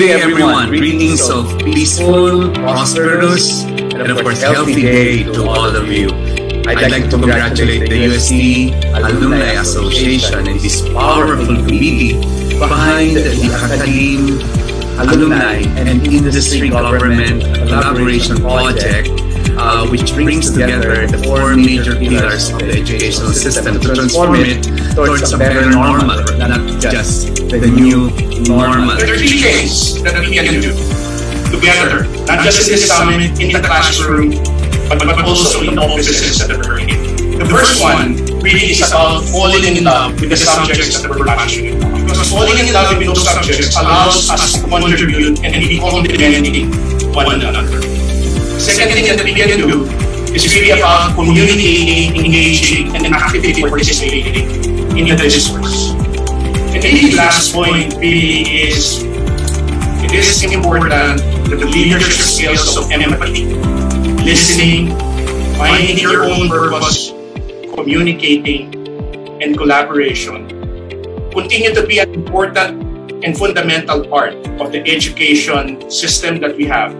day, everyone. Greetings of peaceful, prosperous, and of course, healthy day to all of you. I'd like to congratulate the USTAAI Alumni Association and this powerful committee behind the academe, alumni, and industry government collaboration project, which brings together the four major pillars of the educational system to transform it towards a better normal, not just the new normal. There are three things that we can do together, not just in this summit, in the classroom, but also in offices that we're in. The first one really is about falling in love with the subjects that we're passionate about. Because falling in love with those subjects allows us to contribute and be complementing one another. The second thing that we can do is really about communicating, engaging, and actively participating in the discourse. And the last point really is, it is important that the leadership skills of empathy, listening, finding your own purpose, communicating, and collaboration continue to be an important and fundamental part of the education system that we have,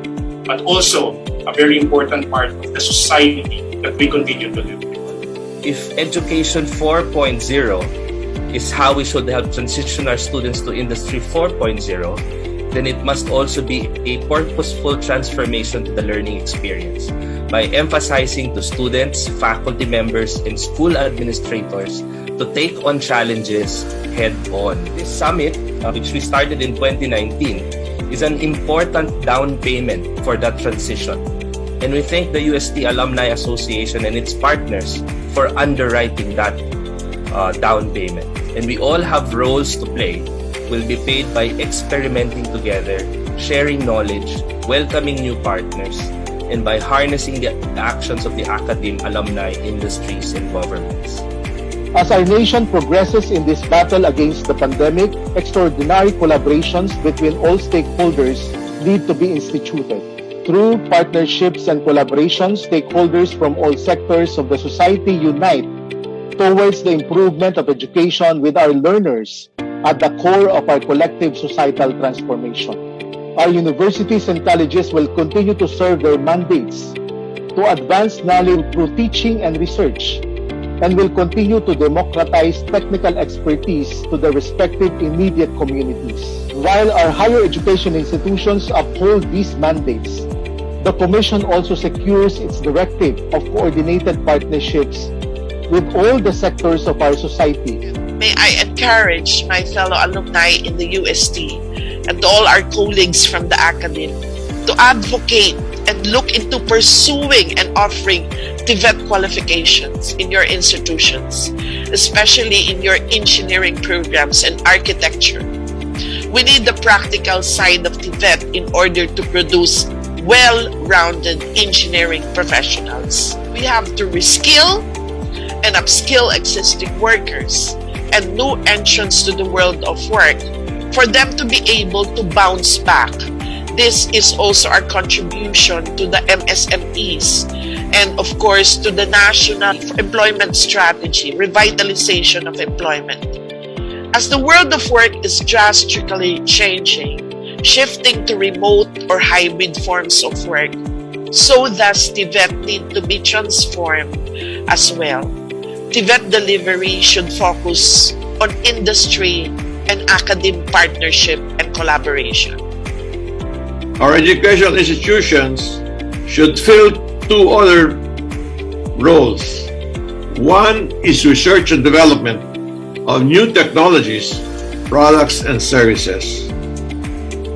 but also a very important part of the society that we continue to live with. If Education 4.0 is how we should help transition our students to Industry 4.0, then it must also be a purposeful transformation to the learning experience by emphasizing to students, faculty members, and school administrators to take on challenges head-on. This summit, which we started in 2019, is an important down payment for that transition. And we thank the UST Alumni Association and its partners for underwriting that down payment. And we all have roles to play. Will be paid by experimenting together, sharing knowledge, welcoming new partners, and by harnessing the actions of the academe, alumni, industries, and governments. As our nation progresses in this battle against the pandemic, extraordinary collaborations between all stakeholders need to be instituted. Through partnerships and collaborations, stakeholders from all sectors of the society unite towards the improvement of education with our learners at the core of our collective societal transformation. Our universities and colleges will continue to serve their mandates to advance knowledge through teaching and research, and will continue to democratize technical expertise to their respective immediate communities. While our higher education institutions uphold these mandates, the Commission also secures its directive of coordinated partnerships with all the sectors of our society. May I encourage my fellow alumni in the UST and to all our colleagues from the academe to advocate and look into pursuing and offering TVET qualifications in your institutions, especially in your engineering programs and architecture. We need the practical side of TVET in order to produce well-rounded engineering professionals. We have to reskill and upskill existing workers and new entrants to the world of work for them to be able to bounce back. This is also our contribution to the MSMEs and of course to the National Employment Strategy, revitalization of employment. As the world of work is drastically changing, shifting to remote or hybrid forms of work, so does TVET need to be transformed as well. TVET delivery should focus on industry and academic partnership and collaboration. Our educational institutions should fill two other roles. One is research and development of new technologies, products, and services.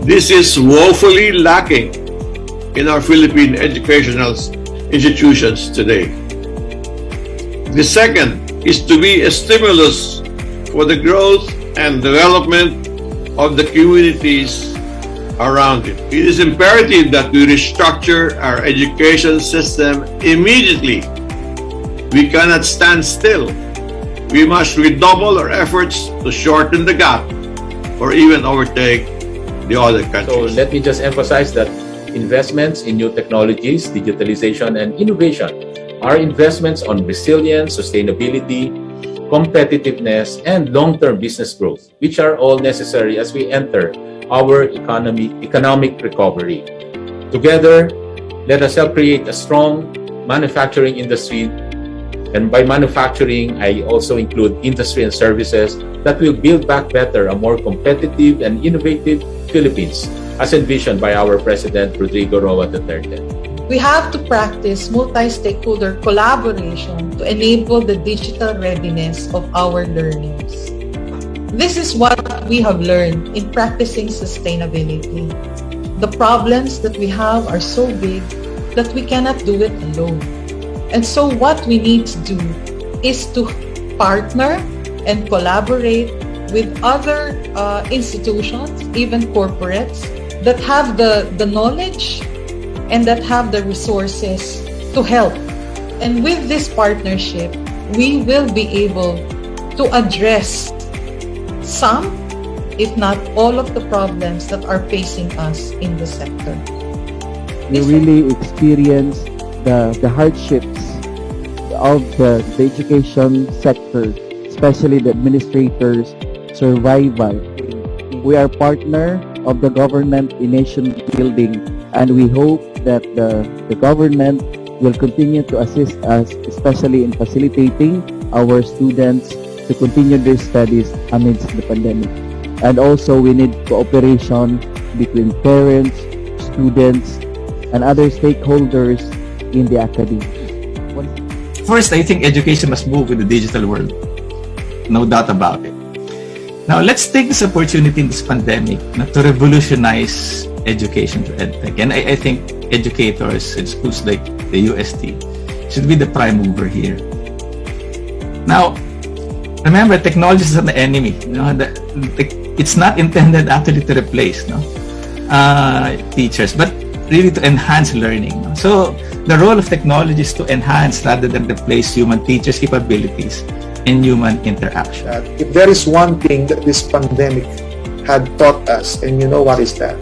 This is woefully lacking in our Philippine educational institutions today. The second is to be a stimulus for the growth and development of the communities around it. It is imperative that we restructure our education system immediately. We cannot stand still. We must redouble our efforts to shorten the gap or even overtake the other countries. So let me just emphasize that investments in new technologies, digitalization, and innovation are investments on resilience, sustainability, competitiveness, and long-term business growth, which are all necessary as we enter our economic recovery. Together, let us help create a strong manufacturing industry. And by manufacturing, I also include industry and services that will build back better a more competitive and innovative Philippines, as envisioned by our President Rodrigo Roa Duterte. We have to practice multi-stakeholder collaboration to enable the digital readiness of our learners. This is what we have learned in practicing sustainability. The problems that we have are so big that we cannot do it alone. And so what we need to do is to partner and collaborate with other institutions, even corporates, that have the knowledge and that have the resources to help. And with this partnership, we will be able to address some, if not all, of the problems that are facing us in the sector. We really experience the hardships of the education sector, especially the administrators' survival. We are partner of the government in nation building, and we hope that the government will continue to assist us, especially in facilitating our students to continue their studies amidst the pandemic. And also, we need cooperation between parents, students, and other stakeholders in the academy. First, I think education must move with the digital world. No doubt about it. Now, let's take this opportunity in this pandemic to revolutionize education to EdTech. And I think educators in schools like the UST should be the prime mover here. Now, remember, technology is not an enemy. It's not intended actually to replace teachers, but really to enhance learning. So the role of technology is to enhance rather than replace human teachers' capabilities in human interaction. If there is one thing that this pandemic had taught us, and you know what is that?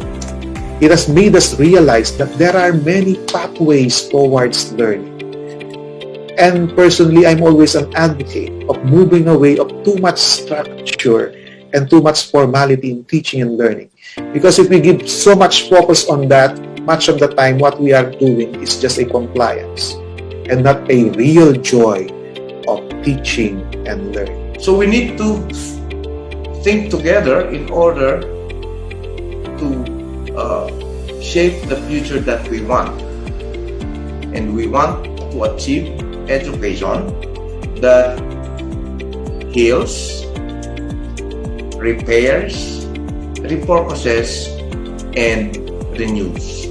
It has made us realize that there are many pathways towards learning. And personally, I'm always an advocate of moving away of too much structure and too much formality in teaching and learning. Because if we give so much focus on that, much of the time what we are doing is just a compliance and not a real joy of teaching and learning. So we need to think together in order to shape the future that we want. And we want to achieve education that heals, repairs, refocuses, and renews.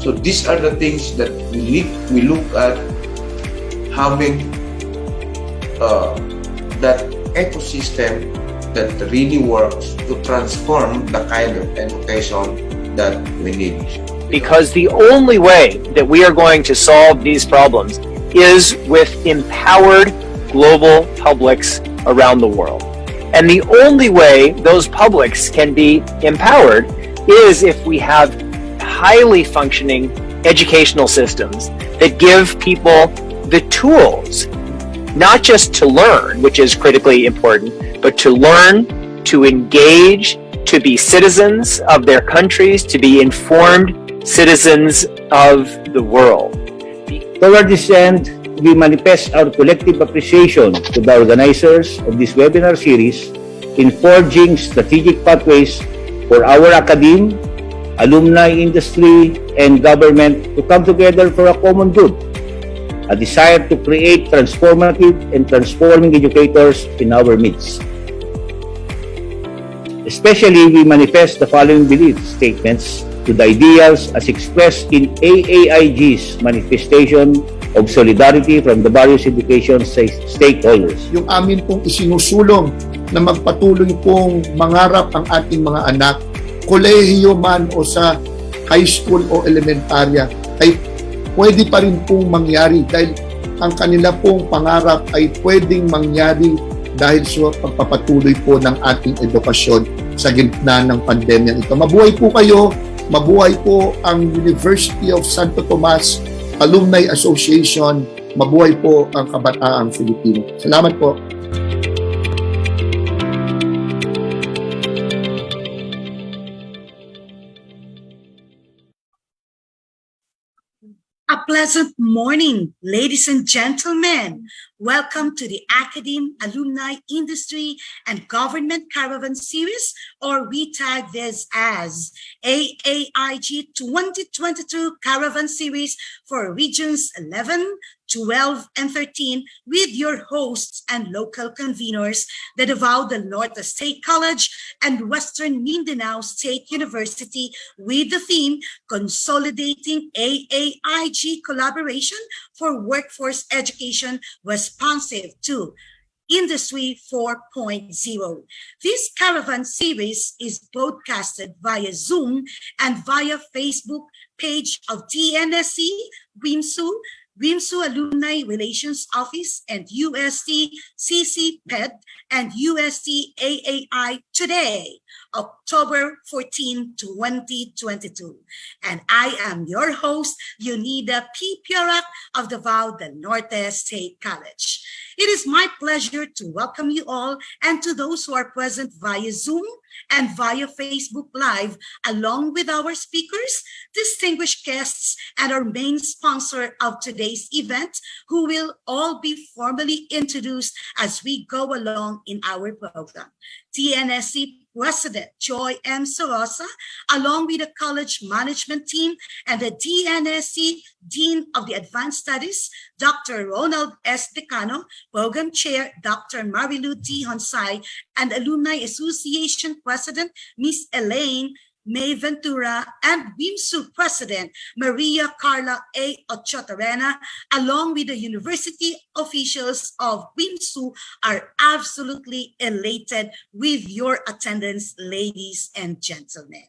So these are the things that we look at having that ecosystem that really works to transform the kind of education that we need. Because the only way that we are going to solve these problems is with empowered global publics around the world. And the only way those publics can be empowered is if we have highly functioning educational systems that give people the tools, not just to learn, which is critically important, but to learn, to engage, to be citizens of their countries, to be informed citizens of the world. Toward this end, we manifest our collective appreciation to the organizers of this webinar series in forging strategic pathways for our academe, alumni, industry, and government to come together for a common good, a desire to create transformative and transforming educators in our midst. Especially, we manifest the following belief statements to the ideals as expressed in AAIG's manifestation of solidarity from the various education stakeholders. Yung amin pong isinusulong na magpatuloy pong mangarap ang ating mga anak, kolehiyo man o sa high school o elementarya, ay pwede pa rin pong mangyari dahil ang kanila pong pangarap ay pwedeng mangyari dahil sa pagpapatuloy po ng ating edukasyon sa gitna ng pandemya ito. Mabuhay po kayo, mabuhay po ang University of Santo Tomas Alumni Association, mabuhay po ang kabataang Filipino. Salamat po. A pleasant morning, ladies and gentlemen. Welcome to the Academe, Alumni, Industry, and Government Caravan Series, or we tag this as AAIG 2022 Caravan Series for Regions 11, 12, and 13 with your hosts and local conveners, the Davao del Norte State College and Western Mindanao State University, with the theme Consolidating AAIG Collaboration for Workforce Education Responsive to Industry 4.0. This Caravan series is broadcasted via Zoom and via Facebook page of DNSC, WMSU Alumni Relations Office, and UST CCPED and USTAAI today, October 14, 2022. And I am your host, Yunida P. Piorak of Davao del Norte State College. It is my pleasure to welcome you all and to those who are present via Zoom and via Facebook Live, along with our speakers, distinguished guests, and our main sponsor of today's event, who will all be formally introduced as we go along in our program. DNSC President Joy M. Sorosa, along with the college management team and the DNSC Dean of the Advanced Studies, Dr. Ronald S. Decano, Program Chair Dr. Marilu D. Honsay, and Alumni Association President Ms. Elaine May Ventura, and WMSU President Maria Carla A. Ochotarena, along with the university officials of WMSU, are absolutely elated with your attendance, ladies and gentlemen.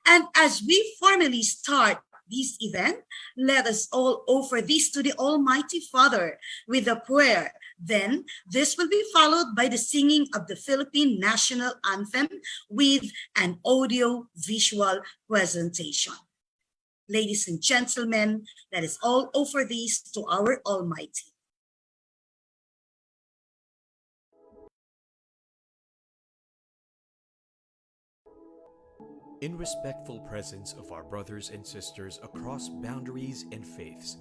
And as we formally start this event, let us all offer this to the Almighty Father with a prayer. Then, this will be followed by the singing of the Philippine National Anthem with an audio-visual presentation. Ladies and gentlemen, let us all offer this to our Almighty. In respectful presence of our brothers and sisters across boundaries and faiths,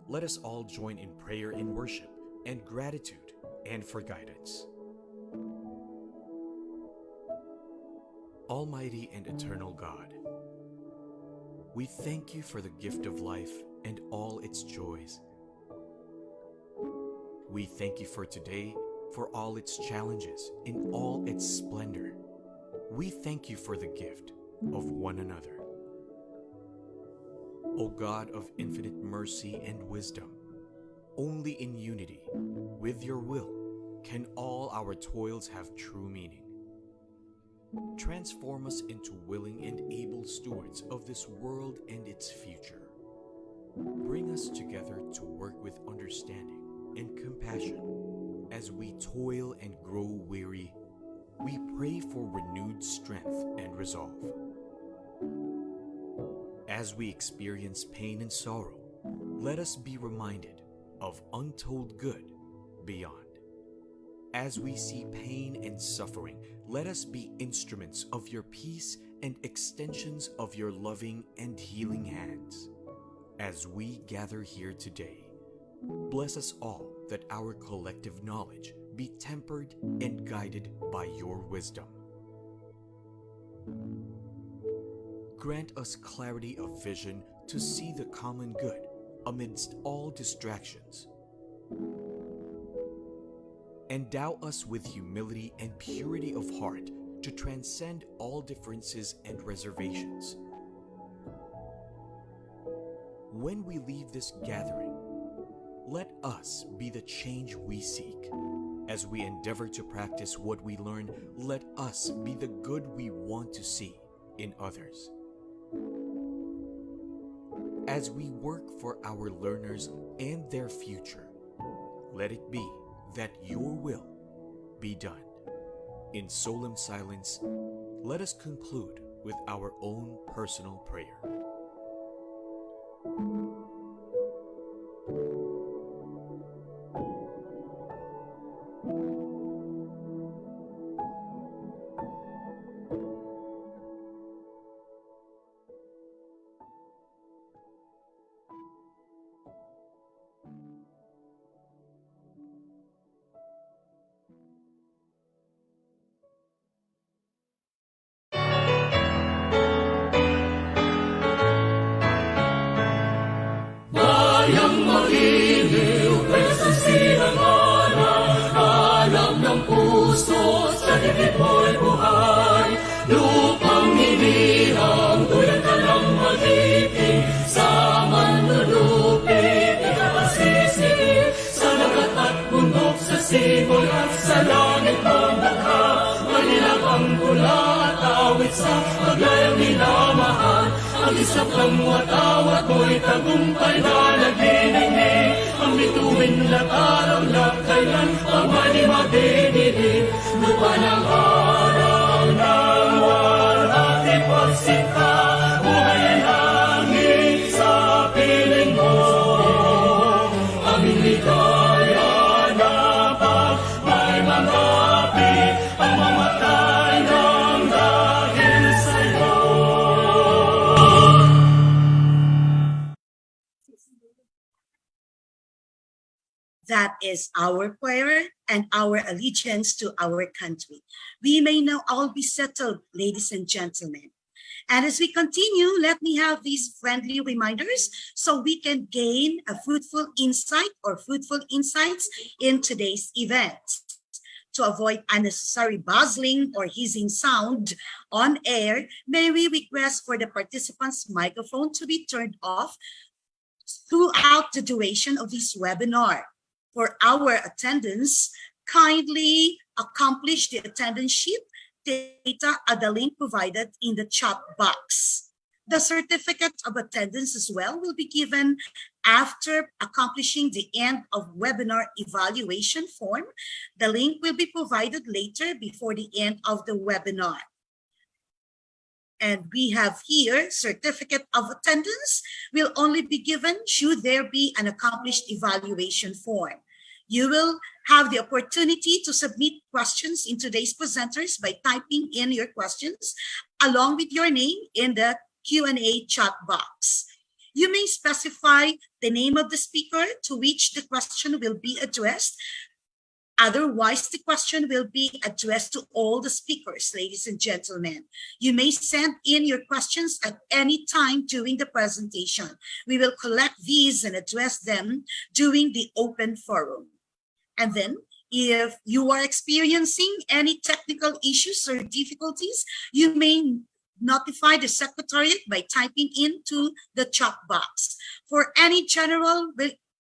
let us all join in prayer and worship and gratitude and for guidance. Almighty and eternal God, we thank you for the gift of life and all its joys. We thank you for today, for all its challenges, in all its splendor. We thank you for the gift of one another. O God of infinite mercy and wisdom, only in unity with your will can all our toils have true meaning. Transform us into willing and able stewards of this world and its future. Bring us together to work with understanding and compassion. As we toil and grow weary, we pray for renewed strength and resolve. As we experience pain and sorrow, let us be reminded of untold good beyond. As we see pain and suffering, let us be instruments of your peace and extensions of your loving and healing hands. As we gather here today, bless us all that our collective knowledge be tempered and guided by your wisdom. Grant us clarity of vision to see the common good amidst all distractions. Endow us with humility and purity of heart to transcend all differences and reservations. When we leave this gathering, let us be the change we seek. As we endeavor to practice what we learn, let us be the good we want to see in others. As we work for our learners and their future, let it be that your will be done. In solemn silence, let us conclude with our own personal prayer. Sa pangwatawat mo'y tagumpay na nagniningning, ang bituin na araw na kailan pa man di mabibili. Lupa ng araw ng walhati pagsinta, buhay ay hangin sa piling mo. Aming ligaya na pag may mangapi, ang mamatay ng dahil sa'yo. That is our prayer and our allegiance to our country. We may now all be settled, ladies and gentlemen. And as we continue, let me have these friendly reminders so we can gain a fruitful insight or fruitful insights in today's event. To avoid unnecessary buzzing or hissing sound on air, may we request for the participants' microphone to be turned off throughout the duration of this webinar. For our attendance, kindly accomplish the attendance sheet data at the link provided in the chat box. The certificate of attendance as well will be given after accomplishing the end of webinar evaluation form. The link will be provided later before the end of the webinar. And we have here, certificate of attendance will only be given should there be an accomplished evaluation form. You will have the opportunity to submit questions in today's presenters by typing in your questions along with your name in the Q&A chat box. You may specify the name of the speaker to which the question will be addressed. Otherwise, the question will be addressed to all the speakers, ladies and gentlemen. You may send in your questions at any time during the presentation. We will collect these and address them during the open forum. And then, if you are experiencing any technical issues or difficulties, you may notify the Secretariat by typing into the chat box. For any general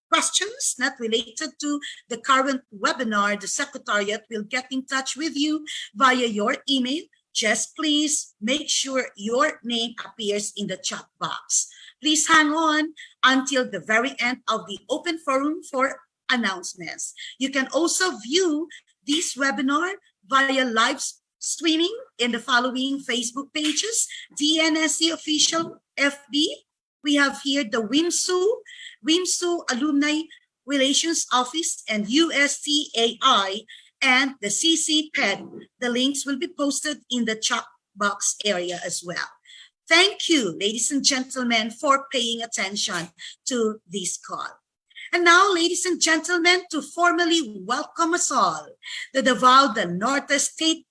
questions not related to the current webinar, the Secretariat will get in touch with you via your email. Just please make sure your name appears in the chat box. Please hang on until the very end of the open forum for announcements. You can also view this webinar via live streaming in the following Facebook pages: DNSC Official FB. We have here the WMSU Alumni Relations Office and USTAAI and the CCPED. The links will be posted in the chat box area as well. Thank you, ladies and gentlemen, for paying attention to this call. And now, ladies and gentlemen, to formally welcome us all, the Davao del Norte State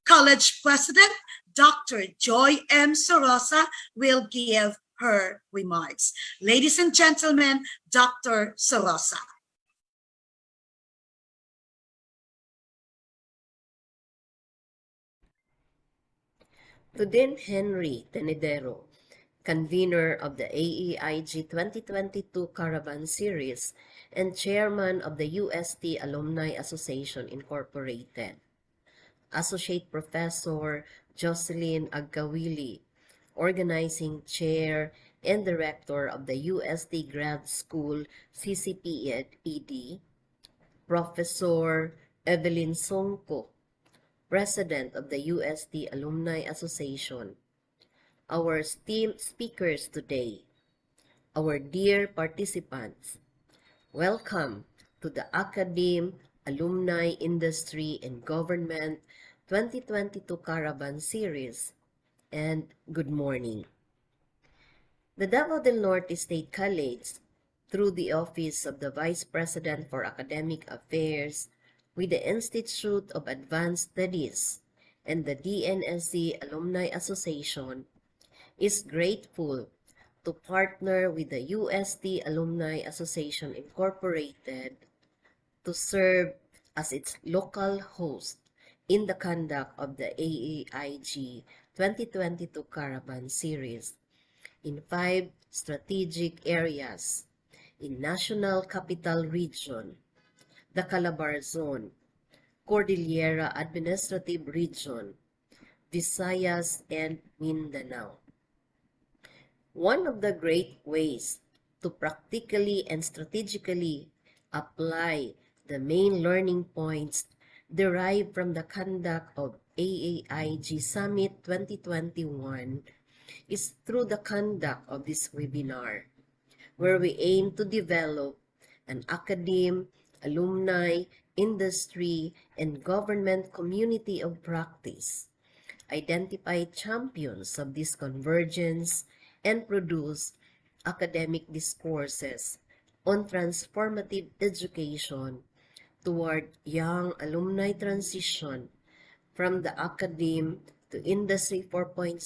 College President, Dr. Joy M. Sorosa, will give her remarks. Ladies and gentlemen, Dr. Sorosa. To Dean Henry Tenedero, Convener of the AAIG 2022 Caravan Series and Chairman of the UST Alumni Association Incorporated. Associate Professor Jocelyn Agawili, Organizing Chair and Director of the UST Grad School CCPED. Professor Evelyn Songko, President of the UST Alumni Association. Our esteemed speakers today, our dear participants, welcome to the Academe, Alumni, Industry, and Government 2022 Caravan Series, and good morning. The Davao del Norte State College, through the Office of the Vice President for Academic Affairs, with the Institute of Advanced Studies and the DNSC Alumni Association, is grateful to partner with the UST Alumni Association Incorporated to serve as its local host in the conduct of the AAIG 2022 Caravan Series in 5 strategic areas in National Capital Region, the Calabar Zone, Cordillera Administrative Region, Visayas, and Mindanao. One of the great ways to practically and strategically apply the main learning points derived from the conduct of AAIG Summit 2021 is through the conduct of this webinar, where we aim to develop an academe, alumni, industry, and government community of practice, identify champions of this convergence, and produce academic discourses on transformative education toward young alumni transition from the academe to Industry 4.0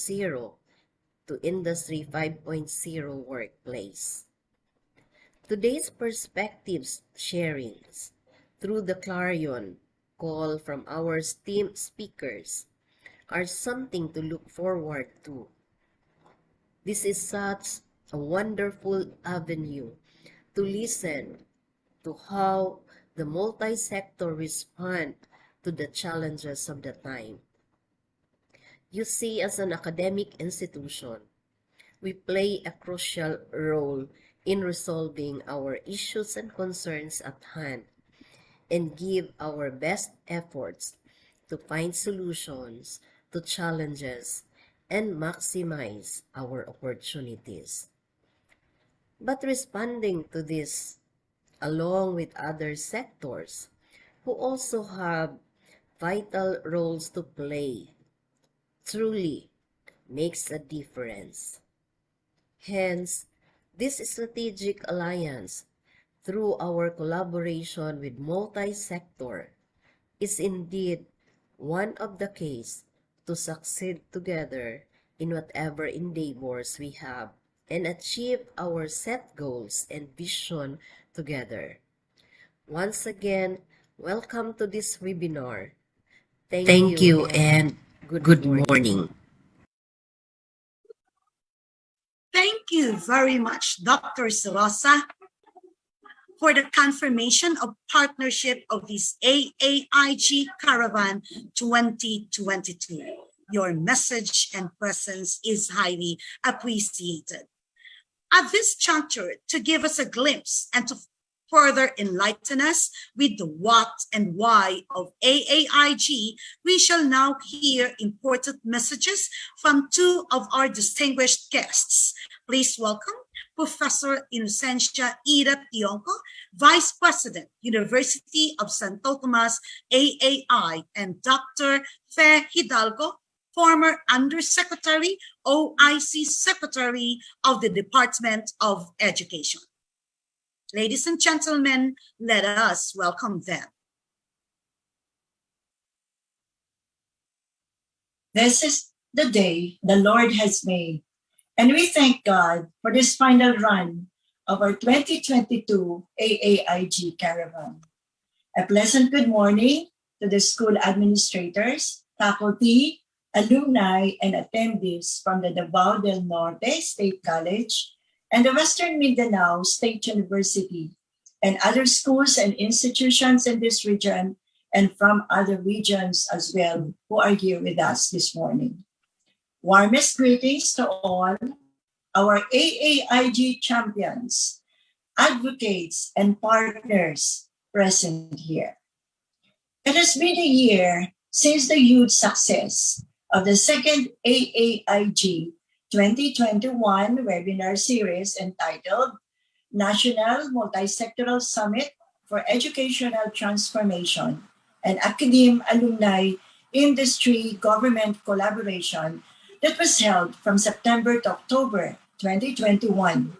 to Industry 5.0 workplace. Today's perspectives sharings through the clarion call from our esteemed speakers are something to look forward to. This is such a wonderful avenue to listen to how the multi-sector respond to the challenges of the time. You see, as an academic institution, we play a crucial role in resolving our issues and concerns at hand and give our best efforts to find solutions to challenges and maximize our opportunities. But responding to this, along with other sectors who also have vital roles to play, truly makes a difference. Hence, this strategic alliance through our collaboration with multi-sector is indeed one of the keys to succeed together in whatever endeavors we have and achieve our set goals and vision together. Once again, welcome to this webinar. Thank you and good morning. Thank you very much, Dr. Rosa, for the confirmation of partnership of this AAIG Caravan 2022. Your message and presence is highly appreciated. At this juncture, to give us a glimpse and to further enlighten us with the what and why of AAIG, we shall now hear important messages from two of our distinguished guests. Please welcome Professor Inocencia Ira Tionco, Vice President, University of Santo Tomas, AAI, and Dr. Fe Hidalgo, former Undersecretary, OIC Secretary of the Department of Education. Ladies and gentlemen, let us welcome them. This is the day the Lord has made, and we thank God for this final run of our 2022 AAIG Caravan. A pleasant good morning to the school administrators, faculty, alumni, and attendees from the Davao del Norte State College and the Western Mindanao State University, and other schools and institutions in this region and from other regions as well who are here with us this morning. Warmest greetings to all our AAIG champions, advocates, and partners present here. It has been a year since the huge success of the second AAIG 2021 webinar series entitled National Multi-sectoral Summit for Educational Transformation and Academe Alumni Industry Government Collaboration that was held from September to October 2021.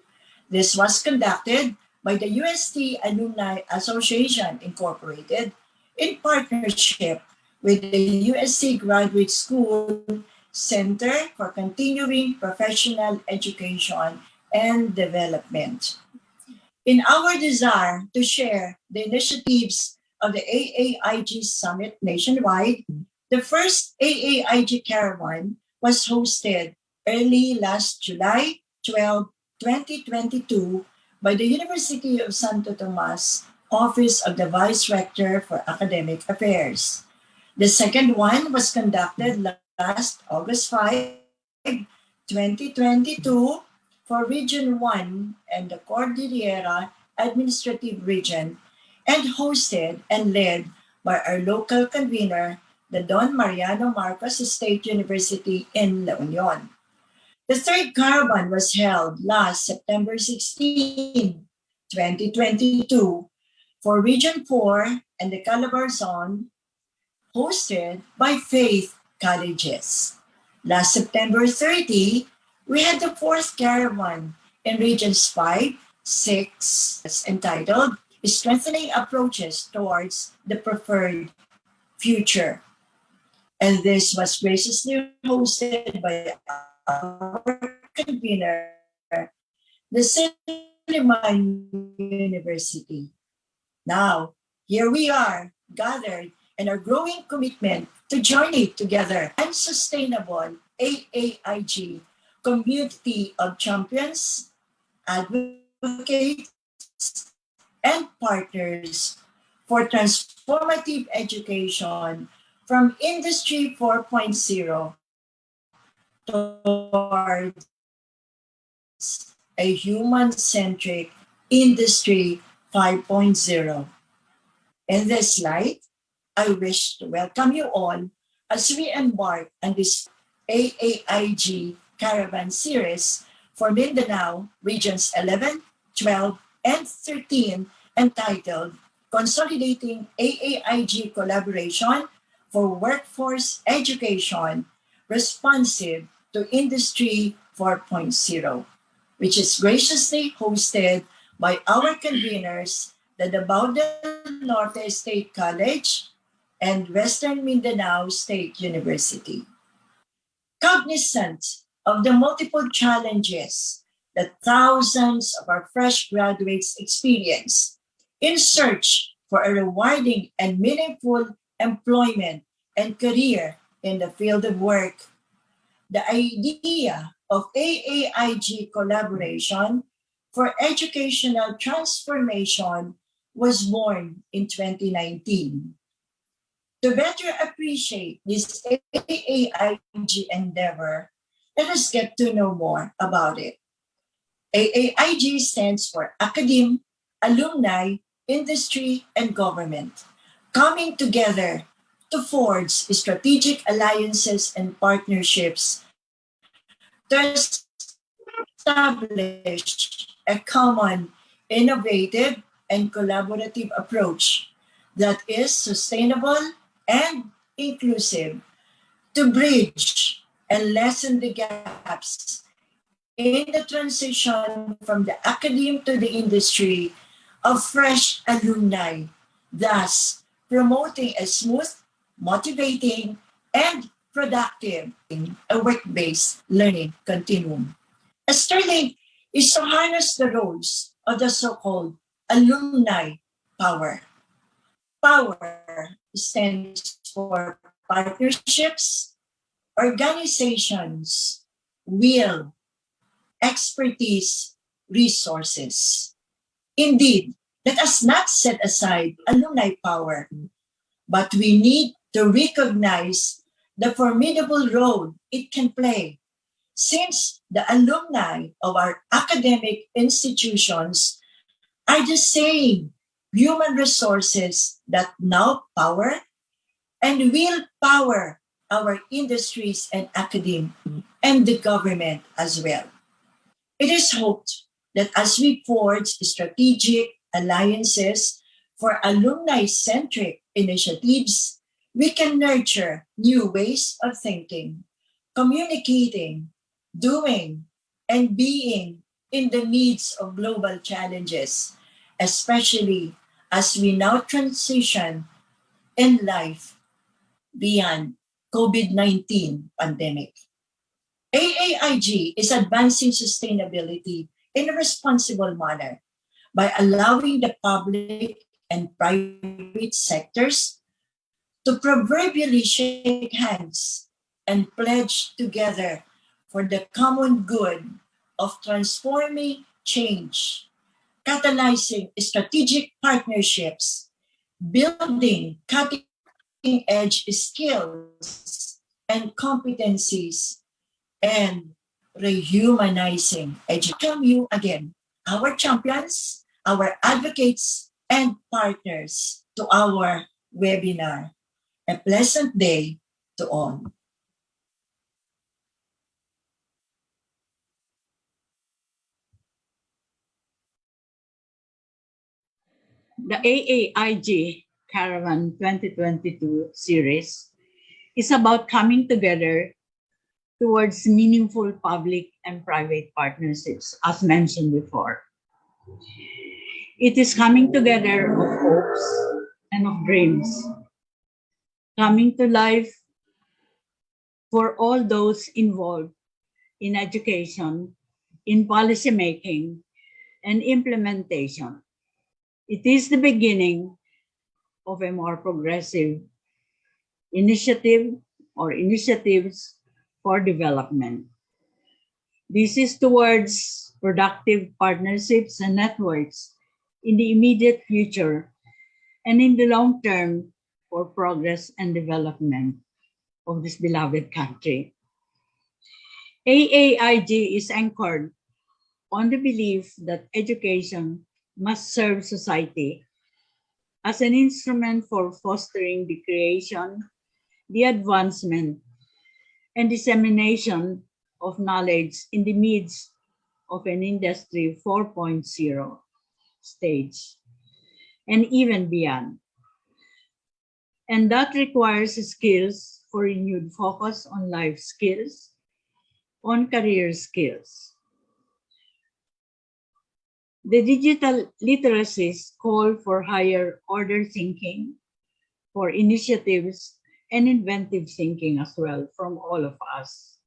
This was conducted by the USTAAI Alumni Association Incorporated in partnership with the USC Graduate School Center for Continuing Professional Education and Development. In our desire to share the initiatives of the AAIG Summit nationwide, the first AAIG Caravan was hosted early last July 12, 2022 by the University of Santo Tomas Office of the Vice Rector for Academic Affairs. The second one was conducted last August 5, 2022 for Region 1 and the Cordillera Administrative Region, and hosted and led by our local convener, the Don Mariano Marcos State University in La Union. The third caravan was held last September 16, 2022, for Region 4 and the Calabar Zone, hosted by Faith Colleges. Last September 30, we had the fourth caravan in Regions 5, 6, that's entitled Strengthening Approaches Towards the Preferred Future. And this was graciously hosted by our convener, the Silliman University. Now, here we are, gathered in our growing commitment to journey together and sustainable AAIG community of champions, advocates, and partners for transformative education from Industry 4.0 towards a human-centric Industry 5.0. In this light, I wish to welcome you all as we embark on this AAIG Caravan series for Mindanao Regions 11, 12, and 13, entitled Consolidating AAIG Collaboration for Workforce Education Responsive to Industry 4.0, which is graciously hosted by our conveners, the Davao del Norte State College and Western Mindanao State University. Cognizant of the multiple challenges that thousands of our fresh graduates experience in search for a rewarding and meaningful employment and career in the field of work, the idea of AAIG Collaboration for Educational Transformation was born in 2019. To better appreciate this AAIG endeavor, let us get to know more about it. AAIG stands for Academe, Alumni, Industry, and Government, coming together to forge strategic alliances and partnerships to establish a common, innovative, and collaborative approach that is sustainable and inclusive to bridge and lessen the gaps in the transition from the academe to the industry of fresh alumni, thus promoting a smooth, motivating, and productive a work-based learning continuum. Starlink is to harness the roles of the so-called alumni power. Power stands for partnerships, organizations, will, expertise, resources. Indeed, let us not set aside alumni power, but we need to recognize the formidable role it can play, since the alumni of our academic institutions are the same human resources that now power and will power our industries and academe and the government as well. It is hoped that as we forge strategic alliances for alumni-centric initiatives, we can nurture new ways of thinking, communicating, doing, and being in the midst of global challenges, especially as we now transition in life beyond COVID-19 pandemic. AAIG is advancing sustainability in a responsible manner by allowing the public and private sectors to proverbially shake hands and pledge together for the common good of transforming change, catalyzing strategic partnerships, building cutting-edge skills and competencies, and rehumanizing education. Welcome you again, our champions, our advocates, and partners to our webinar. A pleasant day to all. The AAIG Caravan 2022 series is about coming together towards meaningful public and private partnerships, as mentioned before. It is coming together of hopes and of dreams, coming to life for all those involved in education, in policy making, and implementation. It is the beginning of a more progressive initiative or initiatives for development. This is towards productive partnerships and networks in the immediate future and in the long term for progress and development of this beloved country. AAIG is anchored on the belief that education must serve society as an instrument for fostering the creation, the advancement, and dissemination of knowledge in the midst of an Industry 4.0 stage, and even beyond. And that requires skills for renewed focus on life skills, on career skills. The digital literacies call for higher order thinking, for initiatives and inventive thinking as well from all of us.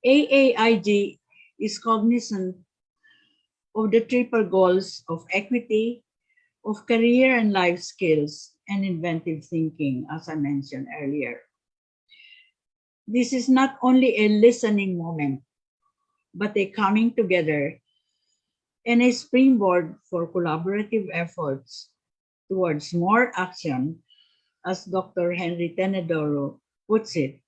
AAIG is cognizant of the triple goals of equity, of career and life skills, and inventive thinking, as I mentioned earlier. This is not only a listening moment, but a coming together and a springboard for collaborative efforts towards more action, as Dr. Henry Tenedoro puts it.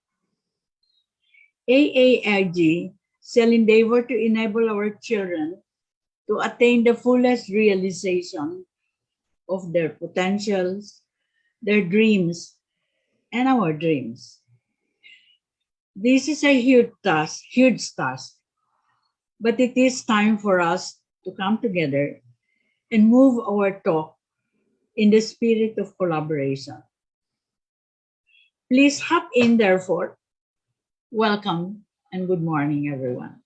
AAIG shall endeavor to enable our children to attain the fullest realization of their potentials, their dreams, and our dreams. This is a huge task, but it is time for us to come together and move our talk in the spirit of collaboration. Please hop in, therefore. Welcome and good morning, everyone.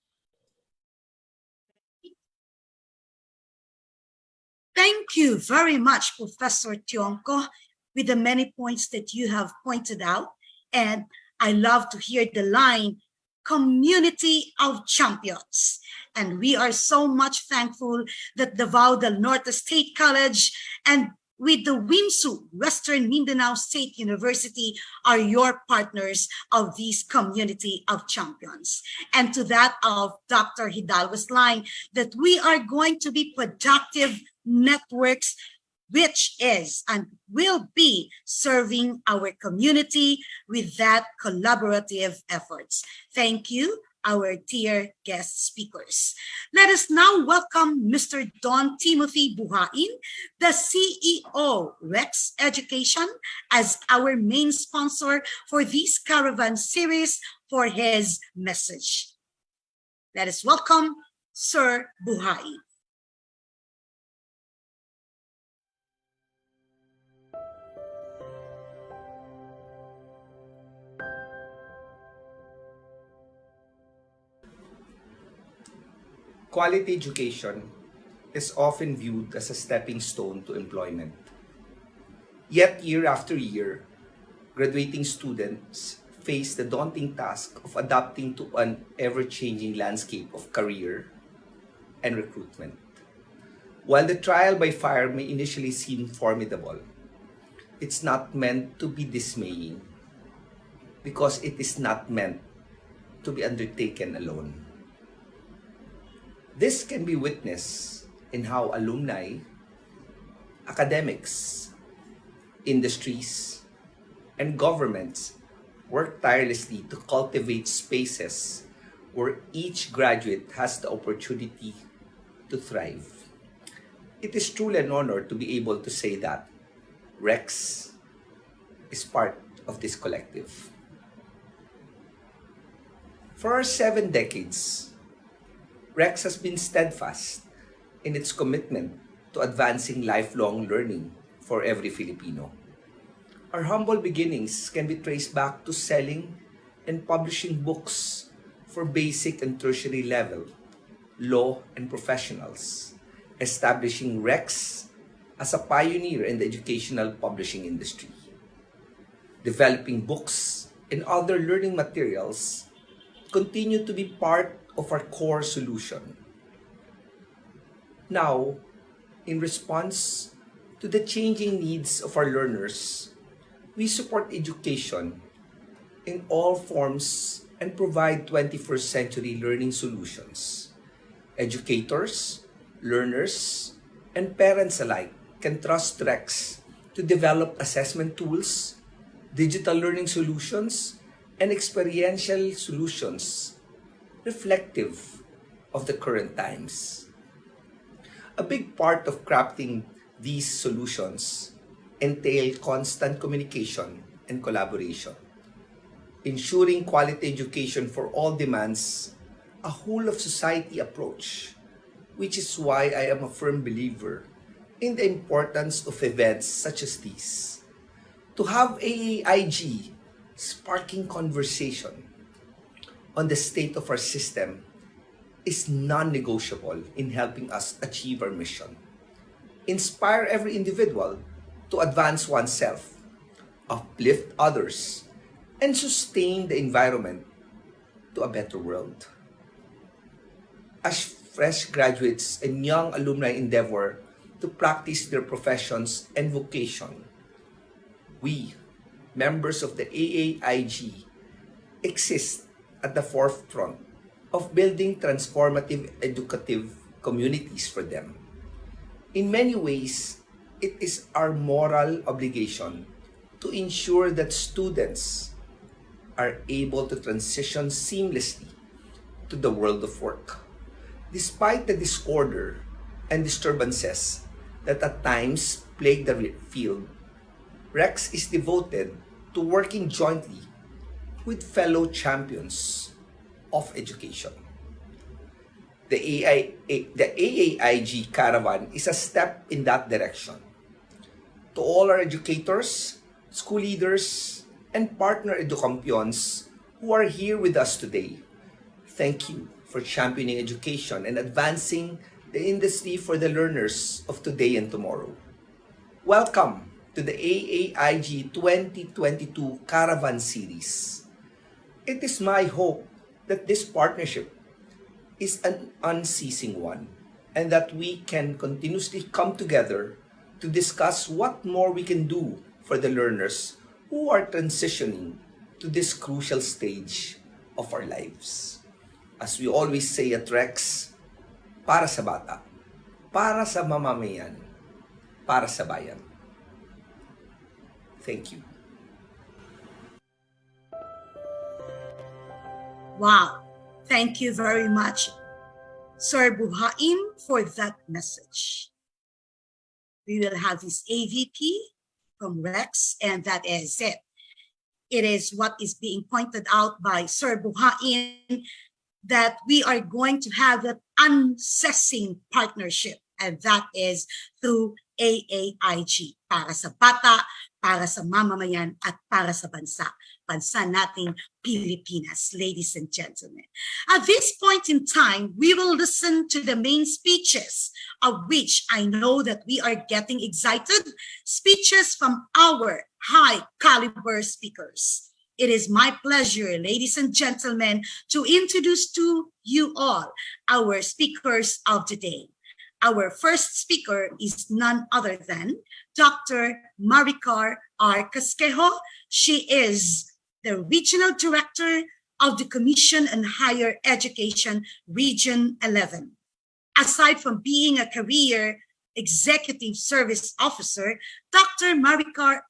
Thank you very much, Professor Tionko, with the many points that you have pointed out. And I love to hear the line, community of champions. And we are so much thankful that Davao del Norte State College and with the WMSU, Western Mindanao State University, are your partners of this community of champions. And to that of Dr. Hidalgo's line, that we are going to be productive networks, which is and will be serving our community with that collaborative efforts. Thank you, our dear guest speakers. Let us now welcome Mr. Don Timothy Buhain, the CEO, Rex Education, as our main sponsor for this Caravan series for his message. Let us welcome Sir Buhain. Quality education is often viewed as a stepping stone to employment. Yet year after year, graduating students face the daunting task of adapting to an ever-changing landscape of career and recruitment. While the trial by fire may initially seem formidable, it's not meant to be dismaying because it is not meant to be undertaken alone. This can be witnessed in how alumni, academics, industries, and governments work tirelessly to cultivate spaces where each graduate has the opportunity to thrive. It is truly an honor to be able to say that Rex is part of this collective. For our 7 decades, Rex has been steadfast in its commitment to advancing lifelong learning for every Filipino. Our humble beginnings can be traced back to selling and publishing books for basic and tertiary level, law and professionals, establishing Rex as a pioneer in the educational publishing industry. Developing books and other learning materials continue to be part of our core solution. Now, in response to the changing needs of our learners, we support education in all forms and provide 21st century learning solutions. Educators, learners, and parents alike can trust Rex to develop assessment tools, digital learning solutions, and experiential solutions reflective of the current times. A big part of crafting these solutions entail constant communication and collaboration. Ensuring quality education for all demands a whole of society approach, which is why I am a firm believer in the importance of events such as these. To have AAIG sparking conversation on the state of our system is non-negotiable in helping us achieve our mission. Inspire every individual to advance oneself, uplift others, and sustain the environment to a better world. As fresh graduates and young alumni endeavor to practice their professions and vocation, we, members of the AAIG, exist at the forefront of building transformative educative communities for them. In many ways, it is our moral obligation to ensure that students are able to transition seamlessly to the world of work. Despite the disorder and disturbances that at times plague the field, Rex is devoted to working jointly with fellow champions of education. The AAIG Caravan is a step in that direction. To all our educators, school leaders, and partner educampions who are here with us today, thank you for championing education and advancing the industry for the learners of today and tomorrow. Welcome to the AAIG 2022 Caravan Series. It is my hope that this partnership is an unceasing one and that we can continuously come together to discuss what more we can do for the learners who are transitioning to this crucial stage of our lives. As we always say at Rex, para sa bata, para sa mamamayan, para sa bayan. Thank you. Wow. Thank you very much, Sir Buhain, for that message. We will have his AVP from Rex, and that is it. It is what is being pointed out by Sir Buhain, that we are going to have that unceasing partnership, and that is through AAIG, para sa bata, para sa mamamayan, at para sa bansa. Bansa nating Pilipinas, ladies and gentlemen. At this point in time, we will listen to the main speeches, of which I know that we are getting excited, speeches from our high caliber speakers. It is my pleasure, ladies and gentlemen, to introduce to you all our speakers of today. Our first speaker is none other than Dr. Maricar R. Casquejo. She is the Regional Director of the Commission on Higher Education, Region 11. Aside from being a career executive service officer, Dr. Maricar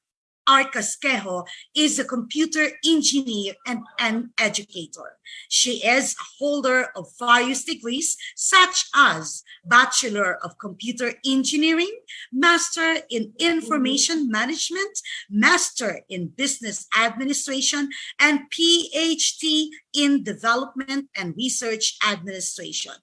Arcasquejo is a computer engineer and an educator. She is a holder of various degrees such as Bachelor of Computer Engineering, Master in Information Management, Master in Business Administration, and PhD in Development and Research Administration.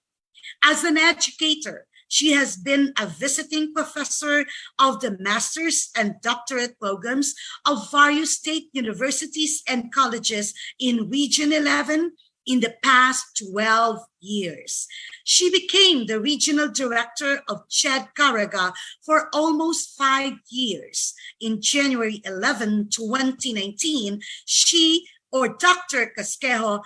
As an educator, she has been a visiting professor of the master's and doctorate programs of various state universities and colleges in Region 11 in the past 12 years. She became the regional director of CCPED Caraga for almost 5 years. In January 11, 2019, she, or Dr. Casquejo,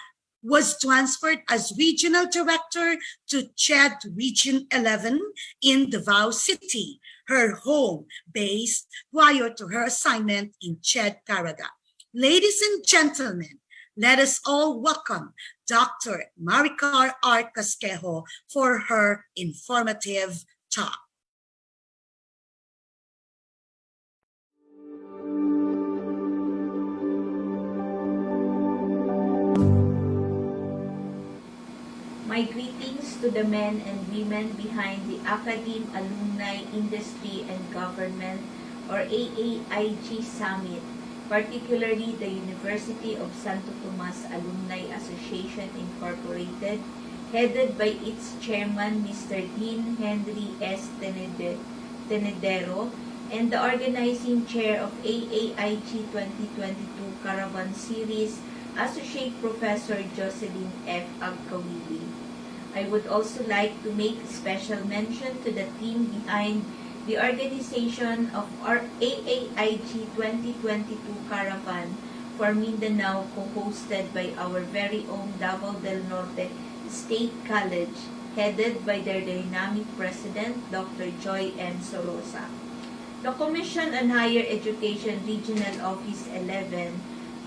was transferred as regional director to CCPED Region 11 in Davao City, her home base prior to her assignment in CCPED Caraga. Ladies and gentlemen, let us all welcome Dr. Maricar R. Casquejo for her informative talk. My greetings to the men and women behind the Academe, Alumni, Industry, and Government, or AAIG Summit, particularly the University of Santo Tomas Alumni Association Incorporated, headed by its chairman, Mr. Dean Henry S. Tenedero, and the organizing chair of AAIG 2022 Caravan Series, Associate Professor Jocelyn F. Agkawili. I would also like to make special mention to the team behind the organization of our AAIG 2022 Caravan for Mindanao, co-hosted by our very own Davao del Norte State College, headed by their dynamic president, Dr. Joy M. Sorosa. The Commission on Higher Education Regional Office 11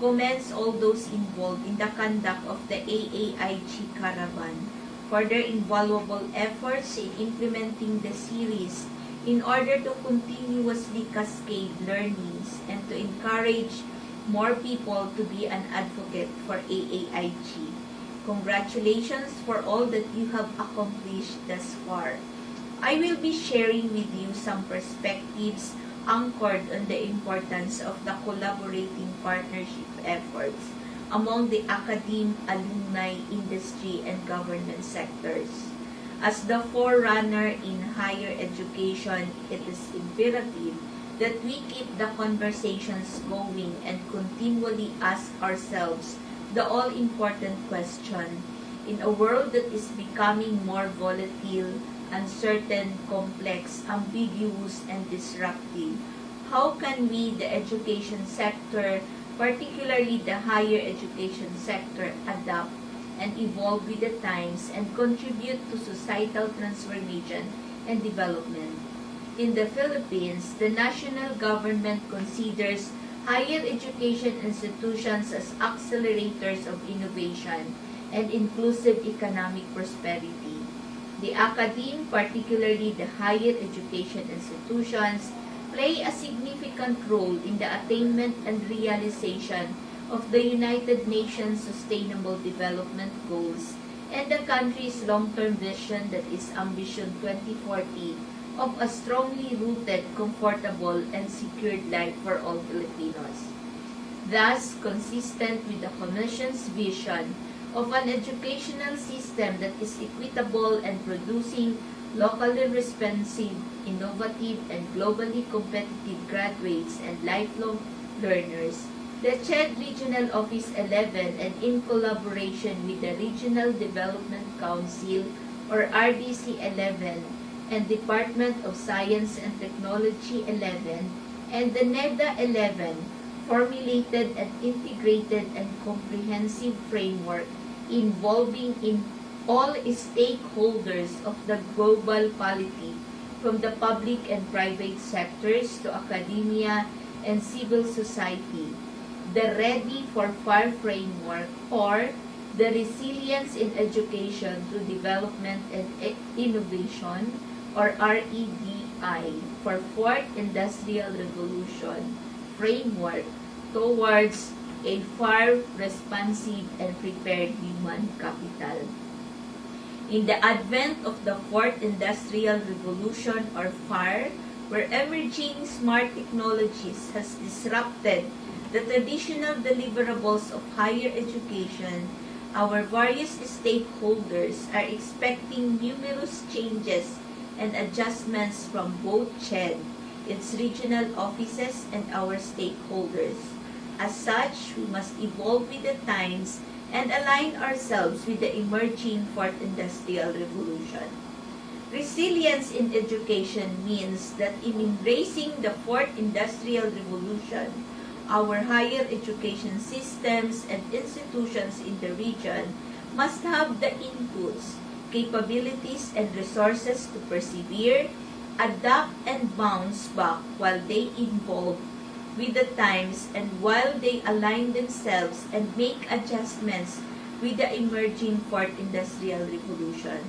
commends all those involved in the conduct of the AAIG Caravan for their invaluable efforts in implementing the series in order to continuously cascade learnings and to encourage more people to be an advocate for AAIG. Congratulations for all that you have accomplished thus far. I will be sharing with you some perspectives anchored on the importance of the collaborating partnership efforts among the academe, alumni, industry, and government sectors. As the forerunner in higher education, it is imperative that we keep the conversations going and continually ask ourselves the all-important question: in a world that is becoming more volatile, uncertain, complex, ambiguous, and disruptive, how can we, the education sector, particularly the higher education sector, adapt and evolve with the times and contribute to societal transformation and development? In the Philippines, the national government considers higher education institutions as accelerators of innovation and inclusive economic prosperity. The academe, particularly the higher education institutions, play a significant role in the attainment and realization of the United Nations Sustainable Development Goals and the country's long-term vision, that is Ambition 2040, of a strongly rooted, comfortable, and secured life for all Filipinos. Thus, consistent with the Commission's vision of an educational system that is equitable and producing locally responsive, innovative, and globally competitive graduates and lifelong learners, the CCPED Regional Office 11, and in collaboration with the Regional Development Council, or RDC 11, and Department of Science and Technology 11, and the NEDA 11, formulated an integrated and comprehensive framework involving in all stakeholders of the global polity, from the public and private sectors to academia and civil society, the Ready for Far framework, or the Resilience in Education through Development and Innovation, or REDI, for Fourth Industrial Revolution, framework towards a far responsive and prepared human capital. In the advent of the Fourth Industrial Revolution or FIRE, where emerging smart technologies has disrupted the traditional deliverables of higher education, our various stakeholders are expecting numerous changes and adjustments from both CHED, its regional offices, and our stakeholders. As such, we must evolve with the times and align ourselves with the emerging Fourth Industrial Revolution. Resilience in education means that in embracing the Fourth Industrial Revolution, our higher education systems and institutions in the region must have the inputs, capabilities, and resources to persevere, adapt, and bounce back while they evolve with the times and while they align themselves and make adjustments with the emerging Fourth Industrial Revolution.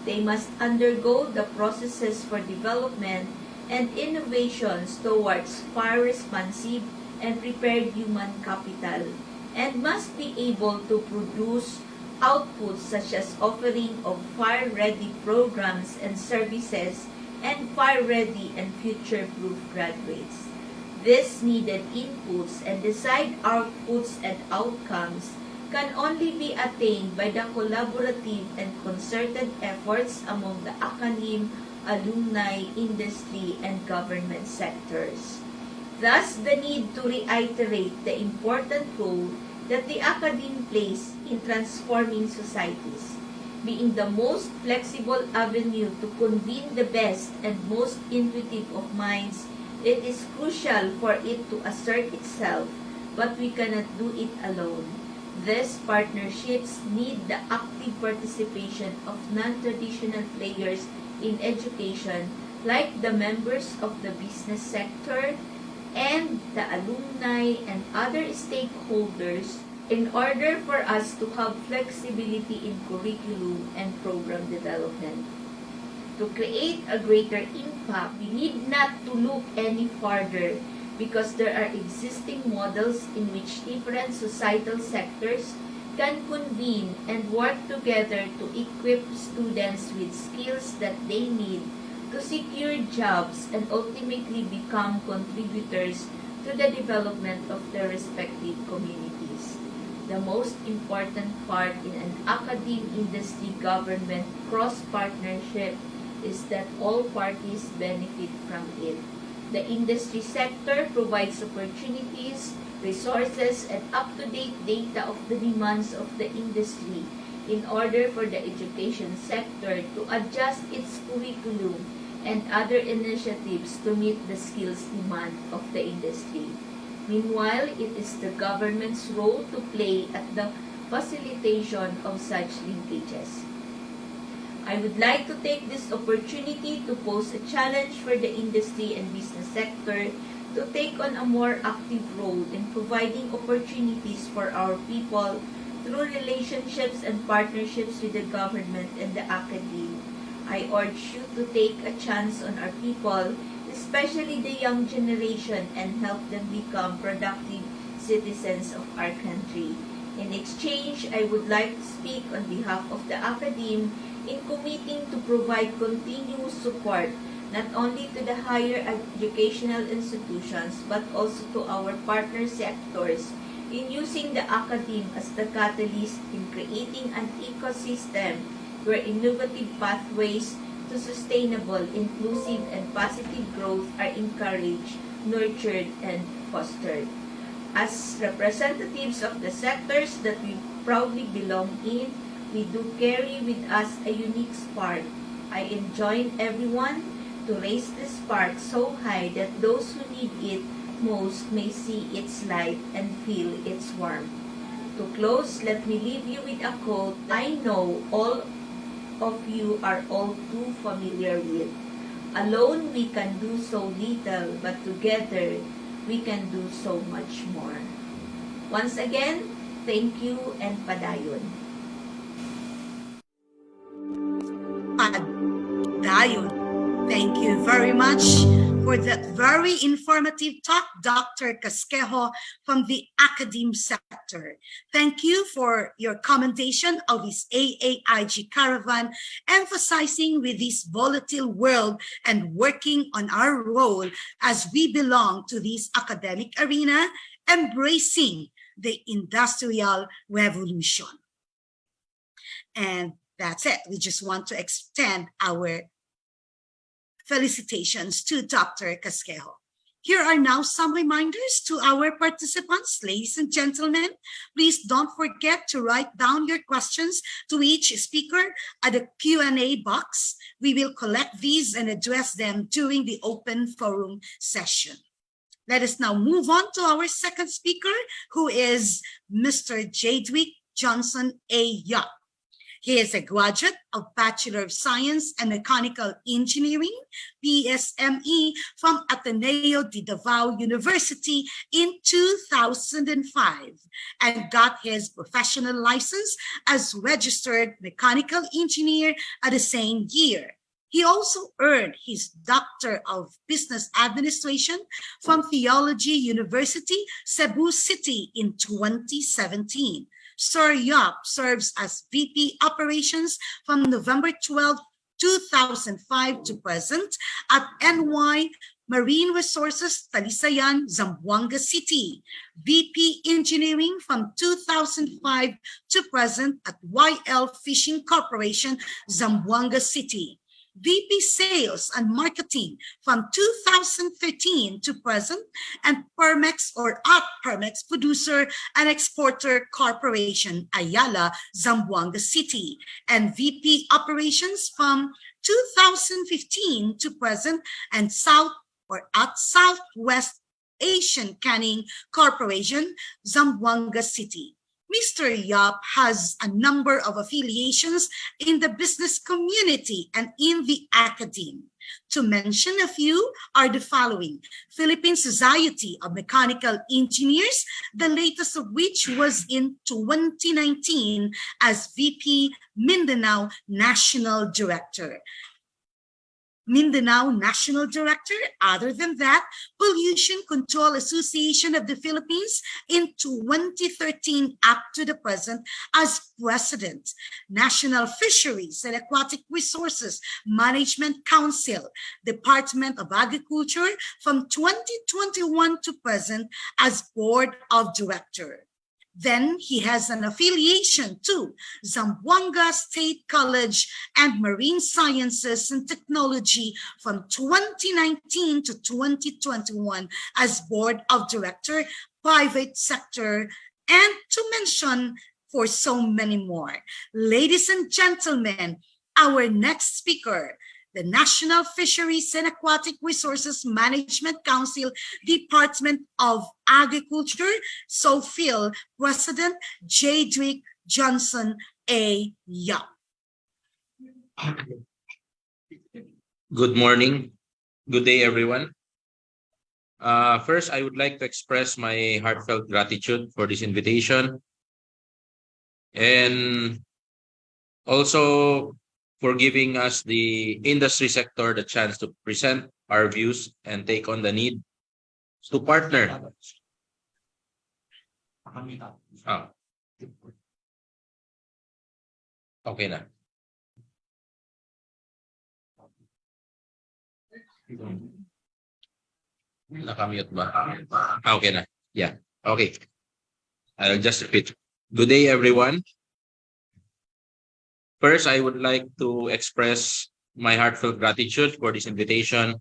They must undergo the processes for development and innovations towards far responsive and prepared human capital, and must be able to produce outputs such as offering of fire-ready programs and services and fire-ready and future-proof graduates. These needed inputs and desired outputs and outcomes can only be attained by the collaborative and concerted efforts among the academe, alumni, industry, and government sectors. Thus, the need to reiterate the important role that the academe plays in transforming societies, being the most flexible avenue to convene the best and most intuitive of minds. It is crucial for it to assert itself, but we cannot do it alone. These partnerships need the active participation of non-traditional players in education, like the members of the business sector and the alumni and other stakeholders, in order for us to have flexibility in curriculum and program development. To create a greater impact, we need not to look any farther, because there are existing models in which different societal sectors can convene and work together to equip students with skills that they need to secure jobs and ultimately become contributors to the development of their respective communities. The most important part in an academe industry government cross-partnership is that all parties benefit from it. The industry sector provides opportunities, resources, and up-to-date data of the demands of the industry in order for the education sector to adjust its curriculum and other initiatives to meet the skills demand of the industry. Meanwhile, it is the government's role to play at the facilitation of such linkages. I would like to take this opportunity to pose a challenge for the industry and business sector to take on a more active role in providing opportunities for our people through relationships and partnerships with the government and the academe. I urge you to take a chance on our people, especially the young generation, and help them become productive citizens of our country. In exchange, I would like to speak on behalf of the academe in committing to provide continuous support not only to the higher educational institutions but also to our partner sectors in using the academe as the catalyst in creating an ecosystem where innovative pathways to sustainable, inclusive, and positive growth are encouraged, nurtured, and fostered. As representatives of the sectors that we proudly belong in, we do carry with us a unique spark. I enjoin everyone to raise the spark so high that those who need it most may see its light and feel its warmth. To close, let me leave you with a quote I know all of you are all too familiar with. Alone we can do so little, but together we can do so much more. Once again, thank you and padayon. Padayon. Thank you very much for that very informative talk, Dr. Casquejo from the academe sector. Thank you for your commendation of this AAIG Caravan, emphasizing with this volatile world and working on our role as we belong to this academic arena, embracing the industrial revolution. And that's it. We just want to extend our felicitations to Dr. Casquejo. Here are now some reminders to our participants. Ladies and gentlemen, please don't forget to write down your questions to each speaker at the Q&A box. We will collect these and address them during the open forum session. Let us now move on to our second speaker, who is Mr. Jadwick Johnson A. Yap. He is a graduate of Bachelor of Science and Mechanical Engineering, BSME, from Ateneo de Davao University in 2005 and got his professional license as registered mechanical engineer at the same year. He also earned his Doctor of Business Administration from Theology University, Cebu City in 2017. Sir Yap serves as VP Operations from November 12, 2005 to present at NY Marine Resources, Talisayan, Zamboanga City. VP Engineering from 2005 to present at YL Fishing Corporation, Zamboanga City. VP Sales and Marketing from 2013 to present, and Permex or at Permex Producer and Exporter Corporation, Ayala, Zamboanga City, and VP Operations from 2015 to present, and South or at Southwest Asian Canning Corporation, Zamboanga City. Mr. Yap has a number of affiliations in the business community and in the academe. To mention a few are the following: Philippine Society of Mechanical Engineers, the latest of which was in 2019 as VP Mindanao National Director. Mindanao National Director. Other than that, Pollution Control Association of the Philippines in 2013 up to the present as President. National Fisheries and Aquatic Resources Management Council, Department of Agriculture from 2021 to present as Board of Director. Then he has an affiliation to Zamboanga State College and Marine Sciences and Technology from 2019 to 2021 as Board of Director, Private Sector, and to mention for so many more. Ladies and gentlemen, our next speaker, the National Fisheries and Aquatic Resources Management Council, Department of Agriculture, SOFIL, President Jadwick Johnson A. Yap. Good morning. Good day, everyone. First, I would like to express my heartfelt gratitude for this invitation, and also for giving us, the industry sector, the chance to present our views and take on the need to partner. Okay na. Nakamute ba? Okay na. Yeah. Okay. I'll just repeat. Good day, everyone. First, I would like to express my heartfelt gratitude for this invitation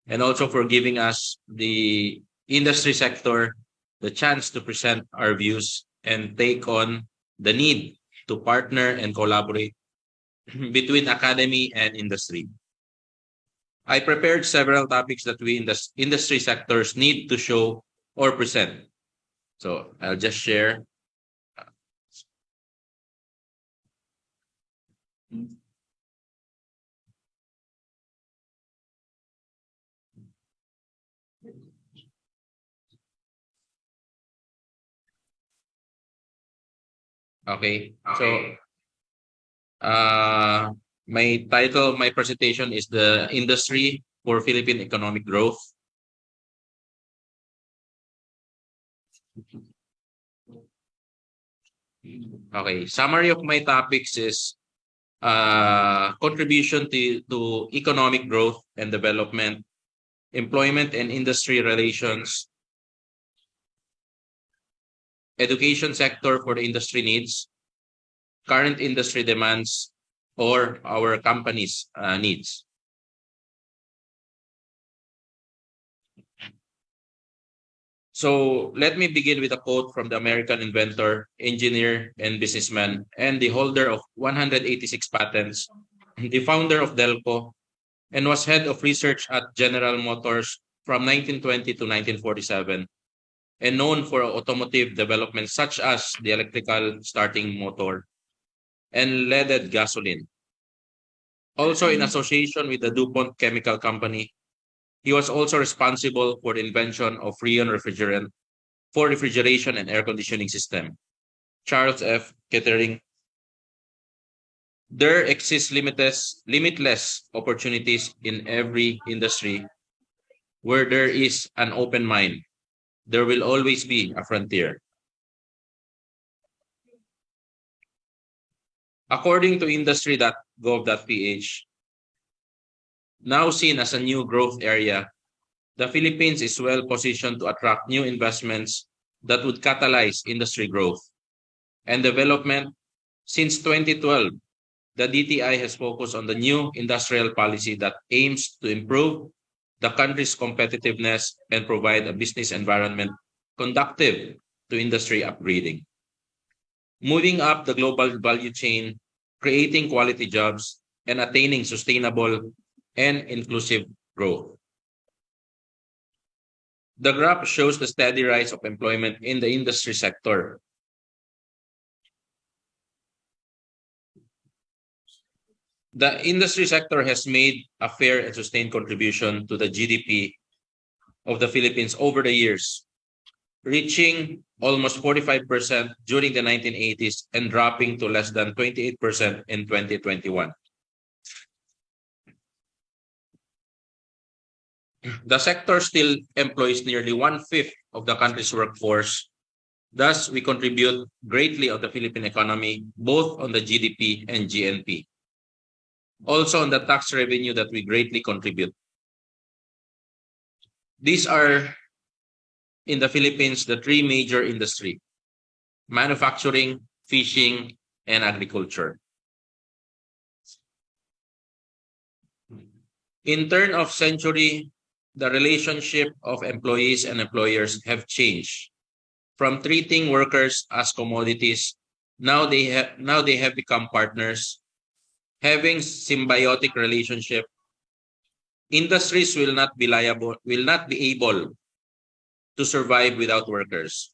and also for giving us, the industry sector, the chance to present our views and take on the need to partner and collaborate between academy and industry. I prepared several topics that we in the industry sectors need to show or present. So I'll just share. Okay, so My title of my presentation is The Industry for Philippine Economic Growth. Okay, summary of my topics is contribution to economic growth and development, employment and industry relations, education sector for the industry needs, current industry demands, or our company's needs. So let me begin with a quote from the American inventor, engineer, and businessman, and the holder of 186 patents, the founder of Delco, and was head of research at General Motors from 1920 to 1947, and known for automotive development such as the electrical starting motor and leaded gasoline. Also in association with the DuPont Chemical Company, he was also responsible for the invention of Freon refrigerant for refrigeration and air conditioning system. Charles F. Kettering. There exist limitless opportunities in every industry. Where there is an open mind, there will always be a frontier. According to industry.gov.ph, now seen as a new growth area, the Philippines is well positioned to attract new investments that would catalyze industry growth and development. Since 2012, the DTI has focused on the new industrial policy that aims to improve the country's competitiveness and provide a business environment conducive to industry upgrading. Moving up the global value chain, creating quality jobs, and attaining sustainable and inclusive growth. The graph shows the steady rise of employment in the industry sector. The industry sector has made a fair and sustained contribution to the GDP of the Philippines over the years, reaching almost 45% during the 1980s and dropping to less than 28% in 2021. The sector still employs nearly 1/5 of the country's workforce. Thus, we contribute greatly to the Philippine economy, both on the GDP and GNP. Also on the tax revenue that we greatly contribute. These are, in the Philippines, the three major industries: manufacturing, fishing, and agriculture. In turn of century, the relationship of employees and employers have changed. From treating workers as commodities, now they have become partners, having symbiotic relationship. Industries will not be able to survive without workers.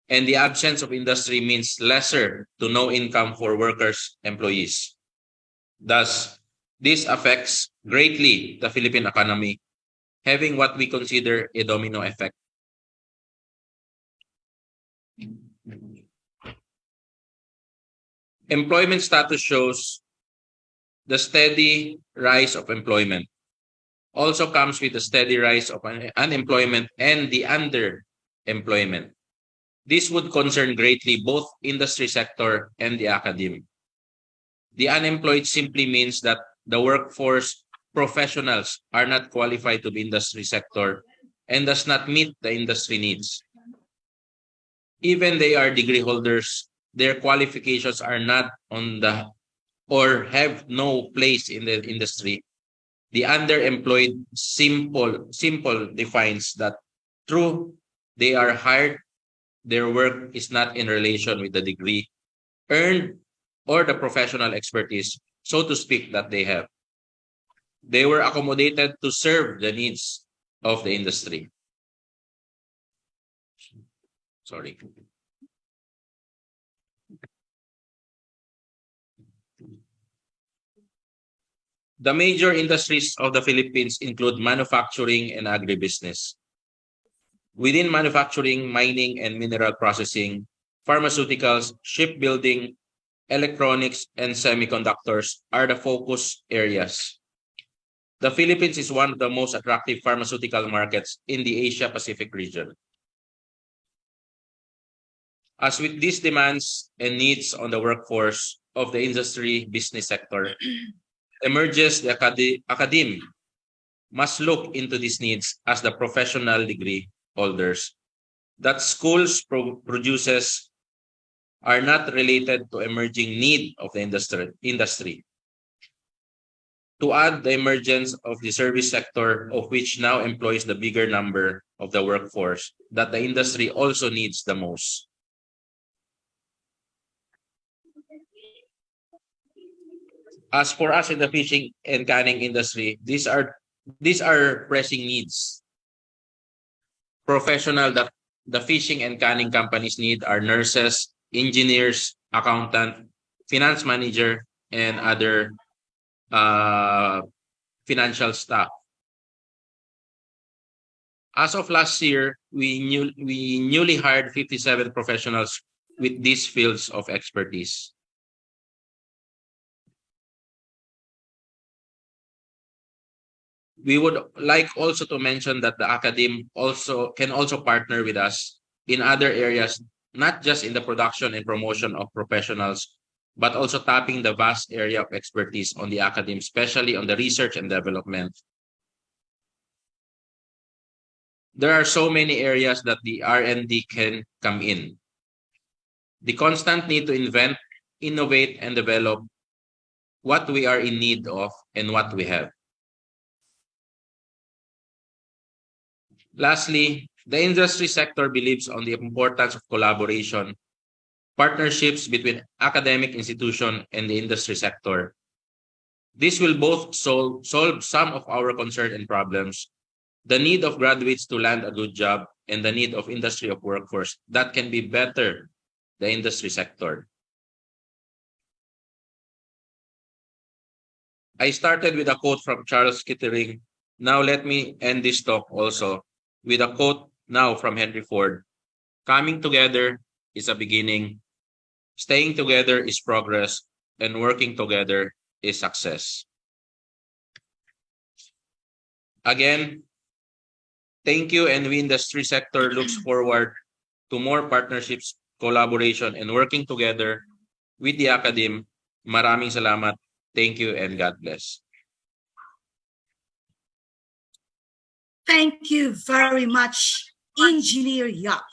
And the absence of industry means lesser to no income for workers, employees. Thus, this affects greatly the Philippine economy, having what we consider a domino effect. Employment status shows the steady rise of employment. Also comes with the steady rise of unemployment and the underemployment. This would concern greatly both industry sector and the academe. The unemployed simply means that the workforce professionals are not qualified to the industry sector and does not meet the industry needs. Even they are degree holders, their qualifications are not on the or have no place in the industry. The underemployed simple defines that true they are hired, their work is not in relation with the degree earned or the professional expertise, so to speak, that they have. They were accommodated to serve the needs of the industry. Sorry. The major industries of the Philippines include manufacturing and agribusiness. Within manufacturing, mining and mineral processing, pharmaceuticals, shipbuilding, electronics, and semiconductors are the focus areas. The Philippines is one of the most attractive pharmaceutical markets in the Asia-Pacific region. As with these demands and needs on the workforce of the industry business sector, emerges the academe must look into these needs as the professional degree holders that schools produces are not related to emerging need of the industry. To add the emergence of the service sector, of which now employs the bigger number of the workforce that the industry also needs the most. As for us in the fishing and canning industry, these are pressing needs. Professional that the fishing and canning companies need are nurses, engineers, accountant, finance manager, and other financial staff. As of last year, we newly hired 57 professionals with these fields of expertise. We would like also to mention that the academe can also partner with us in other areas, not just in the production and promotion of professionals, but also tapping the vast area of expertise on the academe, especially on the research and development. There are so many areas that the R&D can come in. The constant need to invent, innovate, and develop what we are in need of and what we have. Lastly, the industry sector believes on the importance of collaboration, partnerships between academic institution and the industry sector. This will both solve some of our concerns and problems, the need of graduates to land a good job, and the need of industry of workforce that can be better the industry sector. I started with a quote from Charles Kettering. Now let me end this talk also with a quote now from Henry Ford. Coming together is a beginning, staying together is progress, and working together is success. Again, thank you, and we industry sector looks forward to more partnerships, collaboration, and working together with the academe. Maraming salamat. Thank you and God bless. Thank you very much, Engineer Yap.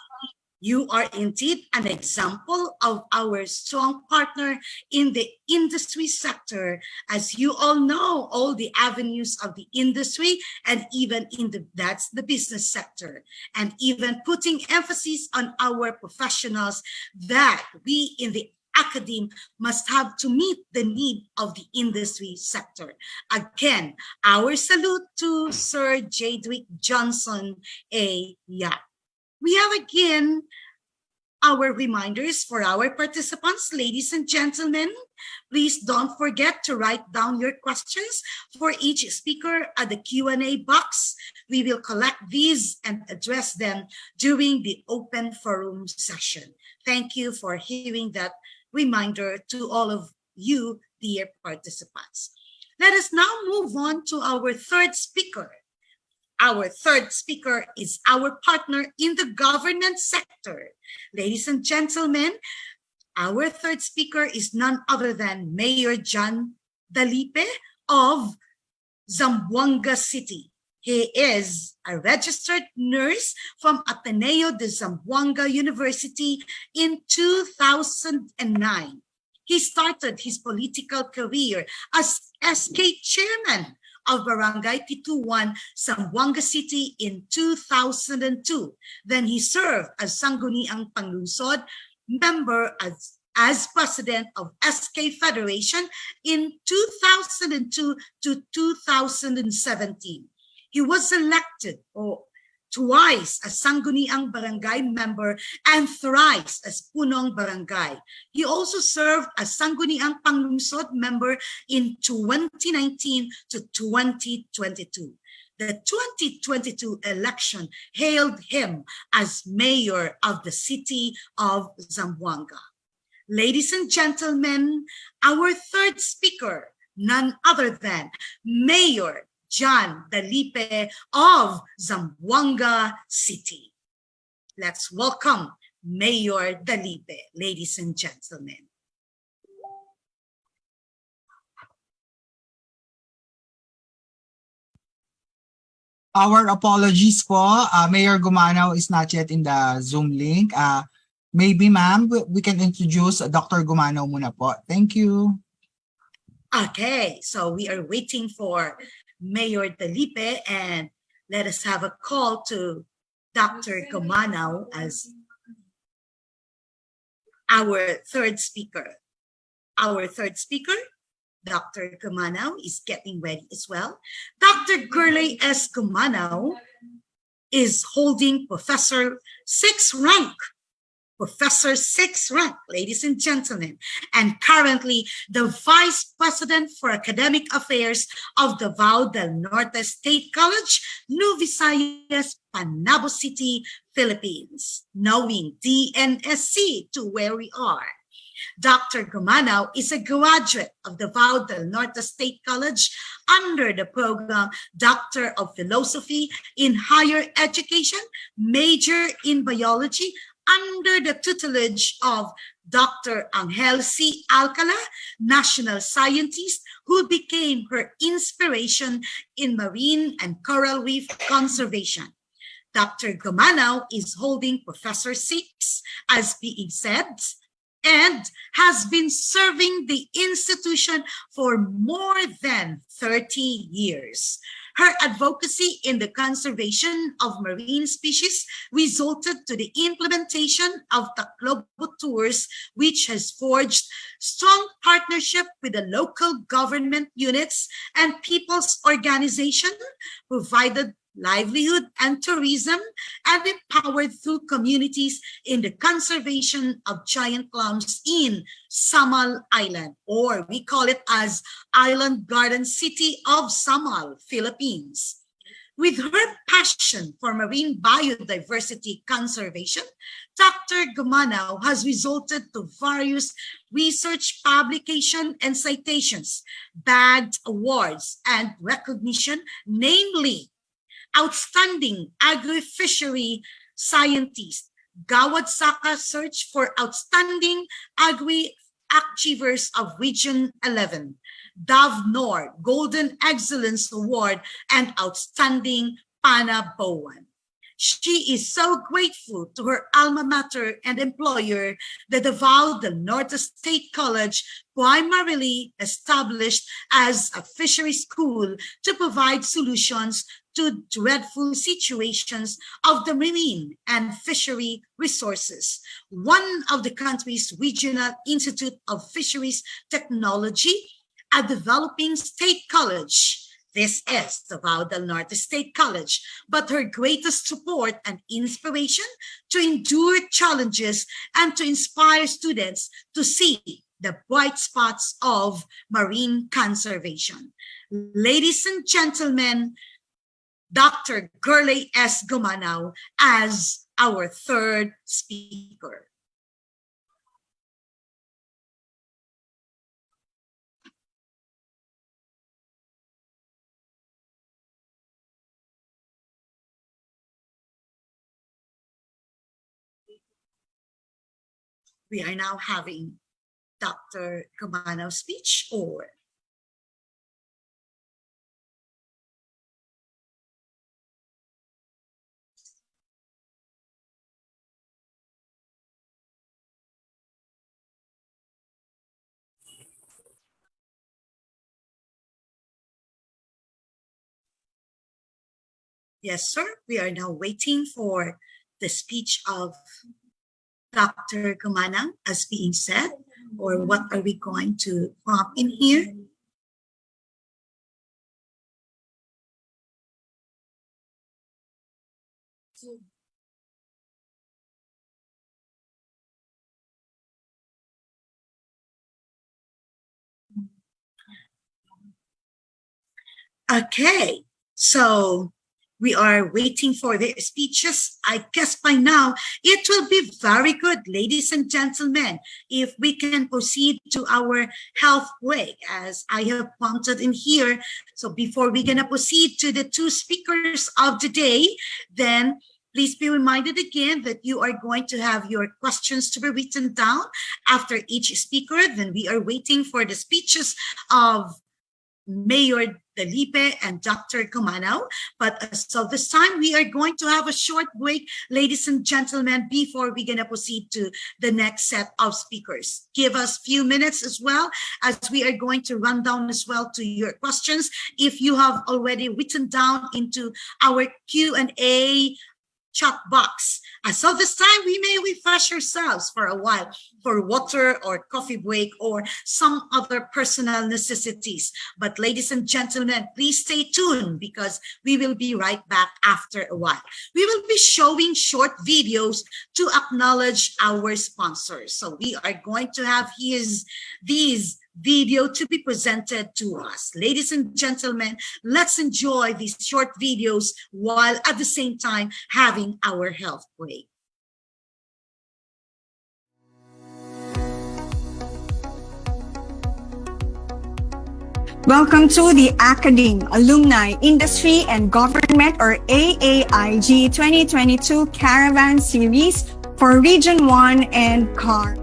You are indeed an example of our strong partner in the industry sector. As you all know, all the avenues of the industry and even that's the business sector, and even putting emphasis on our professionals that we in the academe must have to meet the need of the industry sector. Again, our salute to Sir Jadwick Johnson A. Yap. We have again our reminders for our participants. Ladies and gentlemen, please don't forget to write down your questions for each speaker at the Q&A box. We will collect these and address them during the open forum session. Thank you for hearing that reminder to all of you, dear participants. Let us now move on to our third speaker. Our third speaker is our partner in the government sector. Ladies and gentlemen, our third speaker is none other than Mayor John Dalipe of Zamboanga City. He is a registered nurse from Ateneo de Zamboanga University in 2009. He started his political career as SK chairman of Barangay Tituan, Zamboanga City in 2002. Then he served as Sangguniang Panglungsod member as president of SK Federation in 2002 to 2017. He was elected twice as Sangguniang Barangay member and thrice as Punong Barangay. He also served as Sangguniang Panglungsod member in 2019 to 2022. The 2022 election hailed him as mayor of the city of Zamboanga. Ladies and gentlemen, our third speaker, none other than Mayor John Dalipe of Zamboanga City. Let's welcome Mayor Dalipe, ladies and gentlemen. Our apologies po. Mayor Gumanaw is not yet in the Zoom link. Maybe, ma'am, we can introduce Dr. Gumanaw muna po. Thank you. Okay, so we are waiting for Mayor Dalipe, and let us have a call to Dr. Gumanaw as our third speaker. Our third speaker, Dr. Gumanaw, is getting ready as well. Dr. Gurley S. Gumanaw is holding Professor 6th rank. Professor 6th rank, ladies and gentlemen, and currently the Vice President for Academic Affairs of Davao del Norte State College, New Visayas, Panabo City, Philippines, knowing DNSC to where we are. Dr. Gumanaw is a graduate of Davao del Norte State College under the program Doctor of Philosophy in Higher Education, major in Biology, under the tutelage of Dr. Angel C. Alcala, national scientist who became her inspiration in marine and coral reef conservation. Dr. Gumanaw is holding Professor 6, as being said, and has been serving the institution for more than 30 years. Her advocacy in the conservation of marine species resulted to the implementation of Taclobo Tours, which has forged strong partnership with the local government units and people's organization, provided livelihood and tourism, and empowered through communities in the conservation of giant clams in Samal Island, or we call it as Island Garden City of Samal, Philippines. With her passion for marine biodiversity conservation, Dr. Gumanaw has resulted to various research publication and citations, bagged awards and recognition, namely Outstanding Agri-Fishery Scientist, Gawad Saka Search for Outstanding Agri-Achievers of Region 11, Dove Nord Golden Excellence Award, and Outstanding Pana Bowan. She is so grateful to her alma mater and employer, the Davao del Norte State College, primarily established as a fishery school to provide solutions to dreadful situations of the marine and fishery resources. One of the country's regional institute of fisheries technology, a developing state college. This is the Davao del Norte State College, but her greatest support and inspiration to endure challenges and to inspire students to see the bright spots of marine conservation. Ladies and gentlemen, Dr. Gurley S. Gumanaw as our third speaker. We are now having Dr. Gumanaw's speech, or yes, sir. We are now waiting for the speech of Dr. Gumanaw, as being said, or what are we going to pop in here? Okay, so We are waiting for the speeches. I guess by now it will be very good, ladies and gentlemen, if we can proceed to our health break, as I have pointed in here. So before we're going to proceed to the two speakers of the day, then please be reminded again that you are going to have your questions to be written down after each speaker. Then we are waiting for the speeches of Mayor Dalipe and Dr. Gumanaw. But so this time we are going to have a short break, ladies and gentlemen, before we're going to proceed to the next set of speakers. Give us a few minutes as well, as we are going to run down as well to your questions. If you have already written down into our Q&A chat box. So this time we may refresh ourselves for a while for water or coffee break or some other personal necessities. But ladies and gentlemen, please stay tuned because we will be right back after a while. We will be showing short videos to acknowledge our sponsors. So we are going to have these video to be presented to us. Ladies and gentlemen, let's enjoy these short videos while at the same time having our health break. Welcome to the Academe, Alumni, Industry and Government, or AAIG 2022 Caravan Series for Region 1 and CAR.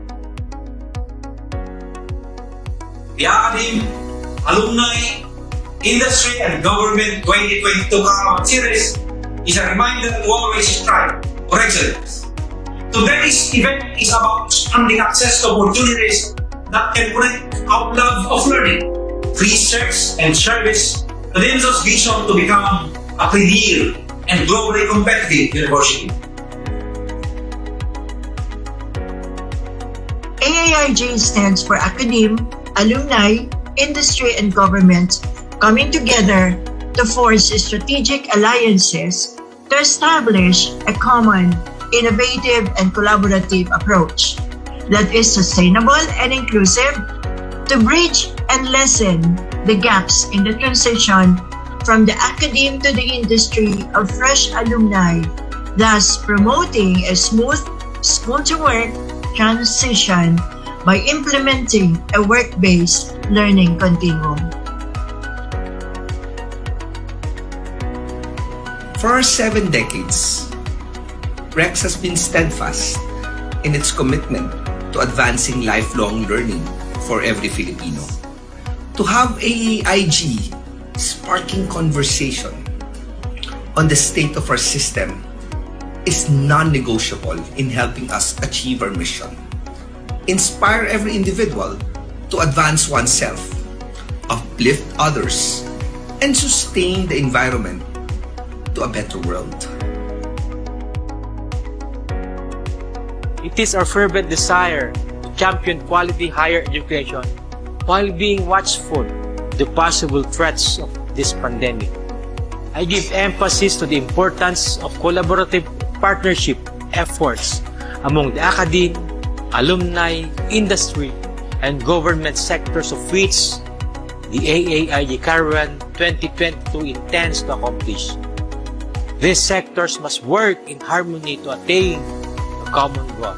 The Academe, Alumni, Industry and Government 2022 Caravan Series is a reminder to always strive for excellence. Today's event is about expanding access to opportunities that can connect our love of learning, research and service to DNSC's vision to become a premier and globally competitive university. AAIG stands for Academe, Alumni, Industry and Government coming together to forge strategic alliances to establish a common, innovative and collaborative approach that is sustainable and inclusive to bridge and lessen the gaps in the transition from the academe to the industry of fresh alumni, thus promoting a smooth school-to-work transition by implementing a work-based learning continuum. For 7 decades, REX has been steadfast in its commitment to advancing lifelong learning for every Filipino. To have AAIG sparking conversation on the state of our system is non-negotiable in helping us achieve our mission. Inspire every individual to advance oneself, uplift others, and sustain the environment to a better world. It is our fervent desire to champion quality higher education while being watchful of the possible threats of this pandemic. I give emphasis to the importance of collaborative partnership efforts among the academe, alumni, industry, and government sectors of which the AAIG Caravan 2022 intends to accomplish. These sectors must work in harmony to attain a common goal.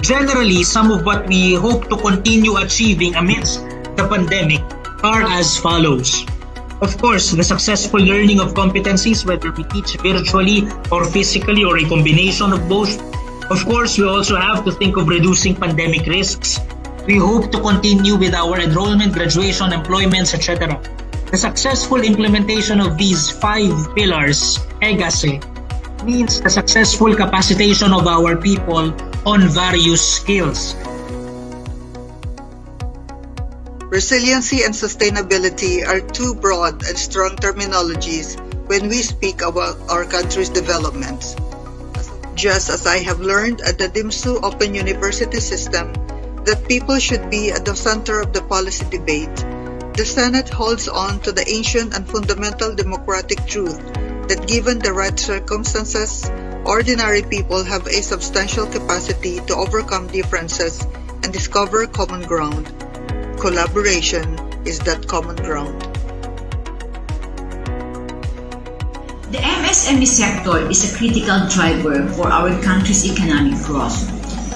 Generally, some of what we hope to continue achieving amidst the pandemic are as follows. Of course, the successful learning of competencies, whether we teach virtually or physically or a combination of both. Of course, we also have to think of reducing pandemic risks. We hope to continue with our enrollment, graduation, employments, etc. The successful implementation of these 5 pillars, EGASE, means the successful capacitation of our people on various skills. Resiliency and sustainability are two broad and strong terminologies when we speak about our country's developments. Just as I have learned at the DMSU Open University system that people should be at the center of the policy debate, the Senate holds on to the ancient and fundamental democratic truth that given the right circumstances, ordinary people have a substantial capacity to overcome differences and discover common ground. Collaboration is that common ground. The MSME sector is a critical driver for our country's economic growth.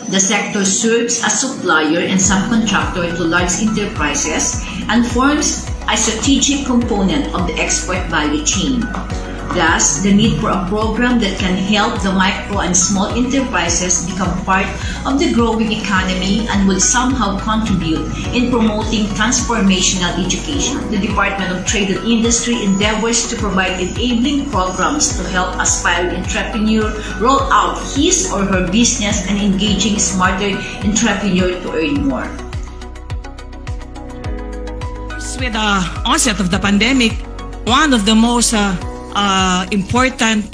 The sector serves as supplier and subcontractor to large enterprises and forms a strategic component of the export value chain. Thus, the need for a program that can help the micro and small enterprises become part of the growing economy and will somehow contribute in promoting transformational education. The Department of Trade and Industry endeavors to provide enabling programs to help aspiring entrepreneur roll out his or her business and engaging smarter entrepreneur to earn more. With the onset of the pandemic, one of the most important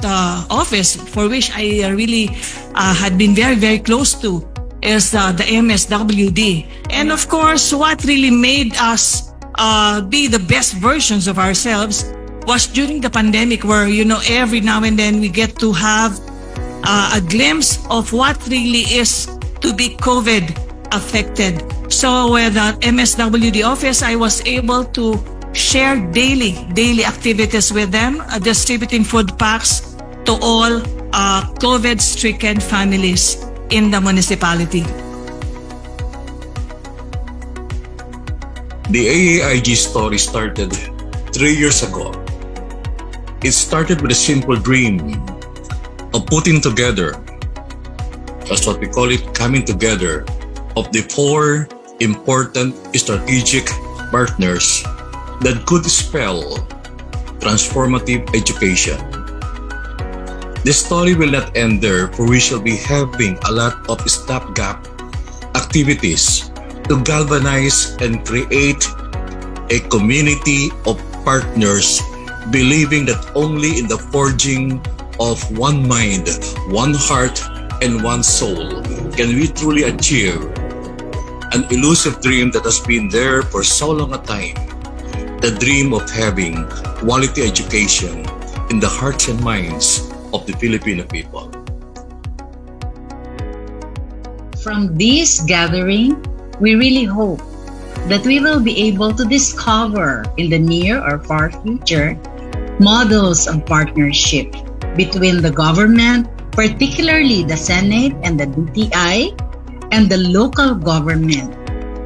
office for which I really had been very, very close to is the MSWD. And of course, what really made us be the best versions of ourselves was during the pandemic, where, you know, every now and then we get to have a glimpse of what really is to be COVID affected. So with the MSWD office, I was able to share daily activities with them, distributing food packs to all COVID-stricken families in the municipality. The AAIG story started 3 years ago. It started with a simple dream of putting together, that's what we call it, coming together, of the 4 important strategic partners that could spell transformative education. The story will not end there, for we shall be having a lot of stopgap activities to galvanize and create a community of partners, believing that only in the forging of one mind, one heart, and one soul can we truly achieve an elusive dream that has been there for so long a time, the dream of having quality education in the hearts and minds of the Filipino people. From this gathering, we really hope that we will be able to discover in the near or far future models of partnership between the government, particularly the Senate and the DTI, and the local government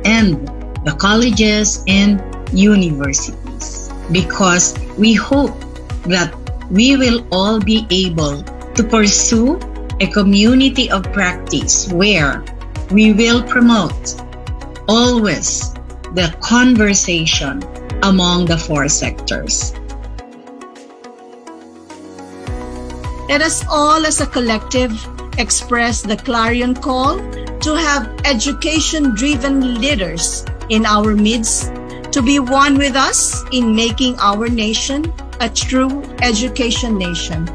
and the colleges and universities, because we hope that we will all be able to pursue a community of practice where we will promote always the conversation among the 4 sectors. Let us all as a collective express the clarion call to have education-driven leaders in our midst, to be one with us in making our nation a true education nation.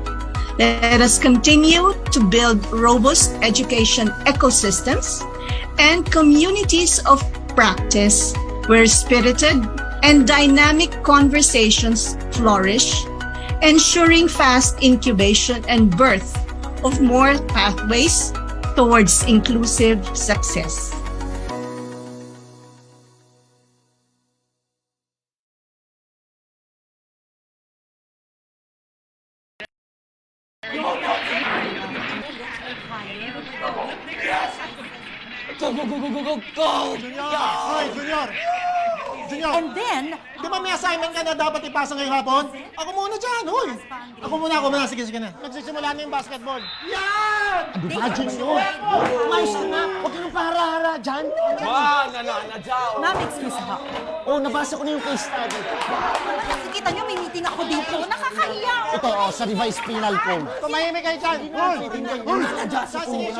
Let us continue to build robust education ecosystems and communities of practice where spirited and dynamic conversations flourish, ensuring fast incubation and birth of more pathways towards inclusive success. Go, go, go, go, go, go, go! Junior! Hoy, Junior! Junior! And then, di ba may assignment ka na dapat ipasa ngayong hapon? Ako muna dyan, hoy! Ako muna. Sige na. Nagsisimula na yung basketball. Yan! Ano ba, Junior? Umayos ka na. Huwag kayong pahara-hara dyan. Ma'am, excuse me. Oh, nabasa ko na yung case study. Kasi kita nyo, may meeting ako dito. Nakakahiya. Ito, sa revised penal code. Tumahimik kayo dyan. Hoy! Sige,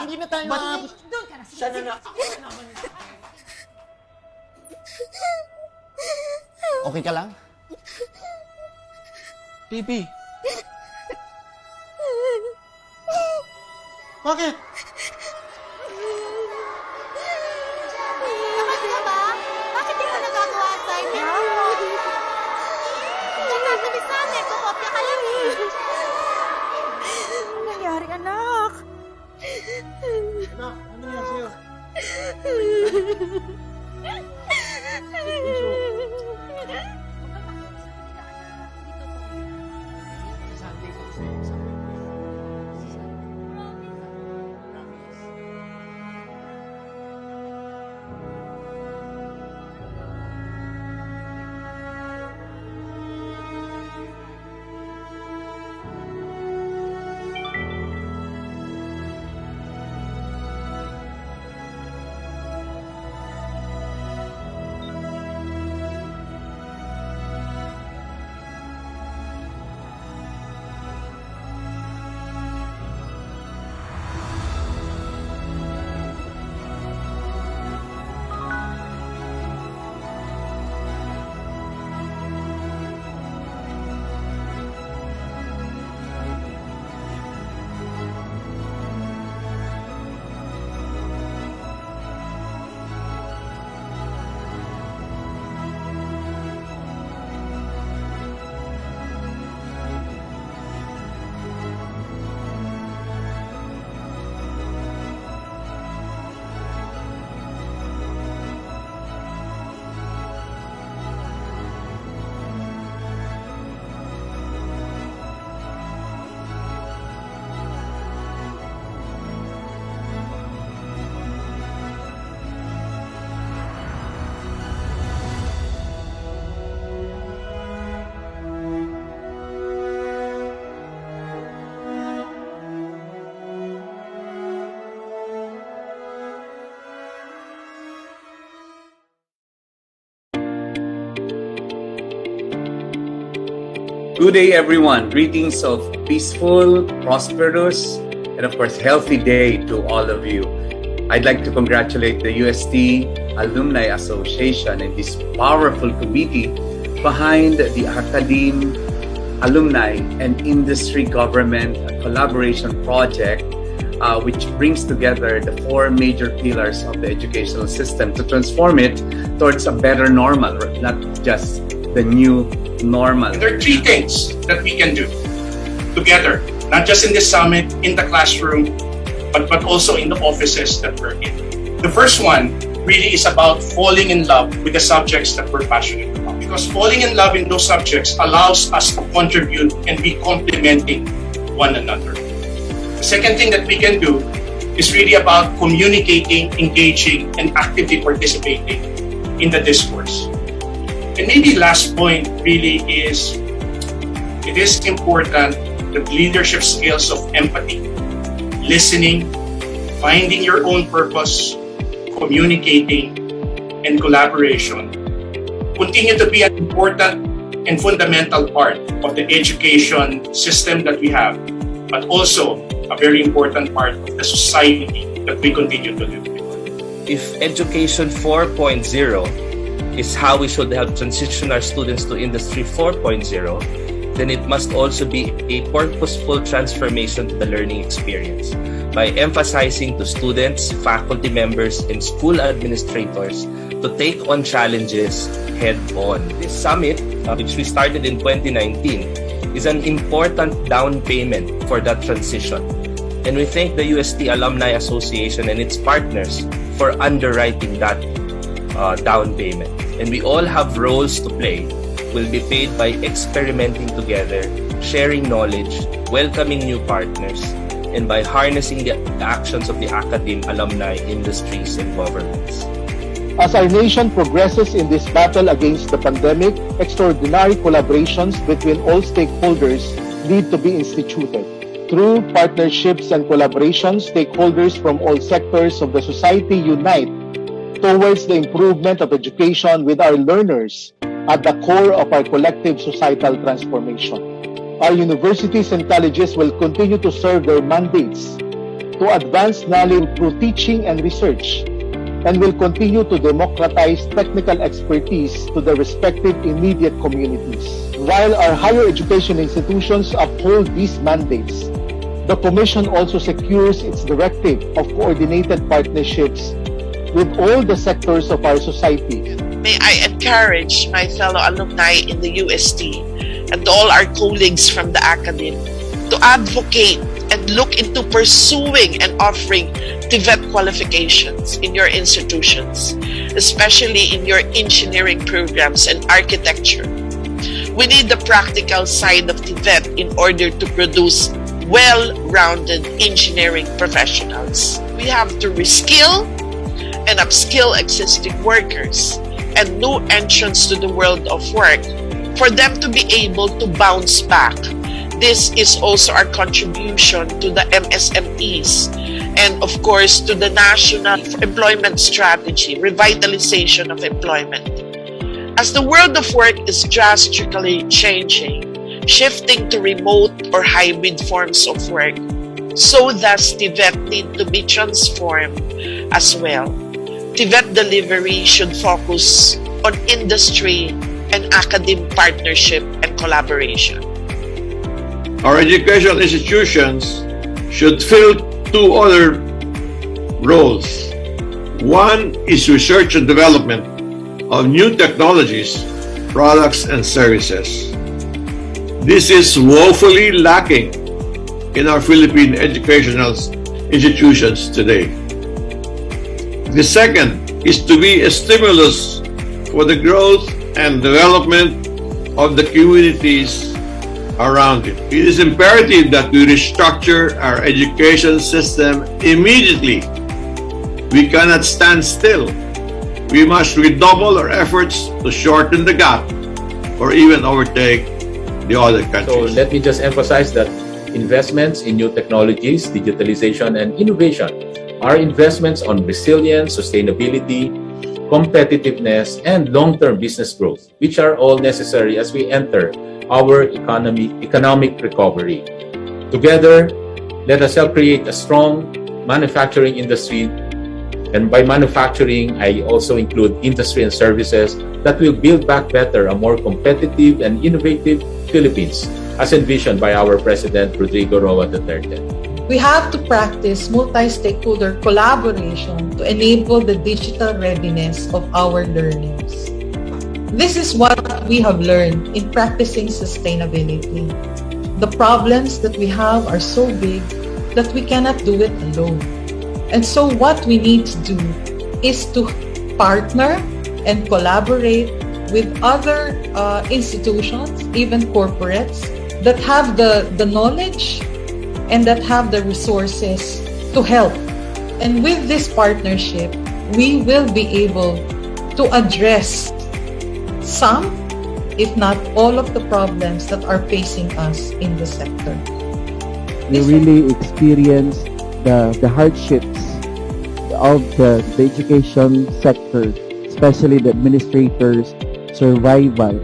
hindi na tayo maabot. Doon ka na. Sana na. Okay ka lang? Baby. Bakit? Naman ka ba? Bakit di ka nagagawa ang assignment mo? Nagsasabi sa amin, kumopya ka lang eh. Ano nangyari, anak? Anak, ano nangyari sa'yo? Good day, everyone. Greetings of peaceful, prosperous, and of course, healthy day to all of you. I'd like to congratulate the USTAAI Alumni Association and this powerful committee behind the Academe Alumni and Industry Government Collaboration Project, which brings together the four major pillars of the educational system to transform it towards a better normal, not just the new normal. There are three things that we can do together, not just in this summit, in the classroom, but also in the offices that we're in. The first one really is about falling in love with the subjects that we're passionate about. Because falling in love in those subjects allows us to contribute and be complementing one another. The second thing that we can do is really about communicating, engaging, and actively participating in the discourse. And maybe last point really is, it is important that leadership skills of empathy, listening, finding your own purpose, communicating, and collaboration continue to be an important and fundamental part of the education system that we have, but also a very important part of the society that we continue to live in. If Education 4.0 is how we should help transition our students to Industry 4.0, then it must also be a purposeful transformation to the learning experience by emphasizing to students, faculty members, and school administrators to take on challenges head-on. This summit, which we started in 2019, is an important down payment for that transition. And we thank the UST Alumni Association and its partners for underwriting that down payment. And we all have roles to play. We'll be paid by experimenting together, sharing knowledge, welcoming new partners, and by harnessing the actions of the academe, alumni, industries, and governments. As our nation progresses in this battle against the pandemic, extraordinary collaborations between all stakeholders need to be instituted. Through partnerships and collaborations, stakeholders from all sectors of the society unite towards the improvement of education with our learners at the core of our collective societal transformation. Our universities and colleges will continue to serve their mandates to advance knowledge through teaching and research, and will continue to democratize technical expertise to the respective immediate communities. While our higher education institutions uphold these mandates, the Commission also secures its directive of coordinated partnerships with all the sectors of our society. May I encourage my fellow alumni in the UST and all our colleagues from the academe to advocate and look into pursuing and offering TVET qualifications in your institutions, especially in your engineering programs and architecture. We need the practical side of TVET in order to produce well-rounded engineering professionals. We have to reskill and upskill existing workers and new entrants to the world of work for them to be able to bounce back. This is also our contribution to the MSMEs and of course to the National Employment Strategy, revitalization of employment. As the world of work is drastically changing, shifting to remote or hybrid forms of work, so does TVET need to be transformed as well. TVET delivery should focus on industry and academic partnership and collaboration. Our educational institutions should fill two other roles. One is research and development of new technologies, products, and services. This is woefully lacking in our Philippine educational institutions today. The second is to be a stimulus for the growth and development of the communities around it. It is imperative that we restructure our education system immediately. We cannot stand still. We must redouble our efforts to shorten the gap or even overtake the other countries. So let me just emphasize that investments in new technologies, digitalization, and innovation are investments on resilience, sustainability, competitiveness, and long-term business growth, which are all necessary as we enter our economic recovery. Together, let us help create a strong manufacturing industry. And by manufacturing, I also include industry and services that will build back better a more competitive and innovative Philippines, as envisioned by our President Rodrigo Roa Duterte. We have to practice multi-stakeholder collaboration to enable the digital readiness of our learners. This is what we have learned in practicing sustainability. The problems that we have are so big that we cannot do it alone. And so what we need to do is to partner and collaborate with other institutions, even corporates, that have the knowledge and that have the resources to help. And with this partnership, we will be able to address some, if not all of the problems that are facing us in the sector. We really experience the hardships of the education sector, especially the administrators' survival.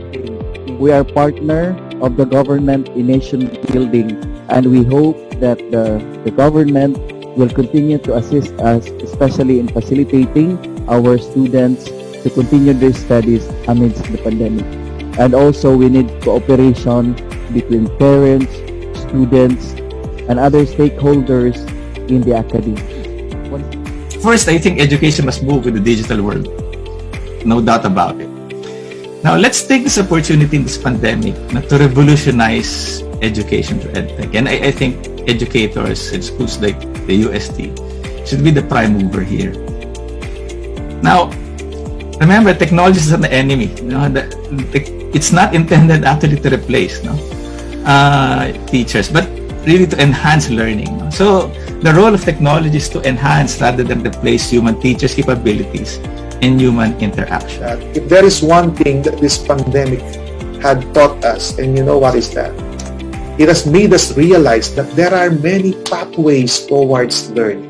We are partner of the government in nation building, and we hope that the government will continue to assist us, especially in facilitating our students to continue their studies amidst the pandemic. And also we need cooperation between parents, students, and other stakeholders in the academy. First, I think education must move with the digital world. No doubt about it. Now, let's take this opportunity in this pandemic to revolutionize education to EdTech. And I think educators in schools like the UST should be the prime mover here. Now, remember, technology is an enemy. It's not intended actually to replace teachers, but really to enhance learning. So the role of technology is to enhance rather than replace human teachers' capabilities and human interaction. If there is one thing that this pandemic had taught us, and you know what is that? It has made us realize that there are many pathways towards learning.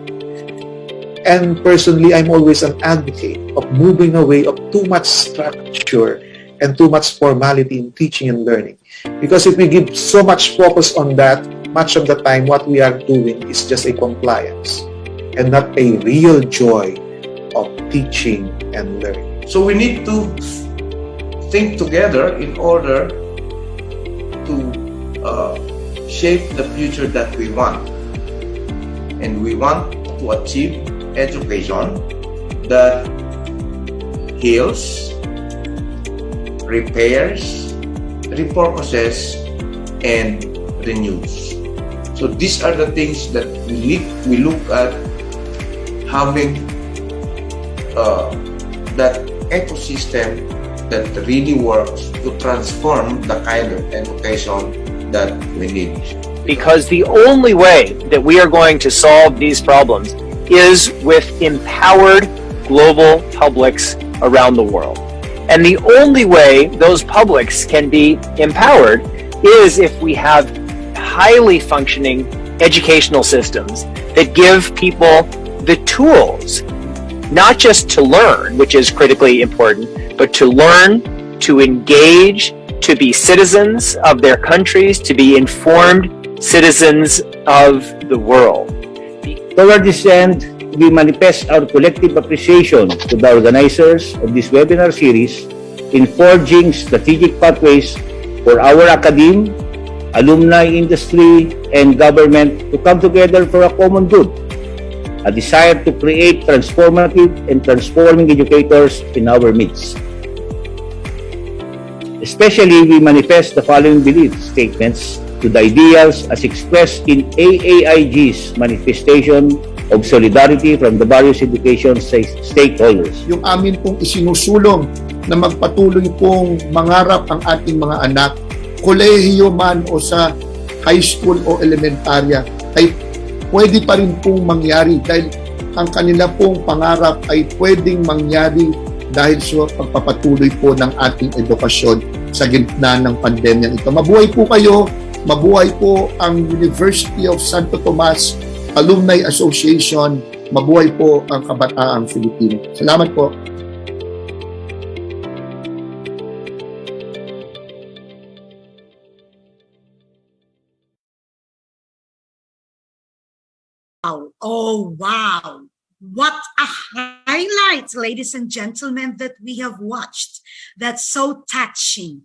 And personally, I'm always an advocate of moving away of too much structure and too much formality in teaching and learning. Because if we give so much focus on that, much of the time what we are doing is just a compliance and not a real joy of teaching and learning. So we need to think together in order to shape the future that we want. And we want to achieve education that heals, repairs, repurposes, and renews. So these are the things that we look at having that ecosystem that really works to transform the kind of education that we need. Because the only way that we are going to solve these problems is with empowered global publics around the world. And the only way those publics can be empowered is if we have highly functioning educational systems that give people the tools, not just to learn, which is critically important, but to learn, to engage, to be citizens of their countries, to be informed citizens of the world. Toward this end, we manifest our collective appreciation to the organizers of this webinar series in forging strategic pathways for our academe, alumni, industry, and government to come together for a common good, a desire to create transformative and transforming educators in our midst. Especially, we manifest the following belief statements to the ideals as expressed in AAIG's manifestation of solidarity from the various education stakeholders. Yung amin pong isinusulong na magpatuloy pong mangarap ang ating mga anak, kolehiyo man o sa high school o elementarya, ay pwede pa rin pong mangyari dahil ang kanila pong pangarap ay pwedeng mangyari dahil sa pagpapatuloy po ng ating edukasyon sa gitna ng pandemya ito. Mabuhay po kayo, mabuhay po ang University of Santo Tomas Alumni Association, mabuhay po ang kabataang Filipino. Salamat po. Oh, wow. What a highlight, ladies and gentlemen, that we have watched. That's so touching.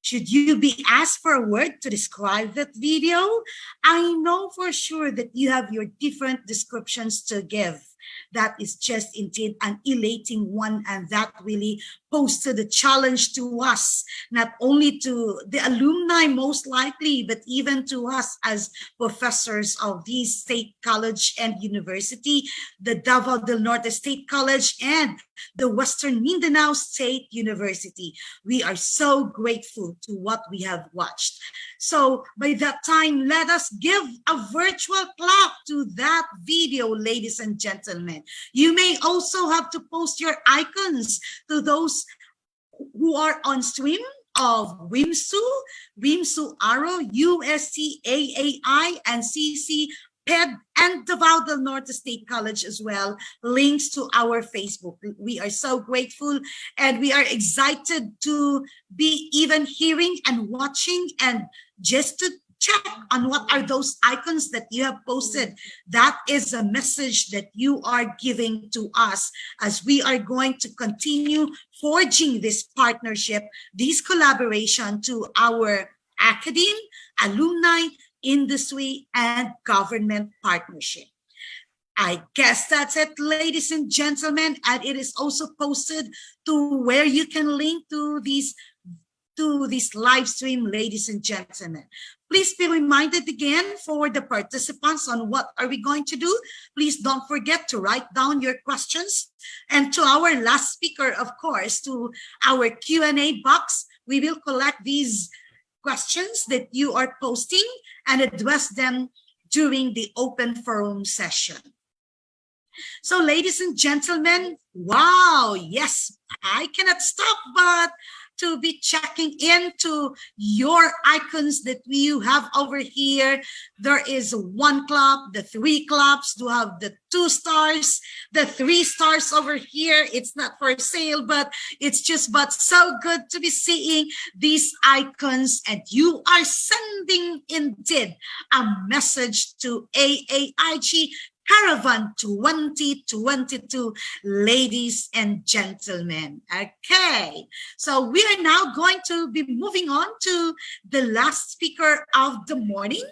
Should you be asked for a word to describe that video? I know for sure that you have your different descriptions to give. That is just indeed an elating one, and that really posted a challenge to us, not only to the alumni most likely, but even to us as professors of the State College and University, the Davao del Norte State College, and the Western Mindanao State University. We are so grateful to what we have watched. So by that time, let us give a virtual clap to that video, ladies and gentlemen. You may also have to post your icons to those who are on stream of WMSU, Arrow, USTAAI, and CCPED, and Davao del Norte State College as well, links to our Facebook. We are so grateful, and we are excited to be even hearing and watching, and just to check on what are those icons that you have posted. That is a message that you are giving to us as we are going to continue forging this partnership, this collaboration to our academe, alumni, industry, and government partnership. I guess that's it, ladies and gentlemen, and it is also posted to where you can link to this live stream, ladies and gentlemen. Please be reminded again for the participants on what are we going to do. Please don't forget to write down your questions. And to our last speaker, of course, to our Q&A box, we will collect these questions that you are posting and address them during the open forum session. So, ladies and gentlemen, wow, yes, I cannot stop but to be checking into your icons that you have over here. There is 1 clap, the 3 claps, to have the 2 stars, the 3 stars over here. It's not for sale, but it's just but so good to be seeing these icons, and you are sending indeed a message to AAIG Caravan 2022, ladies and gentlemen. Okay, so we are now going to be moving on to the last speaker of the morning.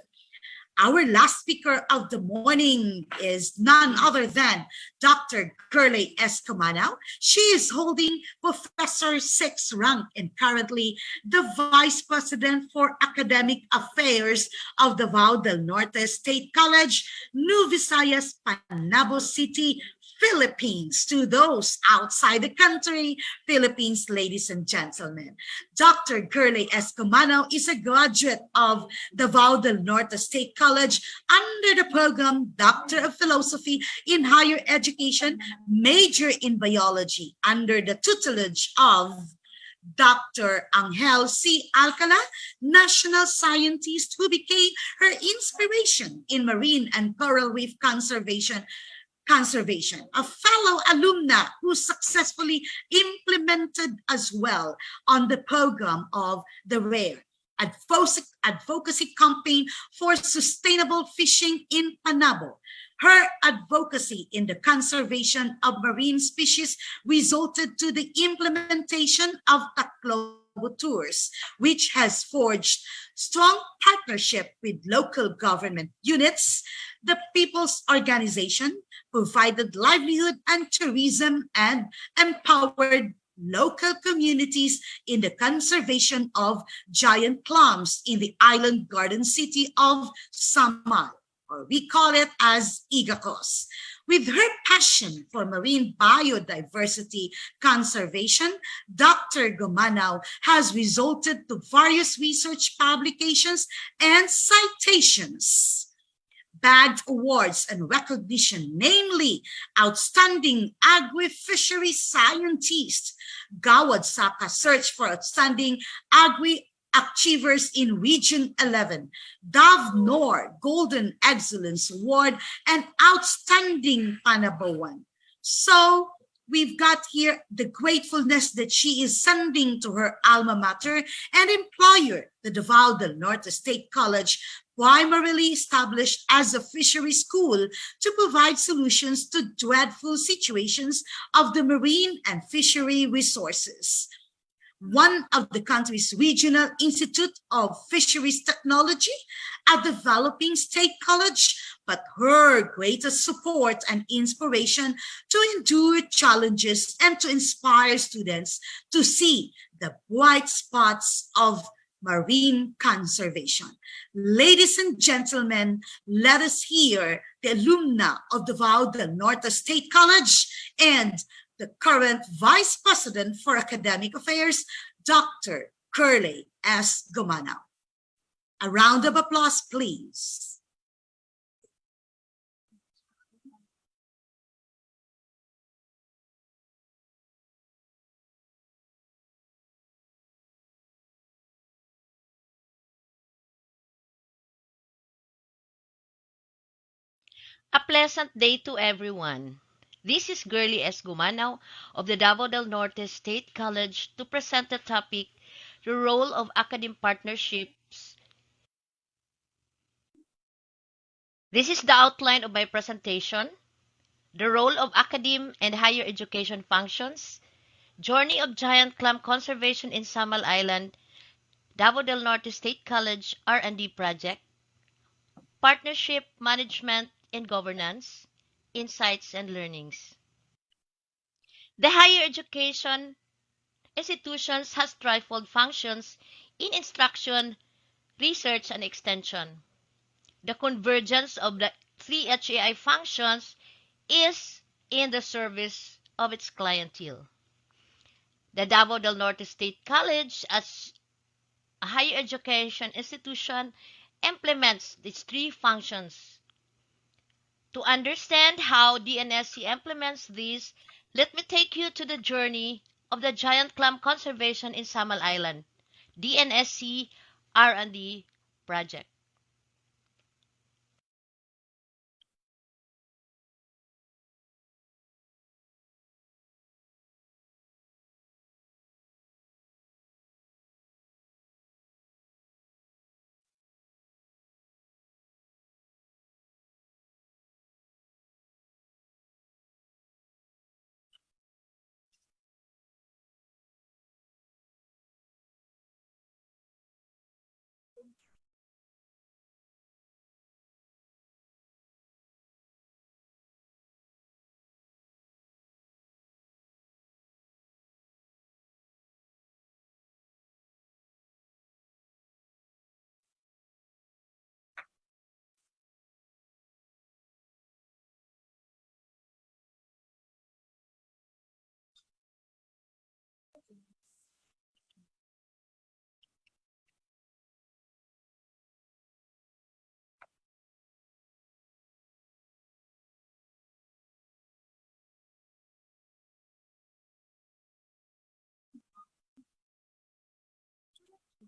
Our last speaker of the morning is none other than Dr. Curly Escomanao. She is holding Professor 6 rank and currently the Vice President for Academic Affairs of Davao del Norte State College, New Visayas, Panabo City, Philippines. To those outside the country, Philippines, ladies and gentlemen. Dr. Curly Escomanao is a graduate of Davao del Norte State College under the program Doctor of Philosophy in Higher Education, major in biology, under the tutelage of Dr. Angel C. Alcala, national scientist who became her inspiration in marine and coral reef conservation, a fellow alumna who successfully implemented as well on the program of the RARE advocacy campaign for sustainable fishing in Panabo. Her advocacy in the conservation of marine species resulted to the implementation of Tacloban tours, which has forged strong partnership with local government units, the People's Organization, provided livelihood and tourism, and empowered local communities in the conservation of giant clams in the island garden city of Samal, or we call it as Igacos. With her passion for marine biodiversity conservation, Dr. Gomanao has resulted to various research publications and citations, bagged awards and recognition, namely Outstanding Agri-Fishery Scientist, Gawad Saka Search for Outstanding Agri-Achievers in Region 11, Dove Nor Golden Excellence Award, and Outstanding Panaboan. So we've got here the gratefulness that she is sending to her alma mater and employer, the Davao del Norte State College, primarily established as a fishery school to provide solutions to dreadful situations of the marine and fishery resources. One of the country's regional institute of fisheries technology, a developing state college, but her greatest support and inspiration to endure challenges and to inspire students to see the bright spots of marine conservation. Ladies and gentlemen, let us hear the alumna of Davao del Norte State College and the current Vice President for Academic Affairs, Dr. Curly S. Gumanaw. A round of applause, please. A pleasant day to everyone. This is Girly S. Gumanaw of the Davao del Norte State College to present the topic, the role of academic partnerships. This is the outline of my presentation, the role of academe and higher education functions, journey of giant clam conservation in Samal Island, Davao del Norte State College R&D project, partnership management and governance, insights and learnings. The higher education institutions has threefold functions in instruction, research, and extension. The convergence of the three HAI functions is in the service of its clientele. The Davao del Norte State College, as a higher education institution, implements these three functions. To understand how DNSC implements these, let me take you to the journey of the giant clam conservation in Samal Island, DNSC R&D project.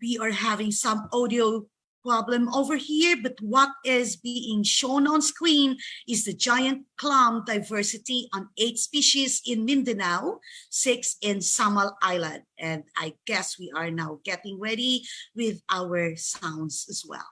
We are having some audio problem over here, but what is being shown on screen is the giant clam diversity on 8 species in Mindanao, 6 in Samal Island. And I guess we are now getting ready with our sounds as well.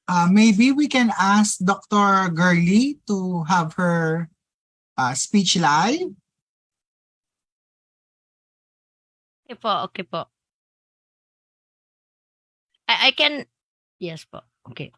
Maybe we can ask Dr. Gurley to have her speech live. Okay po, okay po. I can, yes po. Okay.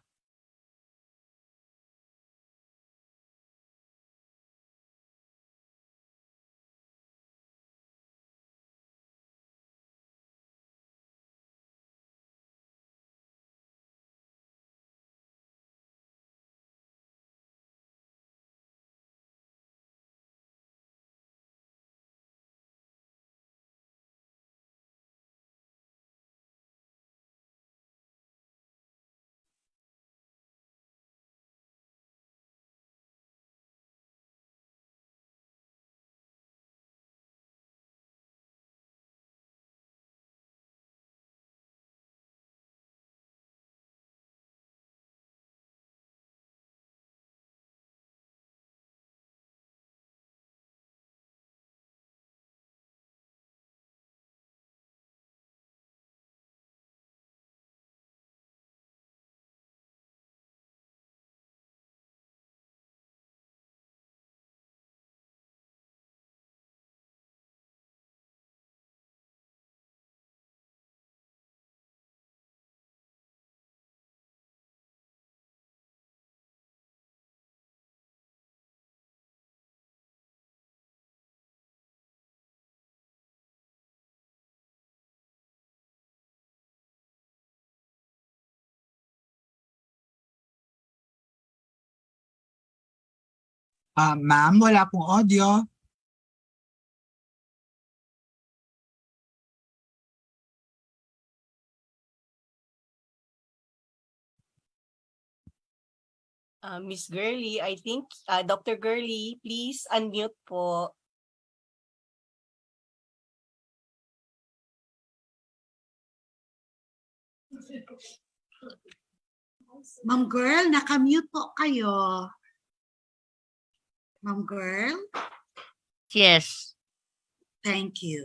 Ma'am, wala pong audio. Miss Girly, I think, Dr. Girly, please unmute po. Ma'am Girl, nakamute po kayo. Ma'am Girl? Yes. Thank you.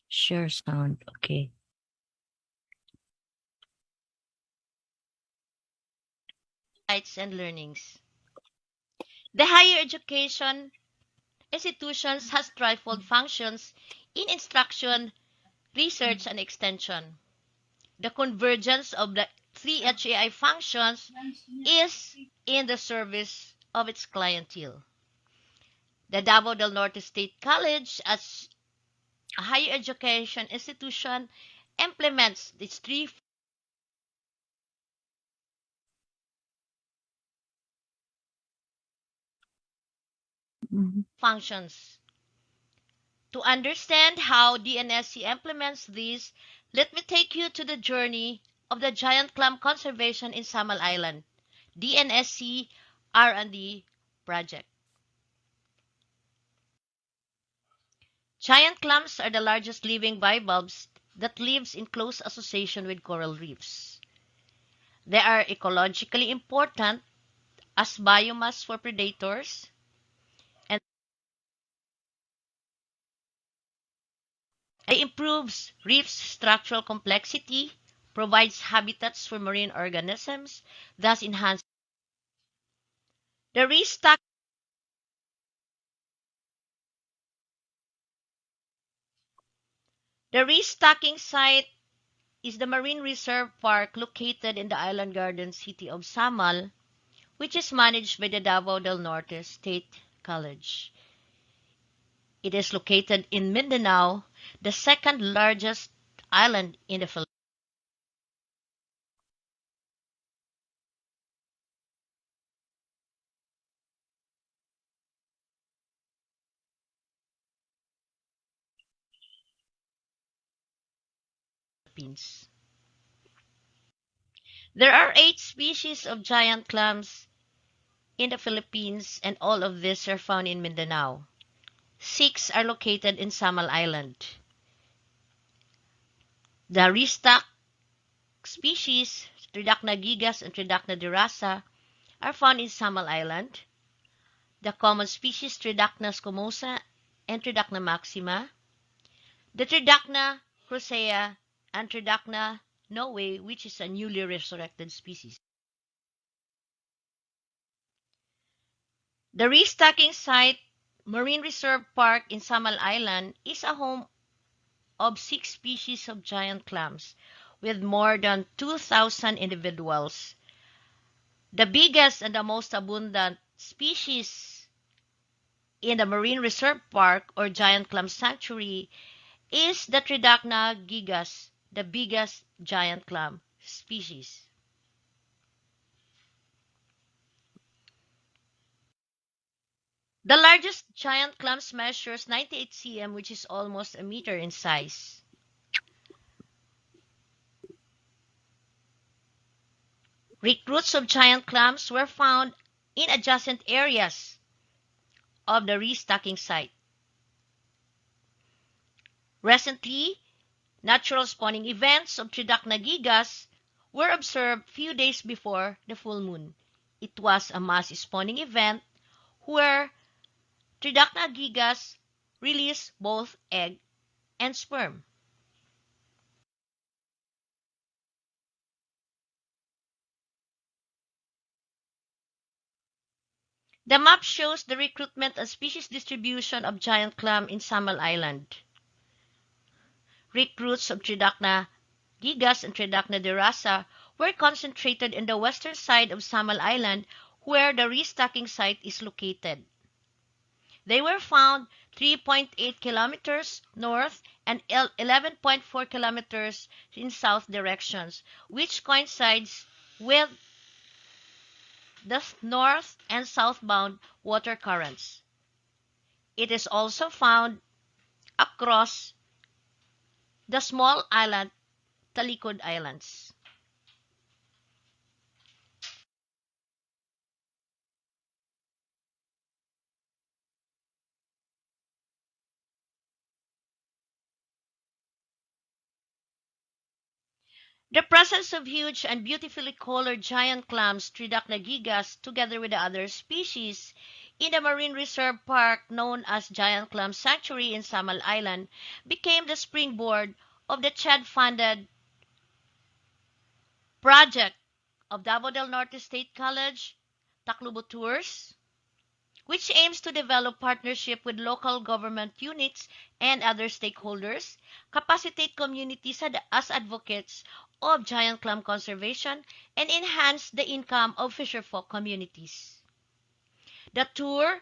Share sound. Okay. Rights and learnings. The higher education institutions has threefold functions in instruction, research, and extension. The convergence of the three HAI functions is in the service of its clientele. The Davao del Norte State College, as a higher education institution, implements these three functions. To understand how DNSC implements these, let me take you to the journey of the giant clam conservation in Samal Island, DNSC R&D project. Giant clams are the largest living bivalves that lives in close association with coral reefs. They are ecologically important as biomass for predators and it improves reefs' structural complexity, provides habitats for marine organisms, thus enhances the restock. The restocking site is the Marine Reserve Park located in the island garden city of Samal, which is managed by the Davao del Norte State College. It is located in Mindanao, the second largest island in the Philippines. There are 8 species of giant clams in the Philippines, and all of these are found in Mindanao. 6 are located in Samal Island. The restock species, Tridacna gigas and Tridacna dirasa, are found in Samal Island. The common species Tridacna squamosa and Tridacna maxima. The Tridacna crocea and Tridacna novae, which is a newly resurrected species. The restocking site, Marine Reserve Park in Samal Island, is a home of 6 species of giant clams with more than 2,000 individuals. The biggest and the most abundant species in the Marine Reserve Park or Giant Clam Sanctuary is the Tridacna gigas, the biggest giant clam species. The largest giant clams measures 98 cm, which is almost a meter in size. Recruits of giant clams were found in adjacent areas of the restocking site. Recently, natural spawning events of Tridacna gigas were observed few days before the full moon. It was a mass spawning event where Tridacna gigas released both egg and sperm. The map shows the recruitment and species distribution of giant clam in Samal Island. Recruits of Tridacna gigas and Tridacna derasa were concentrated in the western side of Samal Island where the restocking site is located. They were found 3.8 kilometers north and 11.4 kilometers in south directions, which coincides with the north and southbound water currents. It is also found across the small island, Talikod Islands. The presence of huge and beautifully colored giant clams, Tridacna gigas, together with the other species, in the marine reserve park known as Giant Clam Sanctuary in Samal Island, became the springboard of the CHED-funded project of Davao del Norte State College, Tacloban Tours, which aims to develop partnership with local government units and other stakeholders, capacitate communities as advocates of giant clam conservation, and enhance the income of fisherfolk communities. The tour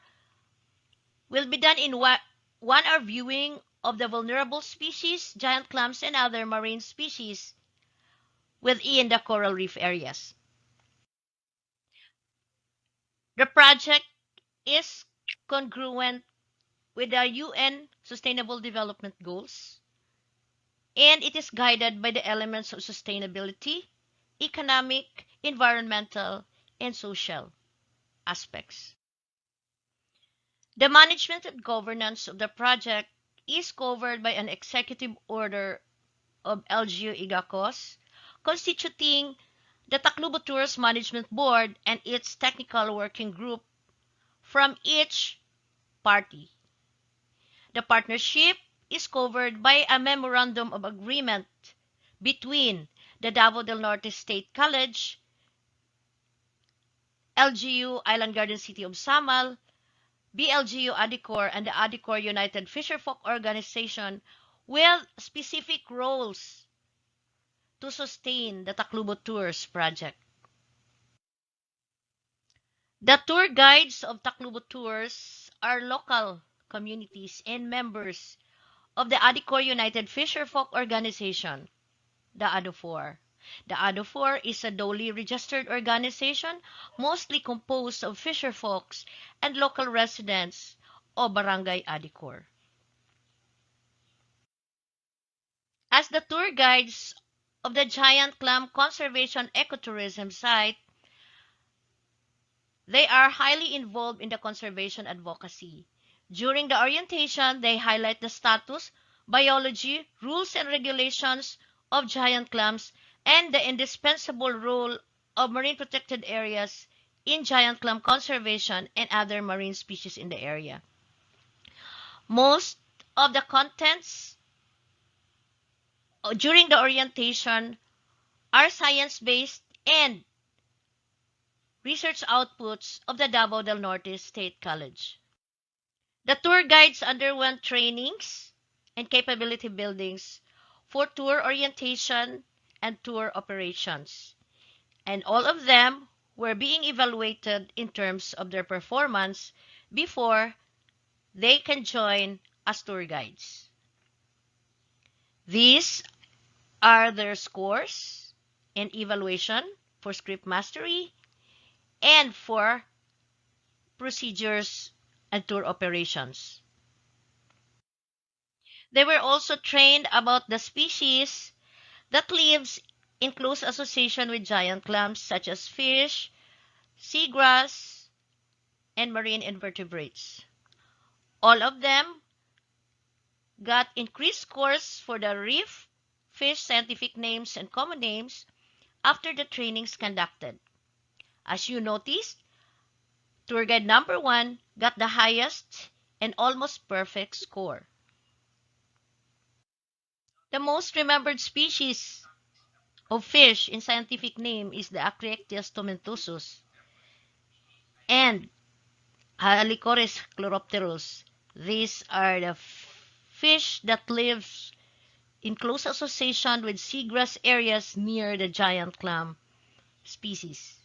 will be done in 1-hour viewing of the vulnerable species, giant clams, and other marine species within the coral reef areas. The project is congruent with the UN Sustainable Development Goals, and it is guided by the elements of sustainability, economic, environmental, and social aspects. The management and governance of the project is covered by an executive order of LGU IGACOS, constituting the Tacloban Tours Management Board and its technical working group from each party. The partnership is covered by a memorandum of agreement between the Davao del Norte State College, LGU Island Garden City of Samal, BLGU Adicor, and the Adicor United Fisherfolk Organization with specific roles to sustain the Tacloban Tours project. The tour guides of Tacloban Tours are local communities and members of the Adicor United Fisherfolk Organization, the ADO4. The ADO4 is a duly registered organization mostly composed of fisherfolks and local residents of Barangay Adicor. As the tour guides of the Giant Clam Conservation Ecotourism Site, they are highly involved in the conservation advocacy. During the orientation, they highlight the status, biology, rules and regulations of giant clams, and the indispensable role of marine protected areas in giant clam conservation and other marine species in the area. Most of the contents during the orientation are science-based and research outputs of the Davao del Norte State College. The tour guides underwent trainings and capability buildings for tour orientation and tour operations, and all of them were being evaluated in terms of their performance before they can join as tour guides. These are their scores and evaluation for script mastery and for procedures and tour operations. They were also trained about the species that lives in close association with giant clams such as fish, seagrass, and marine invertebrates. All of them got increased scores for the reef fish scientific names and common names after the trainings conducted. As you noticed, tour guide number 1 got the highest and almost perfect score. The most remembered species of fish in scientific name is the Acreectias tomentosus and Halichoris chloropterus. These are the fish that live in close association with seagrass areas near the giant clam species.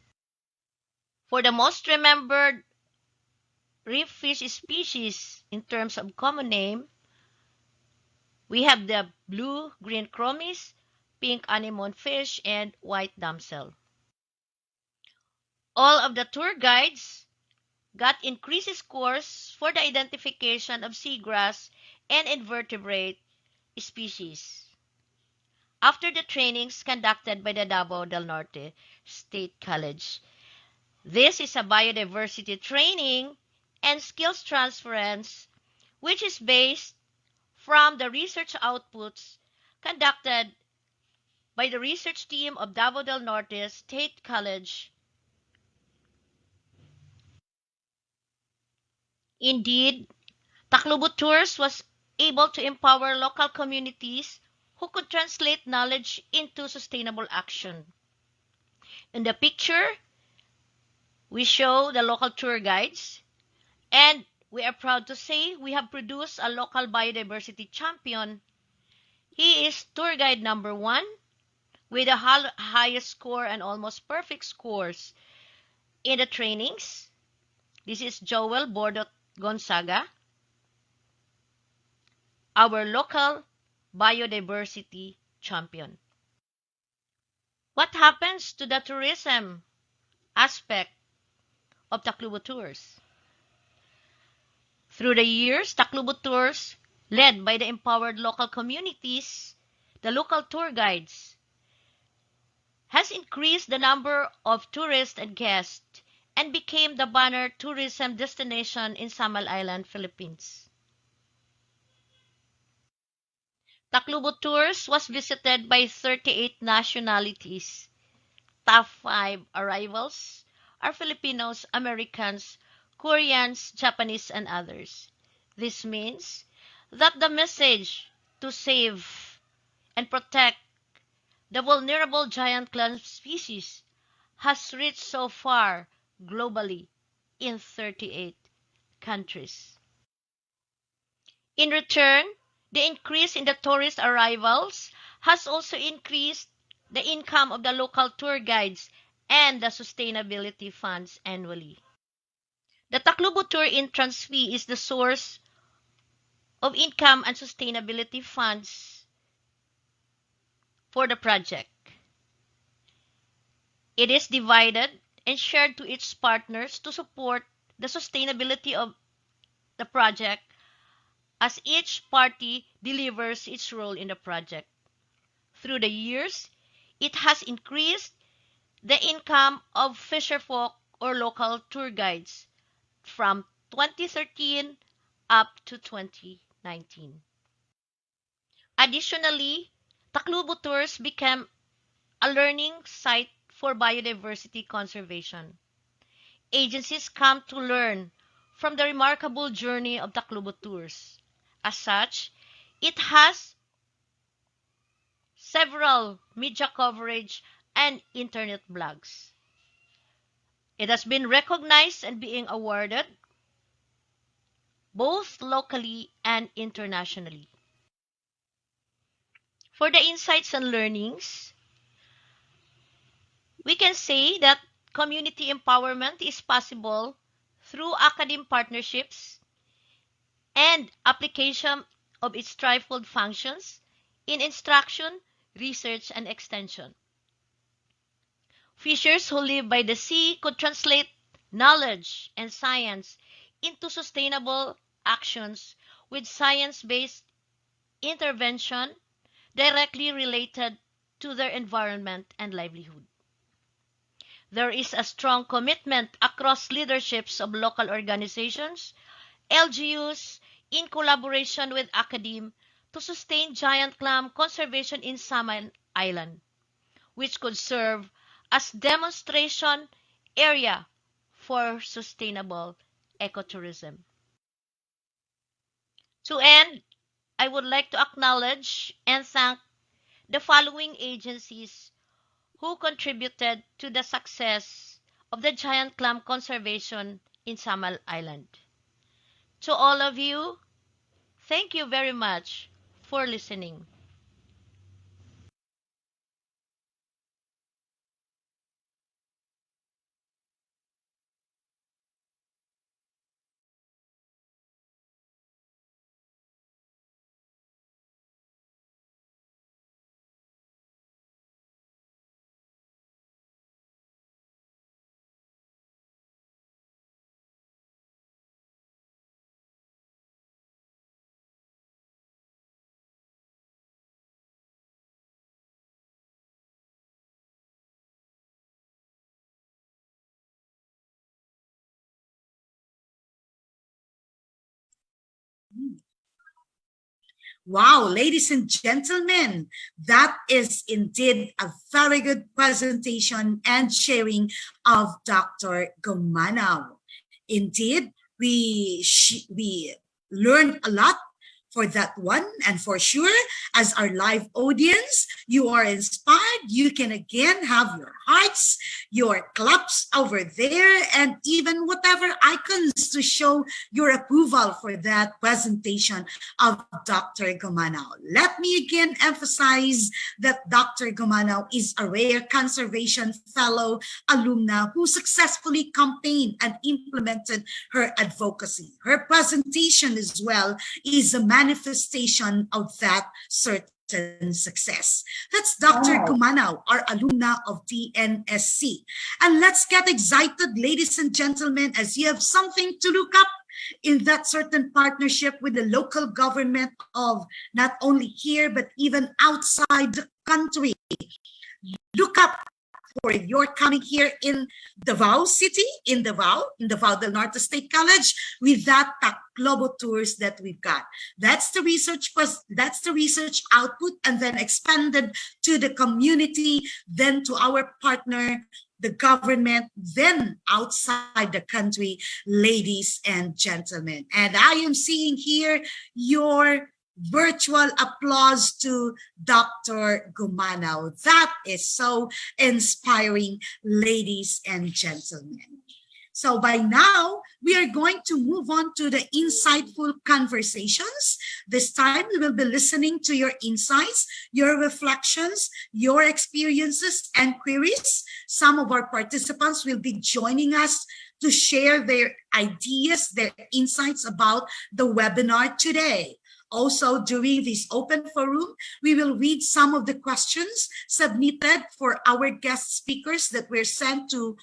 For the most remembered reef fish species in terms of common name, we have the blue-green chromis, pink anemone fish, and white damsel. All of the tour guides got increased scores for the identification of seagrass and invertebrate species after the trainings conducted by the Davao del Norte State College. This is a biodiversity training and skills transference which is based from the research outputs conducted by the research team of Davao del Norte State College. Indeed, Tacloban Tours was able to empower local communities who could translate knowledge into sustainable action. In the picture, we show the local tour guides, and we are proud to say we have produced a local biodiversity champion. He is tour guide number 1 with the highest score and almost perfect scores in the trainings. This is Joel Bordot Gonzaga, our local biodiversity champion. What happens to the tourism aspect of Tacloban Tours? Through the years, Tacloban Tours, led by the empowered local communities, the local tour guides, has increased the number of tourists and guests and became the banner tourism destination in Samal Island, Philippines. Tacloban Tours was visited by 38 nationalities. Top 5 arrivals are Filipinos, Americans, Koreans, Japanese, and others. This means that the message to save and protect the vulnerable giant clam species has reached so far globally in 38 countries. In return, the increase in the tourist arrivals has also increased the income of the local tour guides and the sustainability funds annually. The Tacloban Tour entrance fee is the source of income and sustainability funds for the project. It is divided and shared to its partners to support the sustainability of the project as each party delivers its role in the project. Through the years, it has increased the income of fisherfolk or local tour guides from 2013 up to 2019. Additionally, Tacloban Tours became a learning site for biodiversity conservation. Agencies come to learn from the remarkable journey of Tacloban Tours. As such, it has several media coverage and internet blogs. It has been recognized and being awarded both locally and internationally. For the insights and learnings, we can say that community empowerment is possible through academic partnerships and application of its threefold functions in instruction, research, and extension. Fishers who live by the sea could translate knowledge and science into sustainable actions with science-based intervention directly related to their environment and livelihood. There is a strong commitment across leaderships of local organizations, LGUs, in collaboration with academe to sustain giant clam conservation in Silliman Island, which could serve as demonstration area for sustainable ecotourism. To end, I would like to acknowledge and thank the following agencies who contributed to the success of the giant clam conservation in Silliman Island. To all of you, thank you very much for listening. Wow, ladies and gentlemen, that is indeed a very good presentation and sharing of Dr. Gumanaw. Indeed, we learned a lot for that one, and for sure, as our live audience, you are inspired. You can again have your hearts, your claps over there, and even whatever icons to show your approval for that presentation of Dr. Gumanaw. Let me again emphasize that Dr. Gumanaw is a rare conservation fellow alumna who successfully campaigned and implemented her advocacy. Her presentation as well is a manifestation of that certain success. That's Dr. Gumanaw, our alumna of DNSC. And let's get excited, ladies and gentlemen, as you have something to look up in that certain partnership with the local government of not only here, but even outside the country. Look up for your coming here in Davao City, in Davao del Norte State College, with that global tours that we've got. That's the research output, and then expanded to the community, then to our partner, the government, then outside the country, ladies and gentlemen. And I am seeing here your virtual applause to Dr. Gumanaw. That is so inspiring, ladies and gentlemen. So by now, we are going to move on to the insightful conversations. This time, we will be listening to your insights, your reflections, your experiences, and queries. Some of our participants will be joining us to share their ideas, their insights about the webinar today. Also, during this open forum, we will read some of the questions submitted for our guest speakers that were sent to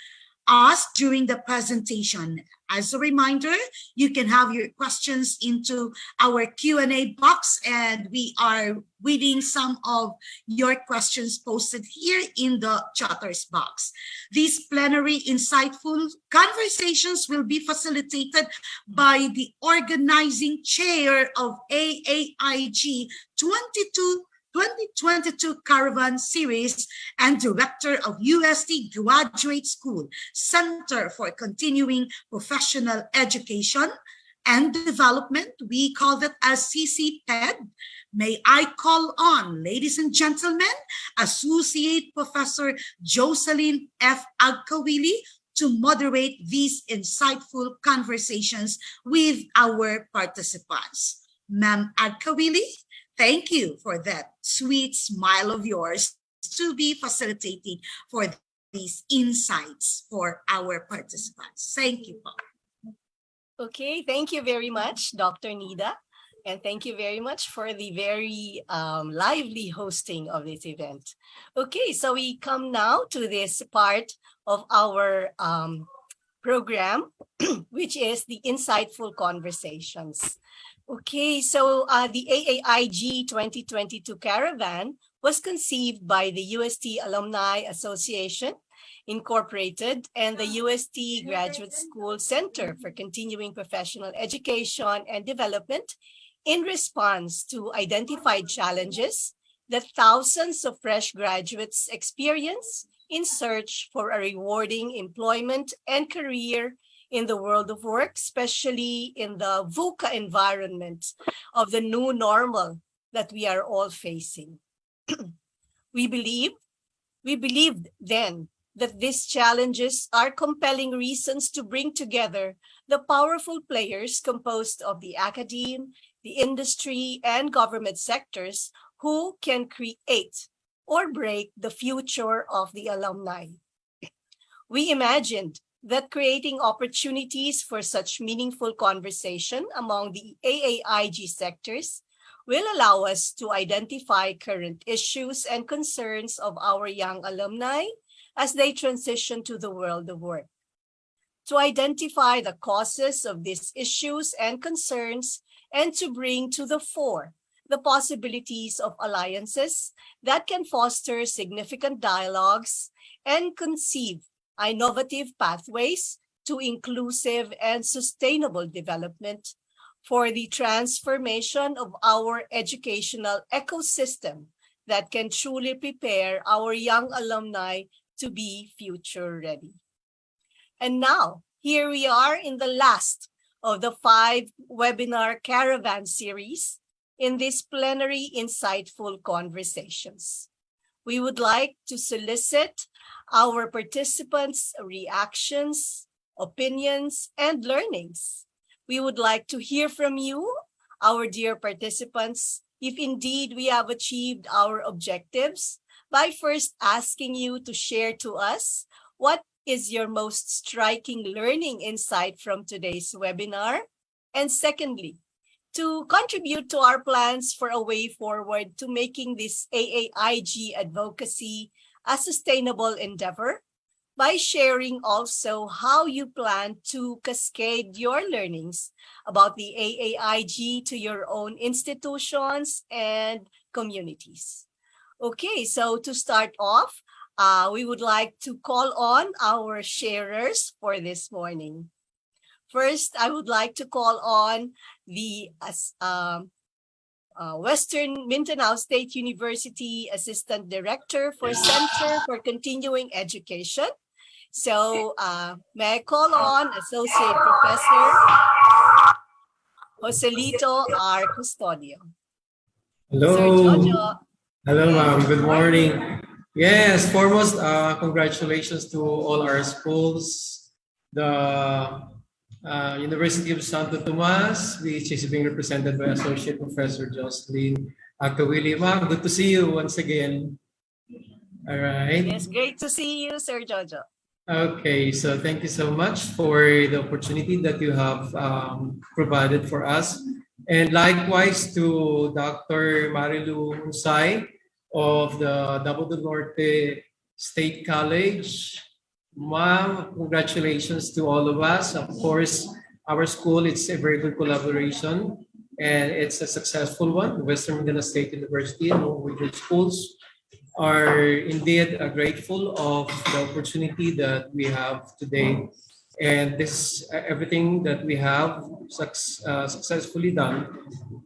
us during the presentation. As a reminder, you can have your questions into our Q&A box, and we are reading some of your questions posted here in the chatters box. These plenary insightful conversations will be facilitated by the organizing chair of AAIG 2022 Caravan Series and director of UST Graduate School Center for Continuing Professional Education and Development. We call that as CCPED. May I call on, ladies and gentlemen, Associate Professor Jocelyn F. Agkawili to moderate these insightful conversations with our participants. Ma'am Adkawili, thank you for that sweet smile of yours to be facilitating for these insights for our participants. Thank you, Paul. Okay, thank you very much, Dr. Nida. And thank you very much for the very lively hosting of this event. Okay, so we come now to this part of our program, which is the insightful conversations. Okay, so the AAIG 2022 Caravan was conceived by the UST Alumni Association Incorporated and the UST Graduate School Center for Continuing Professional Education and Development in response to identified challenges that thousands of fresh graduates experience in search for a rewarding employment and career in the world of work, especially in the VUCA environment of the new normal that we are all facing. We believed then that these challenges are compelling reasons to bring together the powerful players composed of the academe, the industry, and government sectors who can create or break the future of the alumni. We imagined that creating opportunities for such meaningful conversation among the AAIG sectors will allow us to identify current issues and concerns of our young alumni as they transition to the world of work. To identify the causes of these issues and concerns and to bring to the fore the possibilities of alliances that can foster significant dialogues and conceive innovative pathways to inclusive and sustainable development for the transformation of our educational ecosystem that can truly prepare our young alumni to be future ready. And now, here we are in the last of the 5 webinar caravan series in these plenary insightful conversations. We would like to solicit our participants' reactions, opinions, and learnings. We would like to hear from you, our dear participants, if indeed we have achieved our objectives, by first asking you to share to us what is your most striking learning insight from today's webinar, and secondly, to contribute to our plans for a way forward to making this AAIG advocacy a sustainable endeavor by sharing also how you plan to cascade your learnings about the AAIG to your own institutions and communities. Okay, so to start off, we would like to call on our sharers for this morning. First, I would like to call on the Western Mindanao State University Assistant Director for Center for Continuing Education. So may I call on Associate Professor Joselito R. Custodio. Hello. Sir Jojo. Hello, ma'am. Good morning. Yes, foremost, congratulations to all our schools. The University of Santo Tomas, which is being represented by Associate Professor Jocelyn Akawili. Ma'am, good to see you once again. All right. Yes, great to see you, Sir Jojo. Okay, so thank you so much for the opportunity that you have provided for us. And likewise to Dr. Marilu Unsay of the Davao del Norte State College. Ma'am, congratulations to all of us. Of course, our school, it's a very good collaboration and it's a successful one. Western Mindanao State University and Norwegian schools are indeed grateful of the opportunity that we have today. And this everything that we have successfully done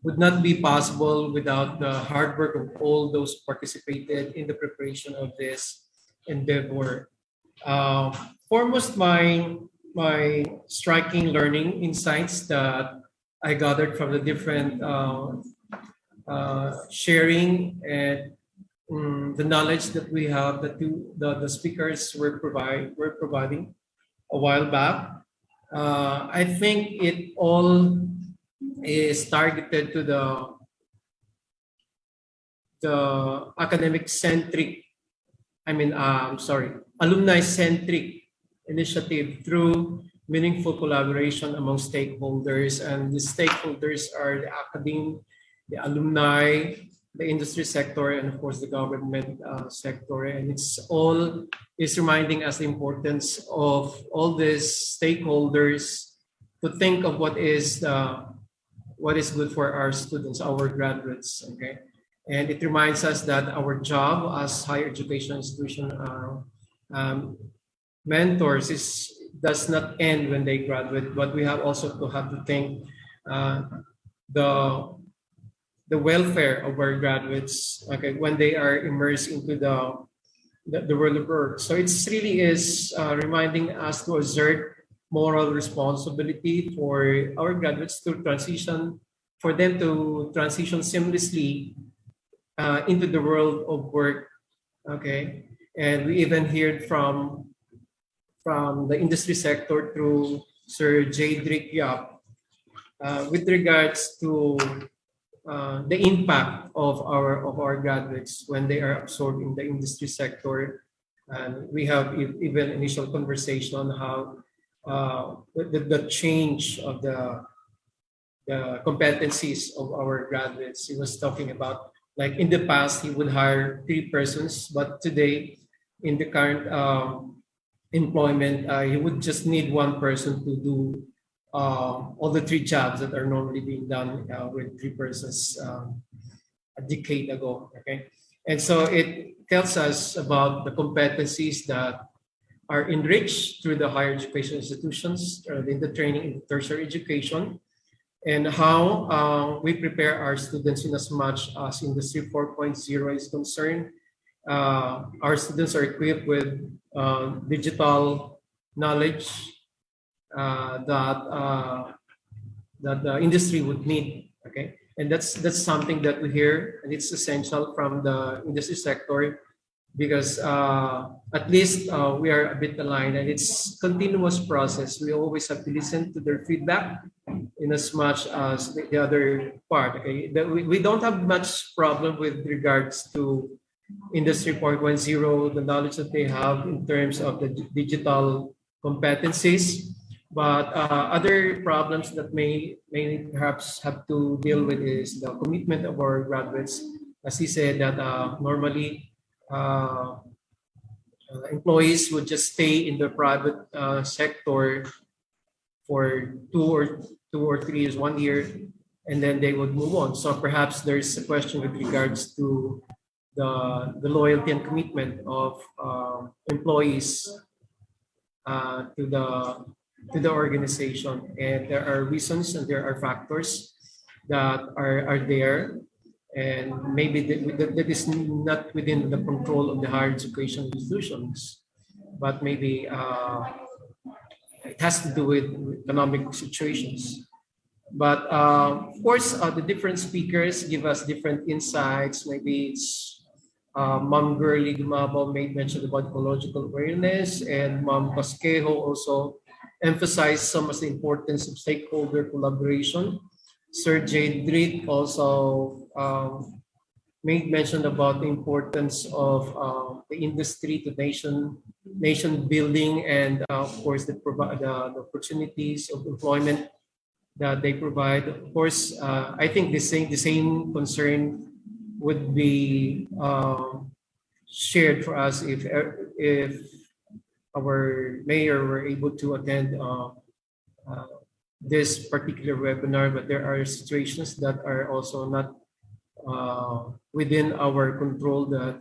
would not be possible without the hard work of all those who participated in the preparation of this endeavor. Foremost, my striking learning insights that I gathered from the different sharing and the knowledge that we have that the speakers were providing a while back. I think it all is targeted to the academic centric, alumni centric initiative through meaningful collaboration among stakeholders. And the stakeholders are the academe, the alumni, the industry sector, and of course the government sector. And it's all is reminding us the importance of all these stakeholders to think of what is good for our students, our graduates. Okay, and it reminds us that our job as higher education institution mentors does not end when they graduate, but we have also to have to think the welfare of our graduates, okay, when they are immersed into the world of work. So it's really is reminding us to exert moral responsibility for our graduates to transition, for them to transition seamlessly into the world of work. Okay, and we even heard from the industry sector through Sir Jadrick Yap with regards to the impact of our graduates when they are absorbed in the industry sector. And we have even initial conversation on how the change of the competencies of our graduates. He was talking about, like in the past, he would hire 3 persons, but today, in the current employment, he would just need 1 person to do all the 3 jobs that are normally being done with 3 persons a decade ago. Okay, and so it tells us about the competencies that are enriched through the higher education institutions, in the training in tertiary education, and how we prepare our students in as much as Industry 4.0 is concerned. Our students are equipped with digital knowledge that the industry would need. Okay, and that's something that we hear, and it's essential from the industry sector, because at least we are a bit aligned, and it's continuous process. We always have to listen to their feedback in as much as the other part. Okay, we don't have much problem with regards to Industry 4.0, the knowledge that they have in terms of the digital competencies. But other problems that may perhaps have to deal with is the commitment of our graduates. As he said, that normally employees would just stay in the private sector for two or 3 years, 1 year, and then they would move on. So perhaps there's a question with regards to the loyalty and commitment of employees to the organization. And there are reasons and there are factors that are there, and maybe that is not within the control of the higher education institutions, but maybe it has to do with economic situations. But of course, the different speakers give us different insights. Maybe it's Ma'am Girlie Dumabo made mention about ecological awareness, and Ma'am Pasquejo also emphasized some of the importance of stakeholder collaboration. Sir Jadrick also made mention about the importance of the industry to nation building, and of course the opportunities of employment that they provide. Of course, I think the same concern would be shared for us if our mayor were able to attend this particular webinar. But there are situations that are also not within our control, that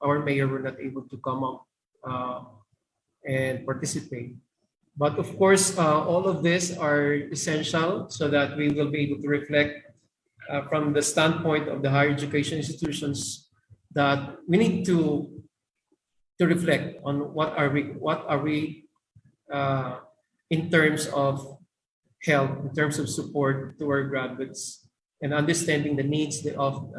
our mayor were not able to come up and participate. But of course, all of these are essential so that we will be able to reflect from the standpoint of the higher education institutions, that we need to reflect on what are we in terms of help, in terms of support to our graduates, and understanding the needs of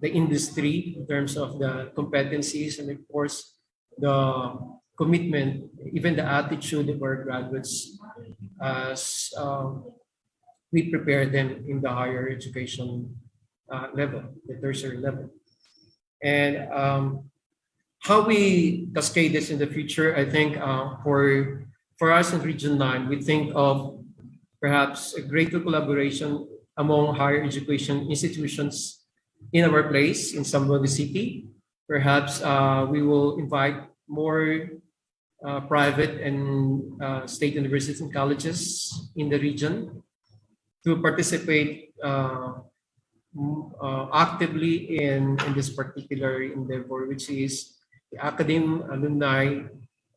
the industry in terms of the competencies, and of course the commitment, even the attitude of our graduates as we prepare them in the higher education level, the tertiary level. And how we cascade this in the future, I think for us in Region 9, we think of perhaps a greater collaboration among higher education institutions in our place in Zamboanga City. Perhaps we will invite more private and state universities and colleges in the region to participate actively in this particular endeavor, which is the academe, alumni,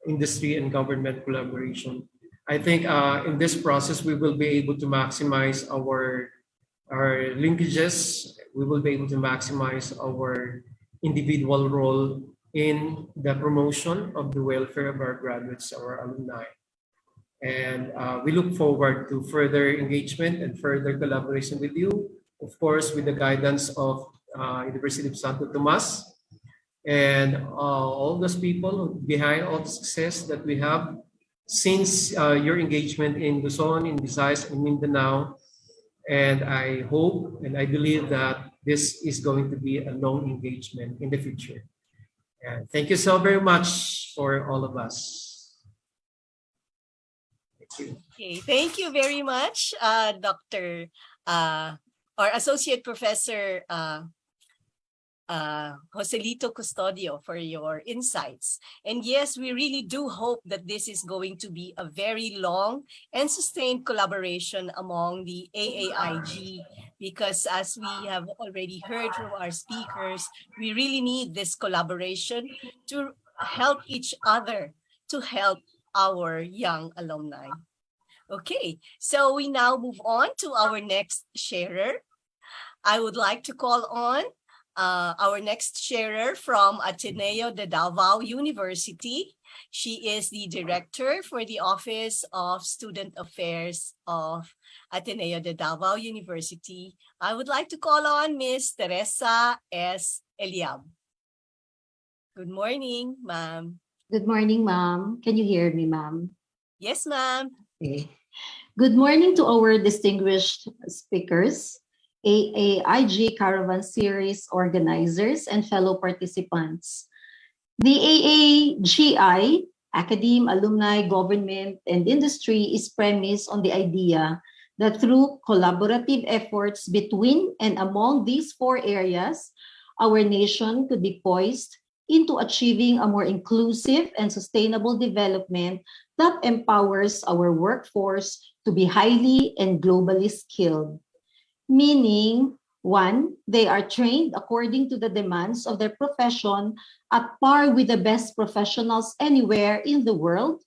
industry, and government collaboration. I think in this process, we will be able to maximize our linkages. We will be able to maximize our individual role in the promotion of the welfare of our graduates, our alumni. And we look forward to further engagement and further collaboration with you, of course, with the guidance of University of Santo Tomas and all those people behind all the success that we have since your engagement in Luzon, in Visayas, and Mindanao. And I hope and I believe that this is going to be a long engagement in the future. And thank you so very much for all of us. Thank you. Okay, thank you very much, Dr. Or Associate Professor Joselito Custodio, for your insights. And yes, we really do hope that this is going to be a very long and sustained collaboration among the AAIG, because as we have already heard from our speakers, we really need this collaboration to help each other, to help our young alumni. Okay, so we now move on to our next sharer. I would like to call on our next sharer from Ateneo de Davao University. She is the director for the Office of Student Affairs of Ateneo de Davao University. I would like to call on Ms. Teresa S. Eliab. Good morning, ma'am. Good morning, ma'am. Can you hear me, ma'am? Yes, ma'am. Okay. Good morning to our distinguished speakers, AAIG Caravan Series organizers, and fellow participants. The AAGI, academe, alumni, government, and industry, is premised on the idea that through collaborative efforts between and among these four areas, our nation could be poised into achieving a more inclusive and sustainable development that empowers our workforce to be highly and globally skilled. Meaning, one, they are trained according to the demands of their profession at par with the best professionals anywhere in the world.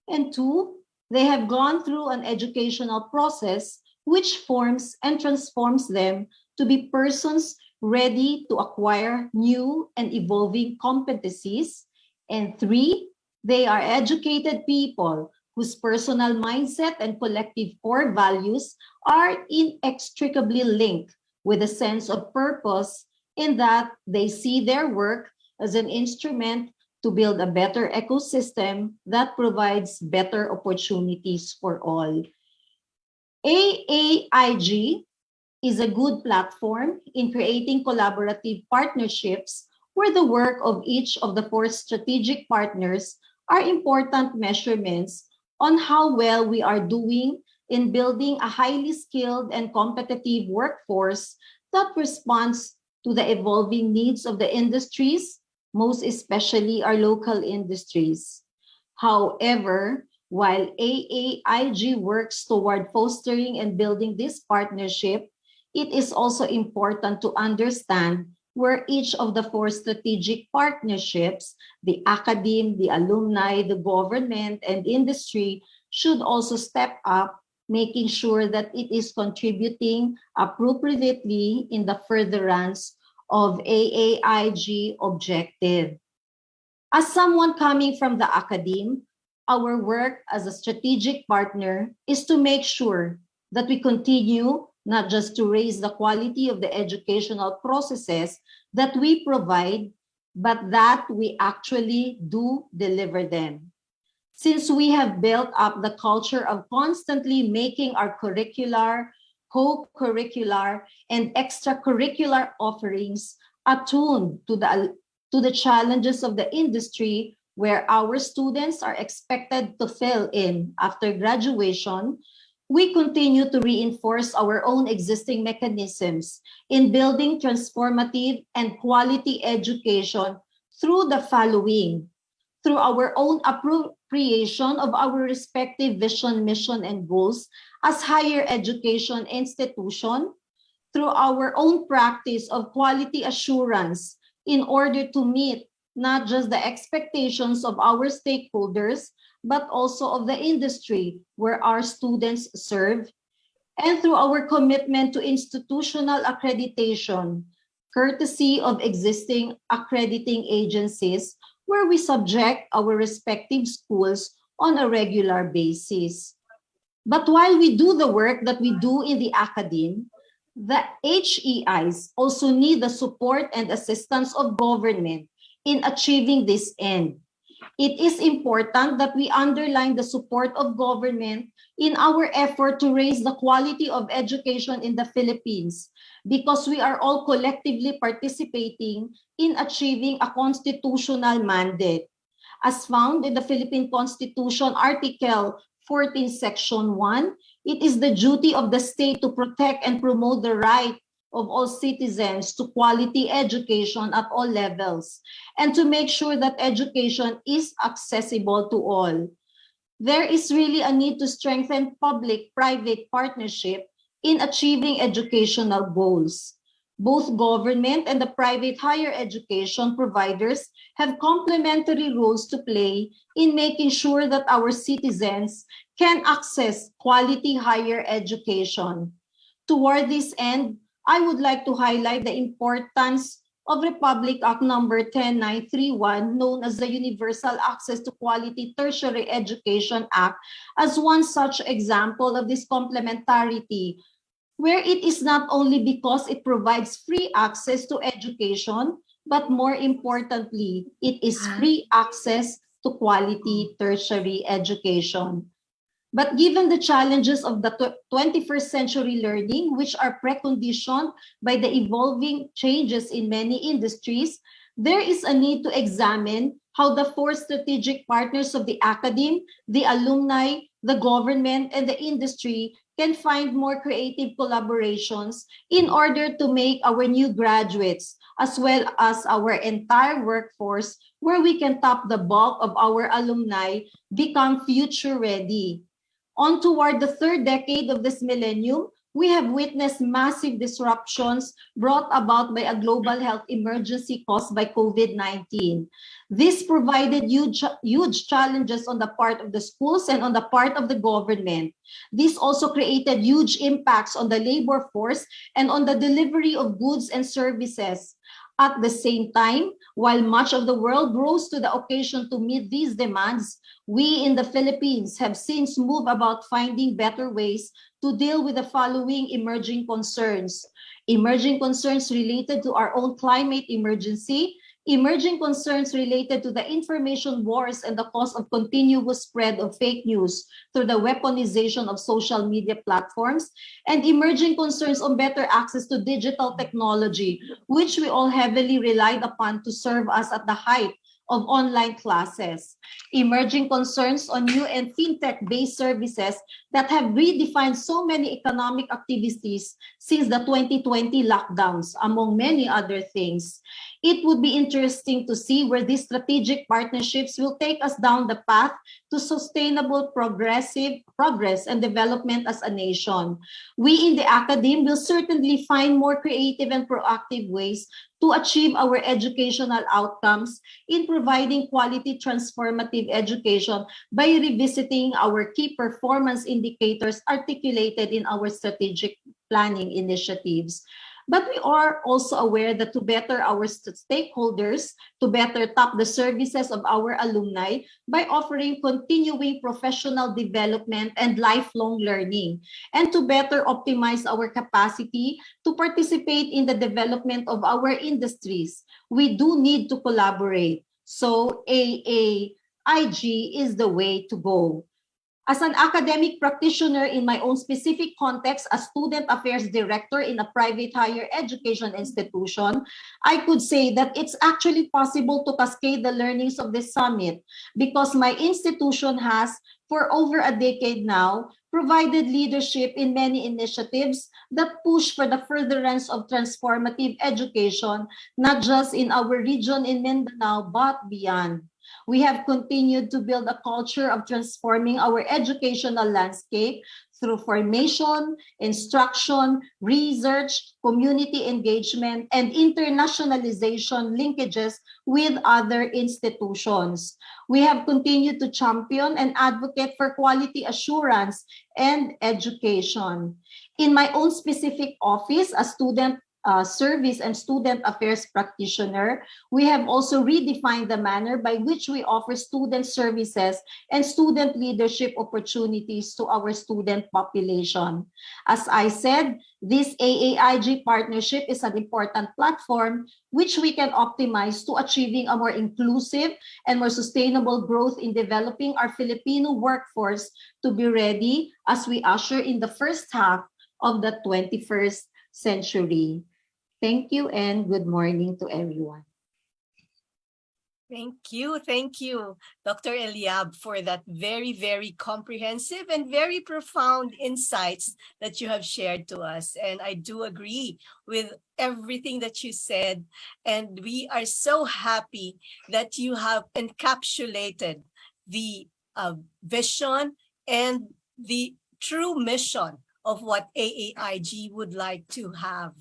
And two, they have gone through an educational process which forms and transforms them to be persons ready to acquire new and evolving competencies. And three, they are educated people whose personal mindset and collective core values are inextricably linked with a sense of purpose, in that they see their work as an instrument to build a better ecosystem that provides better opportunities for all. AAIG is a good platform in creating collaborative partnerships where the work of each of the four strategic partners are important measurements on how well we are doing in building a highly skilled and competitive workforce that responds to the evolving needs of the industries, most especially our local industries. However, while AAIG works toward fostering and building this partnership, it is also important to understand where each of the four strategic partnerships, the academe, the alumni, the government, and industry, should also step up, making sure that it is contributing appropriately in the furtherance of AAIG objective. As someone coming from the academe, our work as a strategic partner is to make sure that we continue not just to raise the quality of the educational processes that we provide, but that we actually do deliver them. Since we have built up the culture of constantly making our curricular, co-curricular, and extracurricular offerings attuned to the challenges of the industry, where our students are expected to fill in after graduation, we continue to reinforce our own existing mechanisms in building transformative and quality education through the following: through our own appropriation of our respective vision, mission, and goals as higher education institution, through our own practice of quality assurance in order to meet not just the expectations of our stakeholders, but also of the industry where our students serve, and through our commitment to institutional accreditation, courtesy of existing accrediting agencies, where we subject our respective schools on a regular basis. But while we do the work that we do in the academe, the HEIs also need the support and assistance of government in achieving this end. It is important that we underline the support of government in our effort to raise the quality of education in the Philippines, because we are all collectively participating in achieving a constitutional mandate. As found in the Philippine Constitution, Article 14, Section 1, it is the duty of the state to protect and promote the right of all citizens to quality education at all levels, and to make sure that education is accessible to all. There is really a need to strengthen public-private partnership in achieving educational goals. Both government and the private higher education providers have complementary roles to play in making sure that our citizens can access quality higher education. Toward this end, I would like to highlight the importance of Republic Act Number 10931, known as the Universal Access to Quality Tertiary Education Act, as one such example of this complementarity, where it is not only because it provides free access to education, but more importantly, it is free access to quality tertiary education. But given the challenges of the 21st century learning, which are preconditioned by the evolving changes in many industries, there is a need to examine how the four strategic partners of the academe, the alumni, the government, and the industry can find more creative collaborations in order to make our new graduates, as well as our entire workforce, where we can tap the bulk of our alumni, become future ready. On toward the third decade of this millennium, we have witnessed massive disruptions brought about by a global health emergency caused by COVID-19. This provided huge challenges on the part of the schools and on the part of the government. This also created huge impacts on the labor force and on the delivery of goods and services. At the same time, while much of the world rose to the occasion to meet these demands, we in the Philippines have since moved about finding better ways to deal with the following emerging concerns. Emerging concerns related to our own climate emergency, emerging concerns related to the information wars and the cause of continuous spread of fake news through the weaponization of social media platforms, and emerging concerns on better access to digital technology, which we all heavily relied upon to serve us at the height of online classes. Emerging concerns on new and fintech-based services that have redefined so many economic activities since the 2020 lockdowns, among many other things. It would be interesting to see where these strategic partnerships will take us down the path to sustainable progress and development as a nation. We in the academe will certainly find more creative and proactive ways to achieve our educational outcomes in providing quality transformative education by revisiting our key performance indicators articulated in our strategic planning initiatives. But we are also aware that to better our stakeholders, to better tap the services of our alumni by offering continuing professional development and lifelong learning, and to better optimize our capacity to participate in the development of our industries, we do need to collaborate. So AAIG is the way to go. As an academic practitioner in my own specific context as student affairs director in a private higher education institution, I could say that it's actually possible to cascade the learnings of this summit because my institution has, for over a decade now, provided leadership in many initiatives that push for the furtherance of transformative education, not just in our region in Mindanao, but beyond. We have continued to build a culture of transforming our educational landscape through formation, instruction, research, community engagement, and internationalization linkages with other institutions. We have continued to champion and advocate for quality assurance and education. In my own specific office, as student service and student affairs practitioner, we have also redefined the manner by which we offer student services and student leadership opportunities to our student population. As I said, this AAIG partnership is an important platform which we can optimize to achieving a more inclusive and more sustainable growth in developing our Filipino workforce to be ready as we usher in the first half of the 21st century. Thank you and good morning to everyone. Thank you, Dr. Eliab, for that very, very comprehensive and very profound insights that you have shared to us. And I do agree with everything that you said. And we are so happy that you have encapsulated the vision and the true mission of what AAIG would like to have.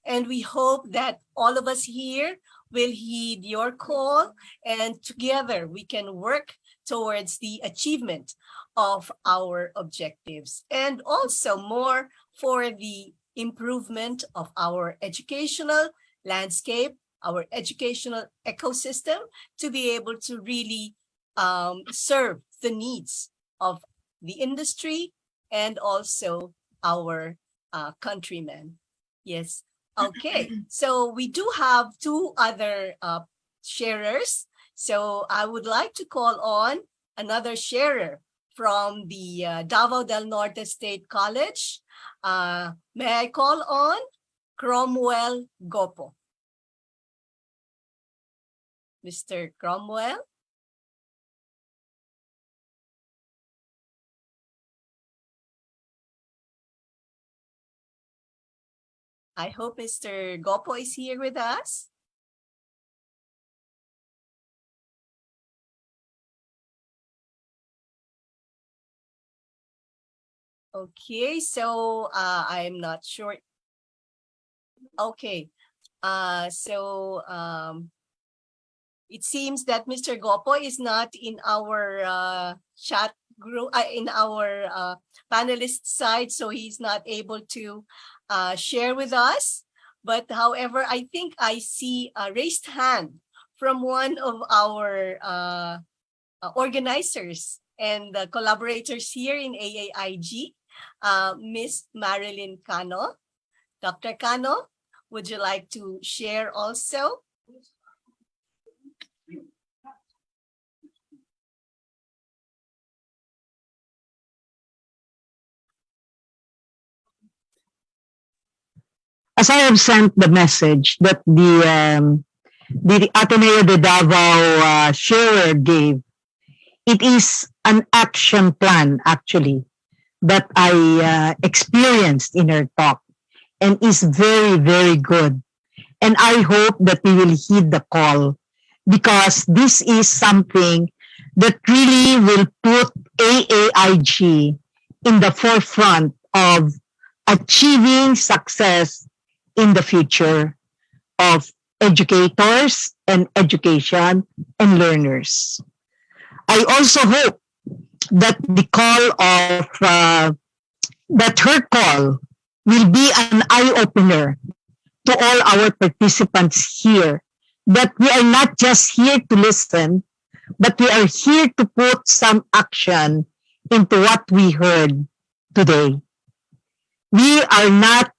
And we hope that all of us here will heed your call, and together we can work towards the achievement of our objectives, and also more for the improvement of our educational landscape, our educational ecosystem, to be able to really serve the needs of the industry and also our countrymen. Yes. Okay, so we do have two other sharers. So I would like to call on another sharer from the Davao del Norte State College. May I call on Cromwell Gopo? Mr. Cromwell? I hope Mr. Gopo is here with us. Okay, so I'm not sure. Okay, it seems that Mr. Gopo is not in our chat group, in our panelist side, so he's not able to share with us. But however, I think I see a raised hand from one of our organizers and collaborators here in AAIG, Miss Marilyn Cano. Dr. Cano, would you like to share also? As I have sent the message that the Ateneo de Davao sharer gave, it is an action plan actually that I experienced in her talk, and is very, very good. And I hope that we will heed the call, because this is something that really will put AAIG in the forefront of achieving success in the future of educators and education and learners. I also hope that the call of that her call will be an eye-opener to all our participants here that we are not just here to listen, but we are here to put some action into what we heard today. We are not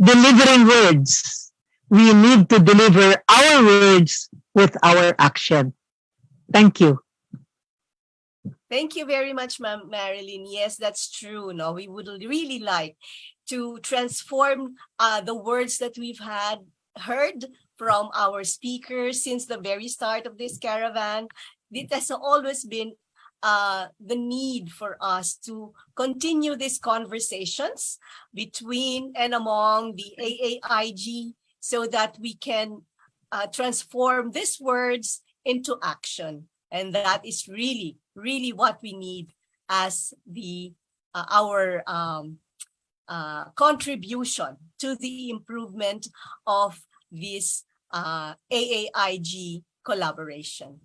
delivering words. We need to deliver our words with our action. Thank you. Thank you very much, Ma'am Marilyn. Yes, that's true. No, we would really like to transform the words that we've heard from our speakers since the very start of this caravan. It has always been the need for us to continue these conversations between and among the AAIG so that we can transform these words into action. And that is really, really what we need as our contribution to the improvement of this AAIG collaboration.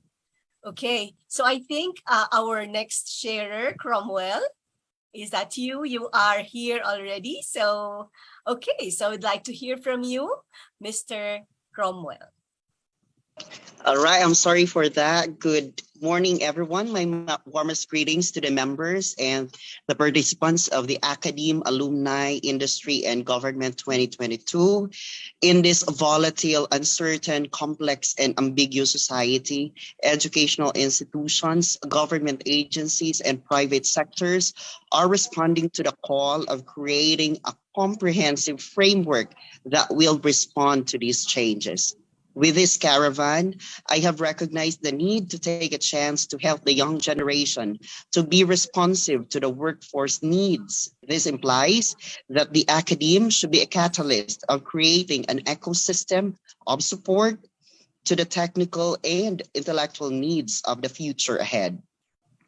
Okay, so I think our next sharer, Cromwell, is that you? You are here already. So, okay, so I'd like to hear from you, Mr. Cromwell. All right, I'm sorry for that. Good morning, everyone. My warmest greetings to the members and the participants of the Academe, Alumni, Industry, and Government 2022. In this volatile, uncertain, complex, and ambiguous society, educational institutions, government agencies, and private sectors are responding to the call of creating a comprehensive framework that will respond to these changes. With this caravan, I have recognized the need to take a chance to help the young generation to be responsive to the workforce needs. This implies that the academe should be a catalyst of creating an ecosystem of support to the technical and intellectual needs of the future ahead.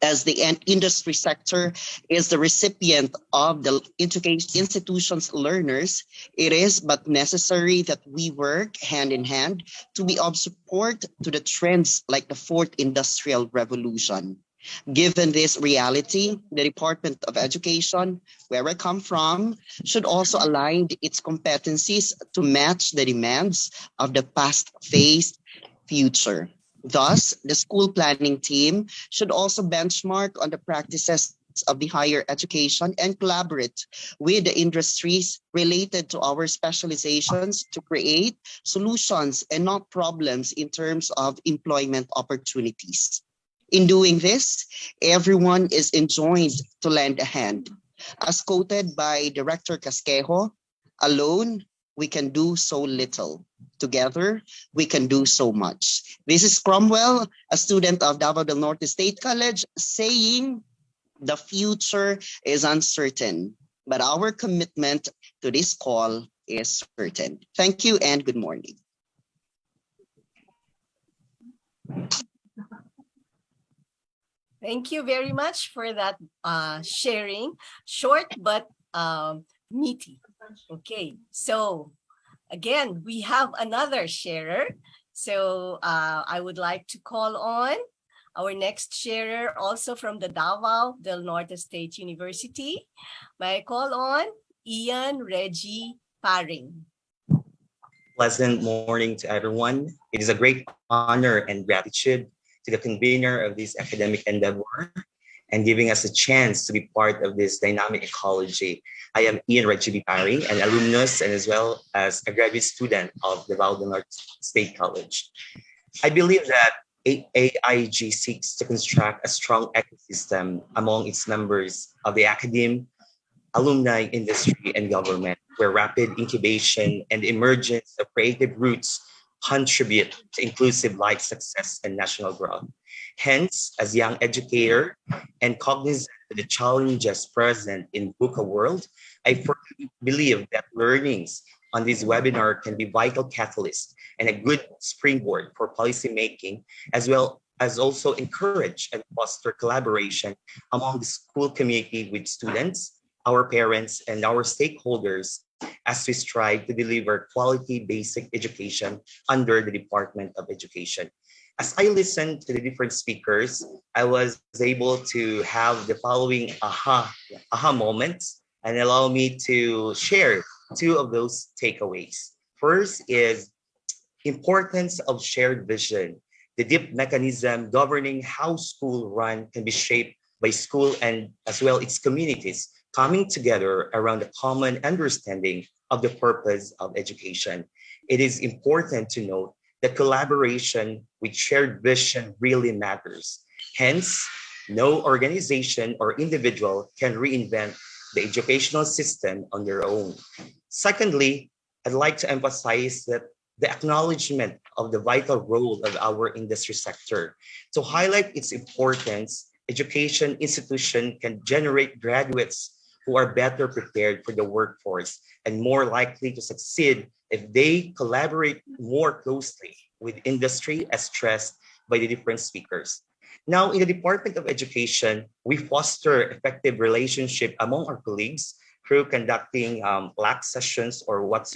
As the industry sector is the recipient of the education institution's learners, it is but necessary that we work hand in hand to be of support to the trends like the fourth industrial revolution. Given this reality, the Department of Education, where I come from, should also align its competencies to match the demands of the past-faced future. Thus, the school planning team should also benchmark on the practices of the higher education and collaborate with the industries related to our specializations to create solutions and not problems in terms of employment opportunities. In doing this, everyone is enjoined to lend a hand. As quoted by Director Casquejo, alone, we can do so little. Together, we can do so much. This is Cromwell, a student of Davao del Norte State College, saying the future is uncertain, but our commitment to this call is certain. Thank you and good morning. Thank you very much for that sharing. Short but meaty. Okay, so again, we have another sharer. So I would like to call on our next sharer, also from the Davao del Norte State University. May I call on Ian Reggie Paring. Pleasant morning to everyone. It is a great honor and gratitude to the convener of this academic endeavor and giving us a chance to be part of this dynamic ecology. I am Ian Reggie Paring, an alumnus and as well as a graduate student of the Davao del Norte State College. I believe that AAIG seeks to construct a strong ecosystem among its members of the academe, alumni, industry, and government, where rapid incubation and emergence of creative roots contribute to inclusive life success and national growth. Hence, as a young educator and cognizant of the challenges present in VUCA world, I firmly believe that learnings on this webinar can be vital catalyst and a good springboard for policy making, as well as also encourage and foster collaboration among the school community with students, our parents, and our stakeholders as we strive to deliver quality basic education under the Department of Education. As I listened to the different speakers, I was able to have the following aha moments and allow me to share two of those takeaways. First is importance of shared vision. The deep mechanism governing how school run can be shaped by school and as well its communities coming together around a common understanding of the purpose of education. It is important to note that collaboration with shared vision really matters. Hence, no organization or individual can reinvent the educational system on their own. Secondly, I'd like to emphasize that the acknowledgement of the vital role of our industry sector. To highlight its importance, education institution can generate graduates who are better prepared for the workforce and more likely to succeed if they collaborate more closely with industry as stressed by the different speakers. Now, in the Department of Education, we foster effective relationship among our colleagues through conducting LAC sessions or what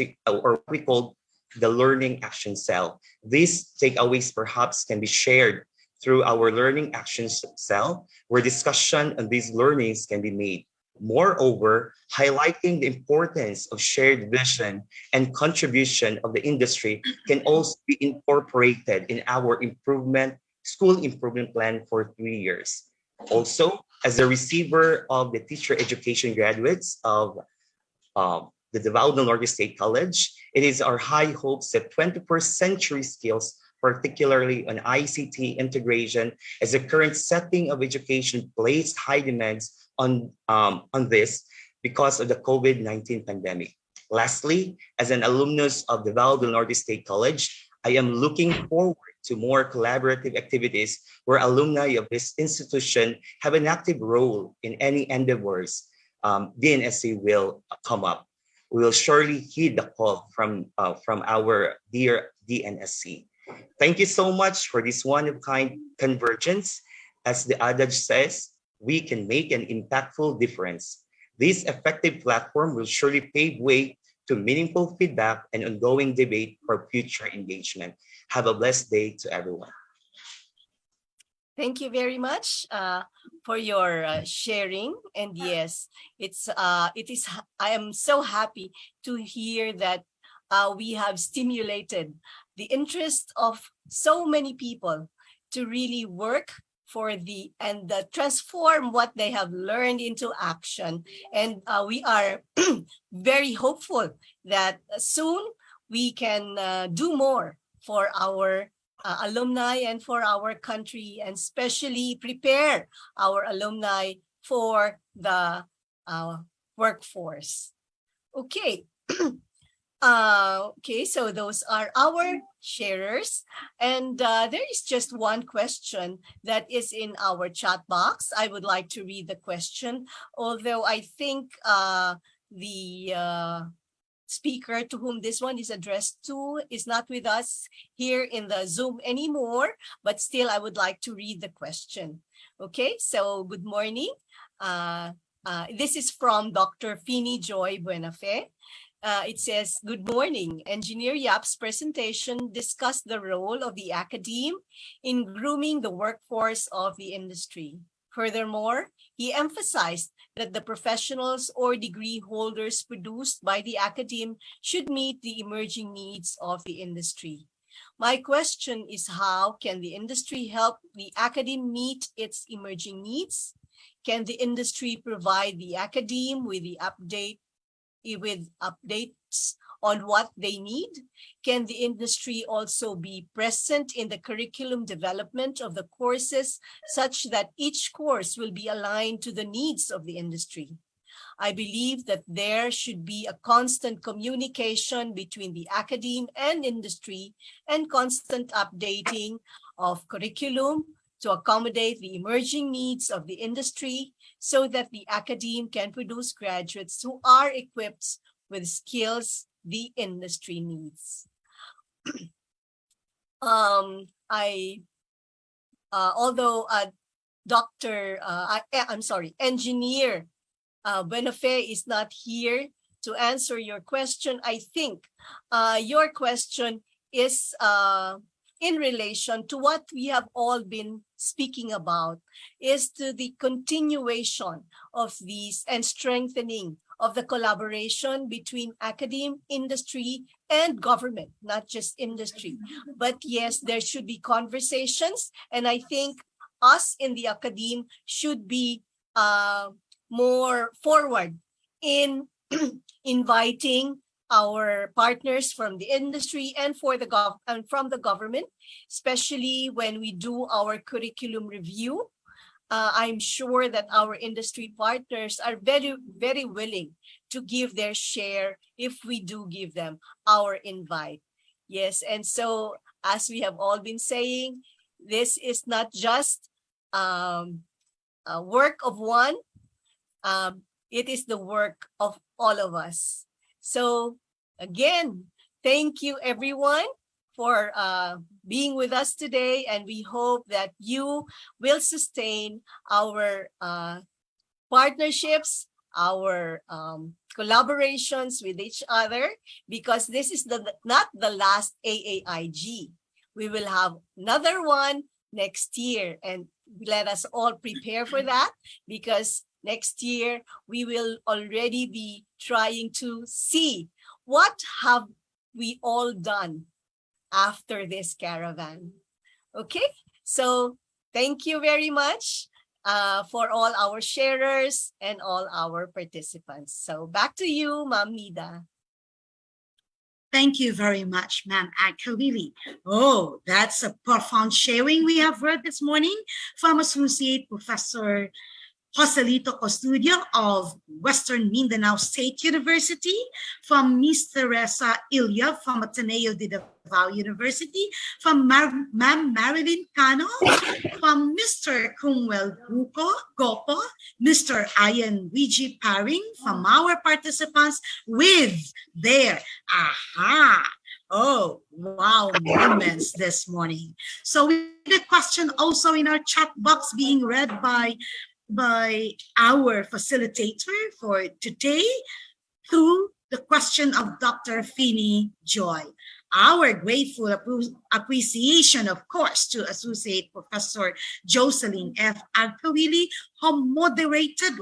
we call the Learning Action Cell. These takeaways perhaps can be shared through our Learning Action Cell, where discussion on these learnings can be made. Moreover, highlighting the importance of shared vision and contribution of the industry can also be incorporated in our school improvement plan for 3 years. Also, as a receiver of the teacher education graduates of the Davao del Norte State College, it is our high hopes that 21st century skills, particularly on ICT integration, as the current setting of education placed high demands on this because of the COVID-19 pandemic. Lastly, as an alumnus of the Davao del Norte State College, I am looking forward to more collaborative activities where alumni of this institution have an active role in any endeavors DNSC will come up. We will surely heed the call from our dear DNSC. Thank you so much for this one-of-kind convergence. As the adage says, we can make an impactful difference. This effective platform will surely pave way to meaningful feedback and ongoing debate for future engagement. Have a blessed day to everyone. Thank you very much for your sharing. And yes, it is. I am so happy to hear that we have stimulated the interest of so many people to really work for and transform what they have learned into action. And we are very hopeful that soon we can do more for our alumni and for our country, and especially prepare our alumni for the workforce. Okay. Okay, so those are our sharers. And there is just one question that is in our chat box. I would like to read the question, although I think the speaker to whom this one is addressed to is not with us here in the Zoom anymore, but still I would like to read the question. Okay, so good morning. This is from Dr. Fini Joy Buenafe. It says, good morning. Engineer Yap's presentation discussed the role of the academe in grooming the workforce of the industry. Furthermore, he emphasized that the professionals or degree holders produced by the academe should meet the emerging needs of the industry. My question is, how can the industry help the academe meet its emerging needs? Can the industry provide the academe with updates on what they need? Can the industry also be present in the curriculum development of the courses such that each course will be aligned to the needs of the industry? I believe that there should be a constant communication between the academe and industry and constant updating of curriculum to accommodate the emerging needs of the industry so that the academe can produce graduates who are equipped with skills the industry needs. Engineer Buenafe is not here to answer your question. I think your question is in relation to what we have all been speaking about, is to the continuation of these and strengthening of the collaboration between academe, industry, and government, not just industry. But yes, there should be conversations, and I think us in the academe should be more forward in inviting our partners from the industry and from the government, especially when we do our curriculum review. I'm sure that our industry partners are very, very willing to give their share if we do give them our invite. Yes, and so as we have all been saying, this is not just a work of one, it is the work of all of us. So again, thank you everyone for being with us today, and we hope that you will sustain our partnerships, our collaborations with each other, because this is not the last AAIG. We will have another one next year, and let us all prepare for that, because next year we will already be trying to see what have we all done after this caravan. Okay, so thank you very much for all our sharers and all our participants. So back to you, Ma'am Nida. Thank you very much, Ma'am Akawili. Oh, that's a profound sharing we have heard this morning from Associate Professor Joselito Costudio of Western Mindanao State University, from Ms. Teresa Ilya from Ateneo de Davao University, from Ma'am Marilyn Cano, from Mr. Kumwel Gopo, Mr. Ian Luigi Paring, from our participants with their oh, wow, moments this morning. So we had a question also in our chat box being read by our facilitator for today, through the question of Dr. Fini Joy. Our grateful appreciation, of course, to Associate Professor Jocelyn F. Alcawili, who moderated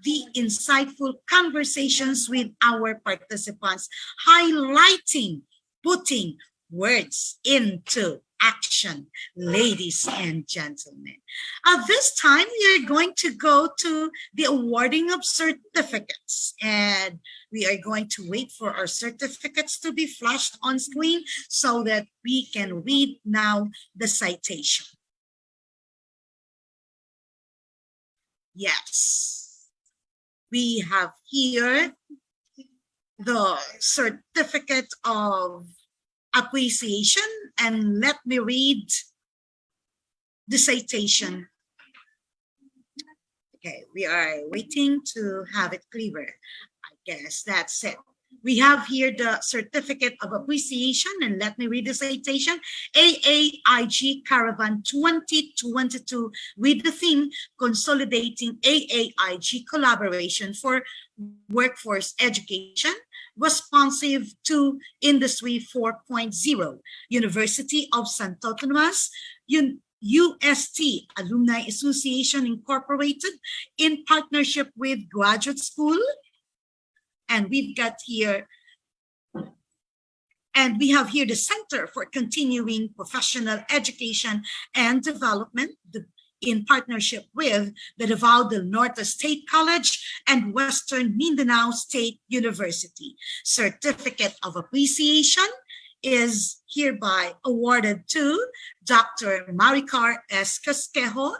the insightful conversations with our participants, highlighting, putting words into action, ladies and gentlemen. At this time, we are going to go to the awarding of certificates, and we are going to wait for our certificates to be flashed on screen so that we can read now the citation. Yes, we have here the certificate of appreciation, and let me read the citation. Okay, we are waiting to have it clearer. I guess that's it. We have here the certificate of appreciation, and let me read the citation. AAIG Caravan 2022, with the theme Consolidating AAIG Collaboration for Workforce Education, Responsive to Industry 4.0, University of Santo Tomas, UST Alumni Association Incorporated, in partnership with Graduate School. And we have here the Center for Continuing Professional Education and Development, in partnership with the Davao del Norte State College and Western Mindanao State University. Certificate of appreciation is hereby awarded to Dr. Maricar S. Casquejo,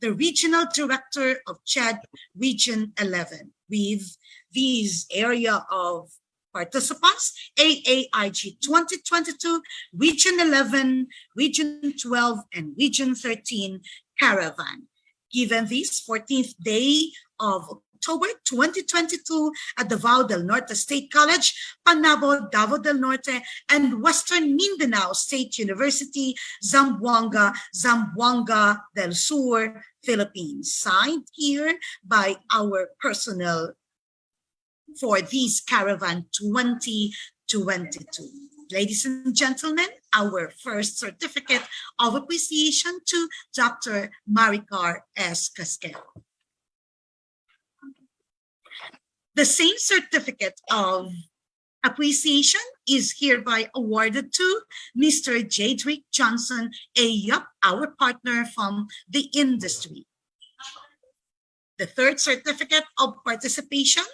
the Regional Director of CCPED Region 11, with these area of participants: AAIG 2022, Region 11, Region 12, and Region 13 Caravan. Given this 14th day of October 2022 at Davao del Norte State College, Panabo, Davao del Norte, and Western Mindanao State University, Zamboanga del Sur, Philippines. Signed here by our personnel for this Caravan 2022. Ladies and gentlemen, our first certificate of appreciation to Dr. Maricar S. Casquejo. The same certificate of appreciation is hereby awarded to Mr. Jadrick Johnson Ayup, our partner from the industry. The third certificate of participation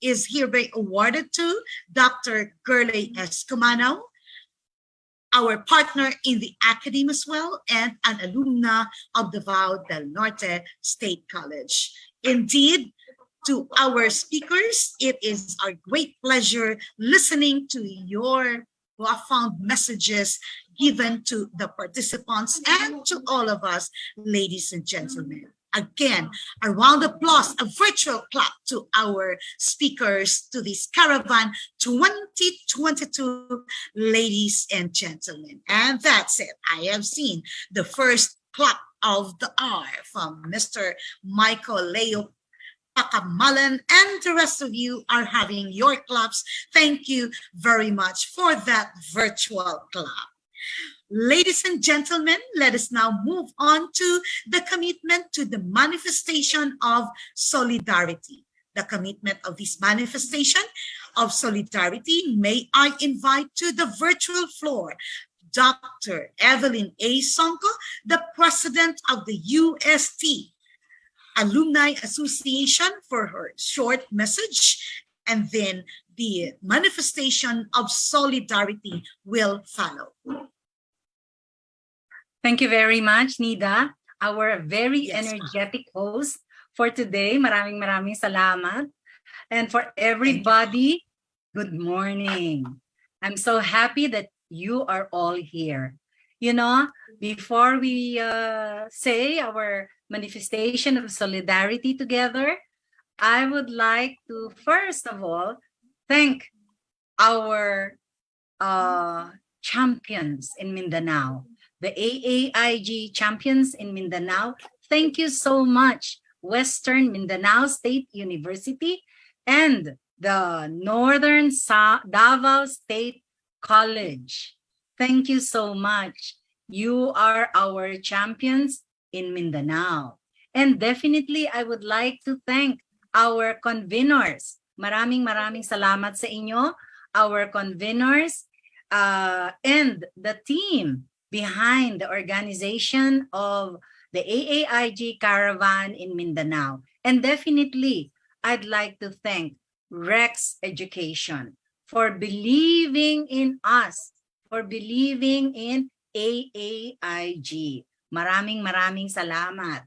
is hereby awarded to Dr. Gurley Escomano, our partner in the academe as well, and an alumna of Davao del Norte State College. Indeed, to our speakers, it is our great pleasure listening to your profound messages given to the participants and to all of us, ladies and gentlemen. Again, a round of applause, a virtual clap to our speakers to this Caravan 2022, ladies and gentlemen. And that's it. I have seen the first clap of the hour from Mr. Michael Leo Pakamalan, and the rest of you are having your claps. Thank you very much for that virtual clap. Ladies and gentlemen, let us now move on to the commitment to the manifestation of solidarity. The commitment of this manifestation of solidarity, may I invite to the virtual floor Dr. Evelyn A. Sonko, the president of the USTAAI Alumni Association, for her short message, and then the manifestation of solidarity will follow. Thank you very much, Nida, our very energetic host for today. Maraming salamat. And for everybody, good morning. I'm so happy that you are all here. You know, before we say our manifestation of solidarity together, I would like to first of all thank our champions in Mindanao, the AAIG champions in Mindanao. Thank you so much, Western Mindanao State University and the Northern Davao State College. Thank you so much. You are our champions in Mindanao. And definitely, I would like to thank our convenors. Maraming salamat sa inyo, our convenors, and the team behind the organization of the AAIG Caravan in Mindanao. And definitely, I'd like to thank Rex Education for believing in us, for believing in AAIG. Maraming salamat.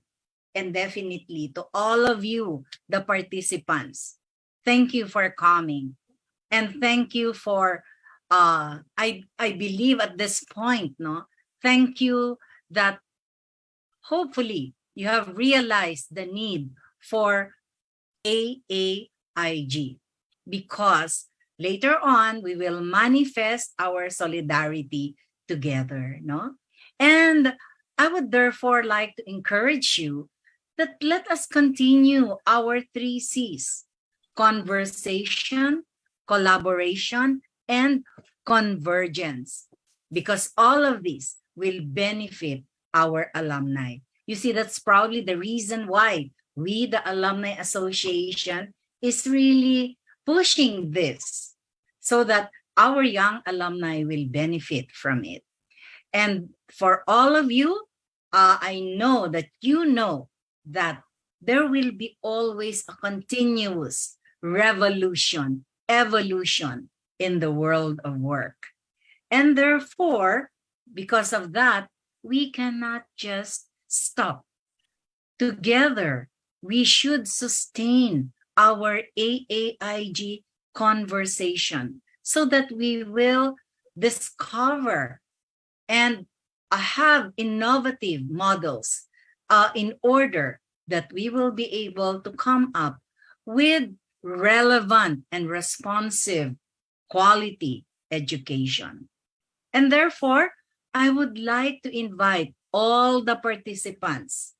And definitely to all of you, the participants, thank you for coming. And thank you for, I believe at this point, thank you that hopefully you have realized the need for AAIG, because later on we will manifest our solidarity together, And I would therefore like to encourage you that let us continue our 3 C's: conversation, collaboration, and convergence, because all of these will benefit our alumni. You see, that's probably the reason why we, the Alumni Association, is really pushing this so that our young alumni will benefit from it. And for all of you, I know that you know that there will be always a continuous revolution, evolution in the world of work. And therefore, because of that, we cannot just stop. Together, we should sustain our AAIG conversation so that we will discover and have innovative models in order that we will be able to come up with relevant and responsive quality education. And therefore, I would like to invite all the participants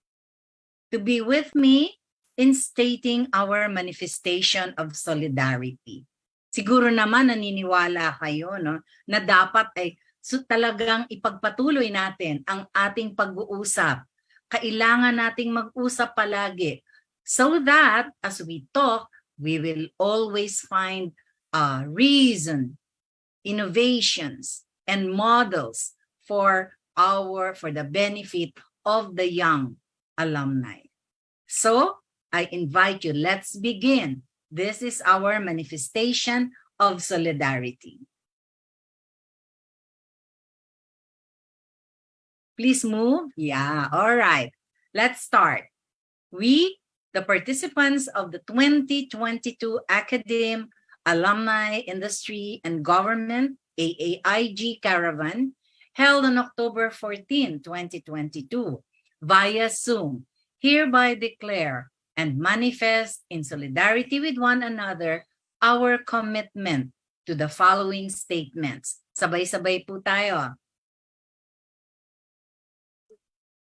to be with me in stating our manifestation of solidarity. Siguro naman naniniwala kayo na dapat ay talagang ipagpatuloy natin ang ating pag-uusap. Kailangan nating mag-usap palagi so that as we talk, we will always find reason, innovations, and models for the benefit of the young alumni. So I invite you, let's begin. This is our manifestation of solidarity. Please move. Yeah, all right. Let's start. We, the participants of the 2022 Academe, Alumni, Industry, and Government AAIG Caravan, held on October 14, 2022, via Zoom, hereby declare and manifest in solidarity with one another our commitment to the following statements. Sabay-sabay po tayo.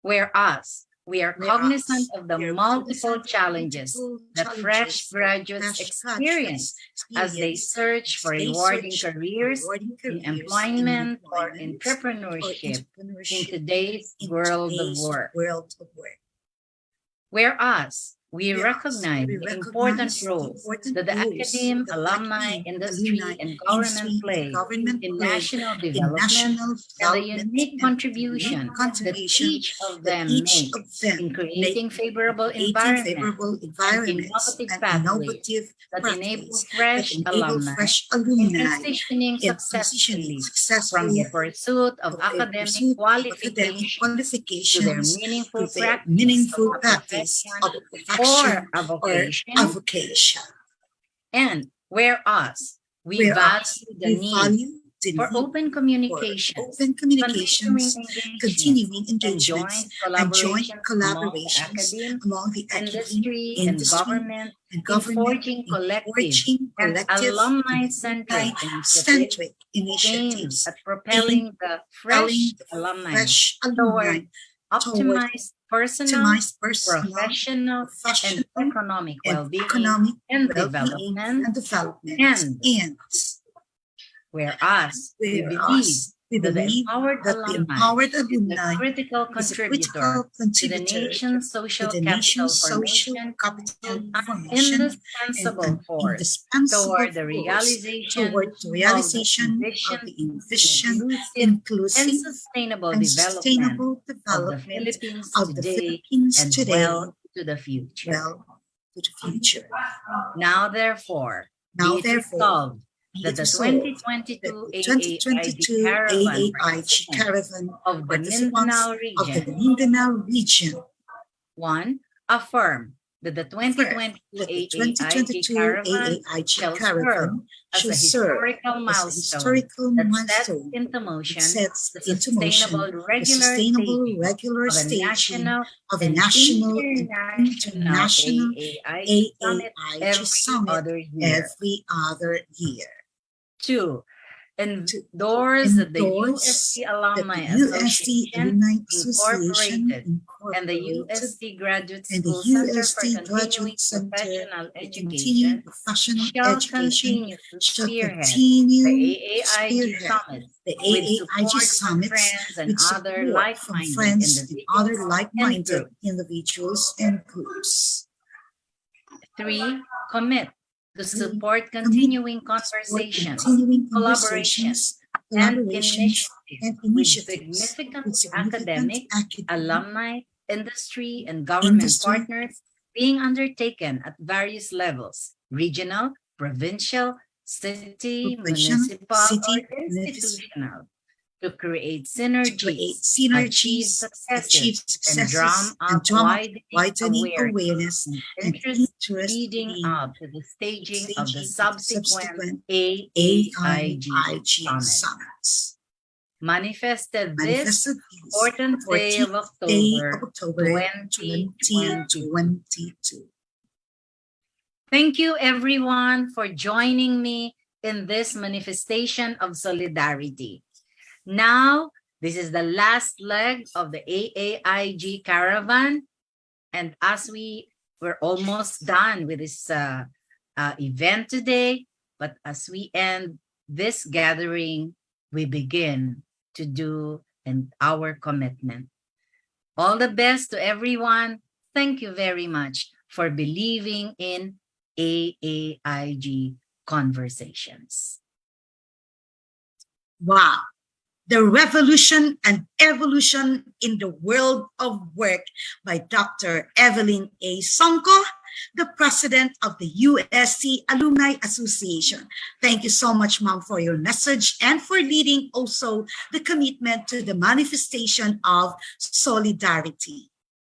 Whereas we are cognizant of the multiple challenges that fresh graduates experience as they search for rewarding careers in employment or entrepreneurship in today's world of work. Whereas we recognize the important roles that the academe, alumni, industry, and government play in national development and the unique contribution that each of them make in creating favorable environment and innovative pathways that enable fresh alumni in transitioning successfully from the pursuit of academic qualifications to their meaningful practice of a profession or a vocation. And whereas we value the need for open communications, continuing engagement, and joint collaborations among the industry and government in forging collective and alumni-centric initiatives at propelling the fresh alumni toward optimized personal, professional, and economic well-being and development. And whereas we believe that the empowered alumni is a critical contributor to the nation's social capital formation and an indispensable force toward the realization of the vision, inclusive, and sustainable development of the Philippines today and well to the future. Now, therefore, be it resolved that the 2022 AAIG Caravan of the Mindanao region 1. Affirm that the 2022 AAIG Caravan shall serve as a historical milestone that sets into motion the sustainable regular staging of a national and international AAIG summit every other year. 2. Endorse the UST Alumni Association Incorporated and the UST Graduate School Center for Continuing Professional Education shall continue to spearhead the AAIG Summit with support from friends and other like-minded individuals and groups. 3. Commit to support continuing conversations, collaborations, and initiatives with significant academic, alumni, industry, and government partners being undertaken at various levels: regional, provincial, city, municipal, or institutional, to create synergies, achieve successes, and drum up widening awareness and interest leading up to the staging of the subsequent AAIG summits. Manifested this important day of October 2022. Thank you, everyone, for joining me in this manifestation of solidarity. Now, this is the last leg of the AAIG Caravan. And as we're almost done with this event today, but as we end this gathering, we begin to do our commitment. All the best to everyone. Thank you very much for believing in AAIG Conversations. Wow. The Revolution and Evolution in the World of Work by Dr. Evelyn A. Sonko, the president of the UST Alumni Association. Thank you so much, Ma'am, for your message and for leading also the commitment to the manifestation of solidarity.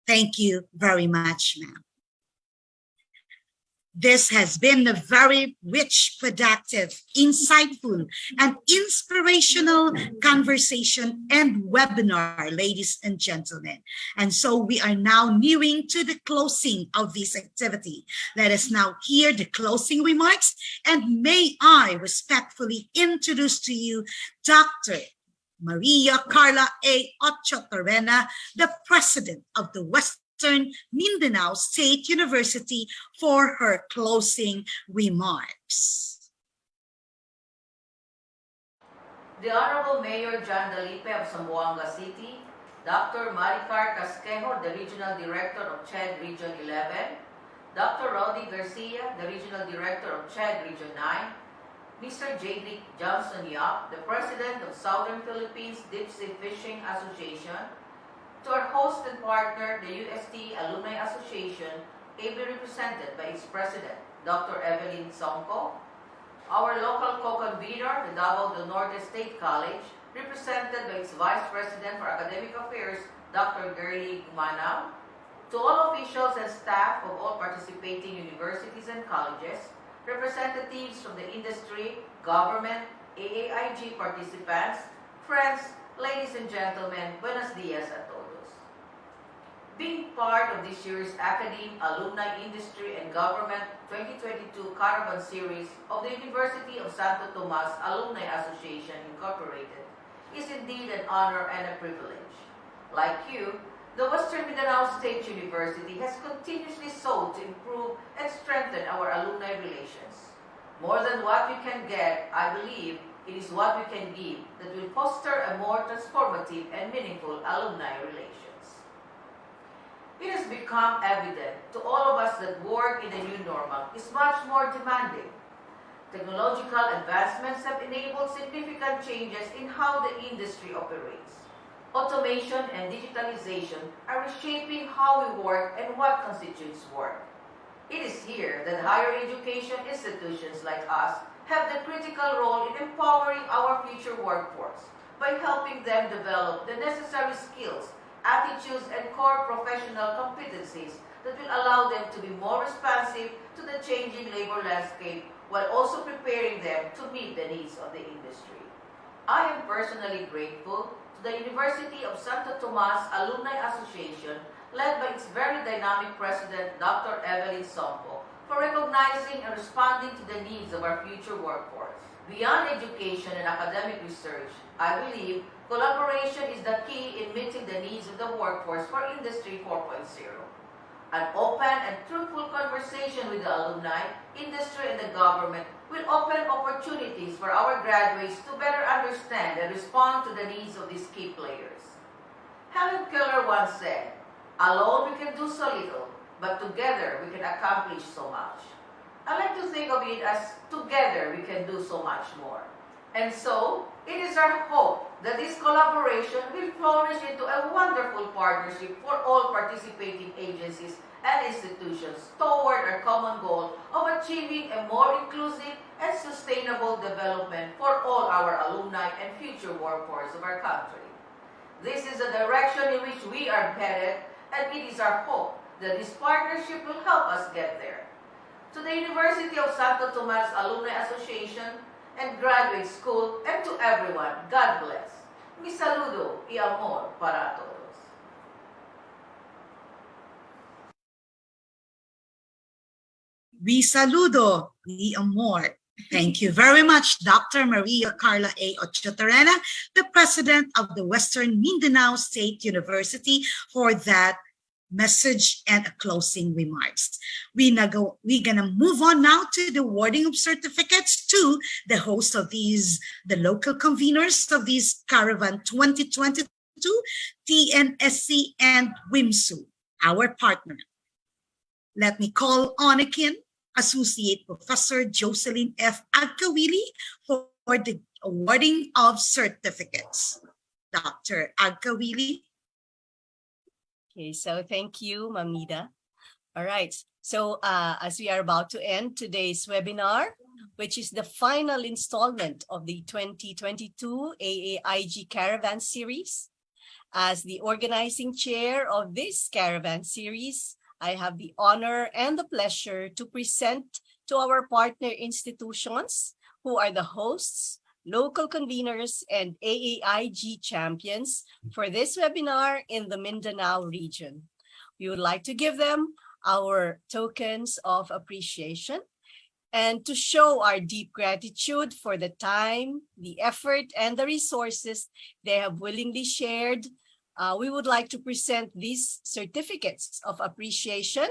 Thank you very much, ma'am. This has been a very rich, productive, insightful, and inspirational conversation and webinar, ladies and gentlemen. And so we are now nearing to the closing of this activity. Let us now hear the closing remarks, and may I respectfully introduce to you Dr. Maria Carla A. Ochotorena, the president of the Western Mindanao State University, for her closing remarks. The Honorable Mayor John Dalipe of Zamboanga City, Dr. Maricar Casquejo, the Regional Director of CCPED Region 11, Dr. Rodi Garcia, the Regional Director of CCPED Region 9, Mr. J. Johnson Yap, the President of Southern Philippines Deep Sea Fishing Association, to our host and partner, the UST Alumni Association, ably represented by its President, Dr. Evelyn Sonko, our local co-convenor, the Davao del Norte State College, represented by its Vice President for Academic Affairs, Dr. Gerly Gumanao, to all officials and staff of all participating universities and colleges, representatives from the industry, government, AAIG participants, friends, ladies and gentlemen, buenos dias a todos. Being part of this year's Academe, Alumni, Industry, and Government 2022 Caravan Series of the University of Santo Tomas Alumni Association Incorporated is indeed an honor and a privilege. Like you, the Western Mindanao State University has continuously sought to improve and strengthen our alumni relations. More than what we can get, I believe it is what we can give that will foster a more transformative and meaningful alumni relations. It has become evident to all of us that work in the new normal is much more demanding. Technological advancements have enabled significant changes in how the industry operates. Automation and digitalization are reshaping how we work and what constitutes work. It is here that higher education institutions like us have the critical role in empowering our future workforce by helping them develop the necessary skills, attitudes, and core professional competencies that will allow them to be more responsive to the changing labor landscape while also preparing them to meet the needs of the industry. I am personally grateful to the University of Santo Tomas Alumni Association, led by its very dynamic president, Dr. Evelyn Sonko, for recognizing and responding to the needs of our future workforce. Beyond education and academic research, I believe collaboration is the key in meeting the needs of the workforce for Industry 4.0. An open and truthful conversation with the alumni, industry, and the government will open opportunities for our graduates to better understand and respond to the needs of these key players. Helen Keller once said, "Alone we can do so little, but together we can accomplish so much." I like to think of it as together we can do so much more. And so, it is our hope that this collaboration will flourish into a wonderful partnership for all participating agencies and institutions toward our common goal of achieving a more inclusive and sustainable development for all our alumni and future workforce of our country. This is the direction in which we are headed, and it is our hope that this partnership will help us get there. To the University of Santo Tomas Alumni Association and Graduate School, and to everyone, God bless. Mi saludo y amor para todos. Mi saludo y amor. Thank you very much, Dr. Maria Carla A. Ochotorena, the president of the Western Mindanao State University, for that message and closing remarks. We're gonna move on now to the awarding of certificates to the host of these, the local conveners of these Caravan 2022, DNSC and WMSU, our partner. Let me call on again Associate Professor Jocelyn F. Agkawili for the awarding of certificates. Dr. Agkawili. Okay, so thank you, Ma'am Nida. All right. So as we are about to end today's webinar, which is the final installment of the 2022 AAIG Caravan Series, as the organizing chair of this Caravan Series, I have the honor and the pleasure to present to our partner institutions, who are the hosts, local conveners, and AAIG champions for this webinar in the Mindanao region. We would like to give them our tokens of appreciation and to show our deep gratitude for the time, the effort, and the resources they have willingly shared. We would like to present these certificates of appreciation.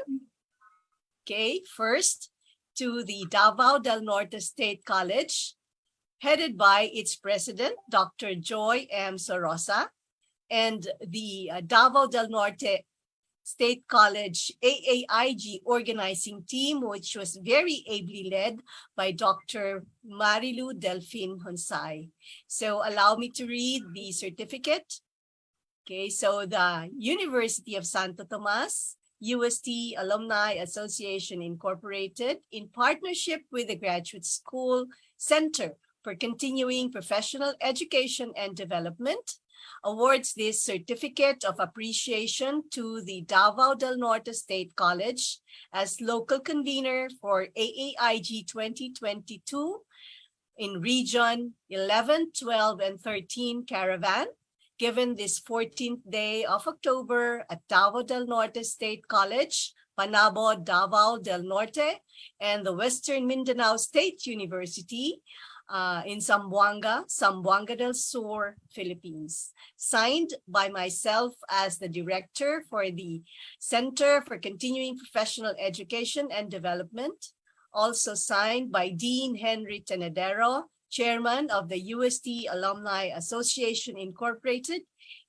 Okay, first to the Davao del Norte State College, headed by its president, Dr. Joy M. Sorosa, and the Davao del Norte State College AAIG organizing team, which was very ably led by Dr. Marilu Delphine Honsay. So allow me to read the certificate. Okay, so the University of Santo Tomas, UST Alumni Association Incorporated, in partnership with the Graduate School Center for Continuing Professional Education and Development, awards this certificate of appreciation to the Davao del Norte State College as local convener for AAIG 2022 in Region 11, 12, and 13 Caravan, given this 14th day of October at Davao del Norte State College, Panabo, Davao del Norte, and the Western Mindanao State University, in Zamboanga del Sur, Philippines. Signed by myself as the director for the Center for Continuing Professional Education and Development. Also signed by Dean Henry Tenedero, chairman of the UST Alumni Association Incorporated,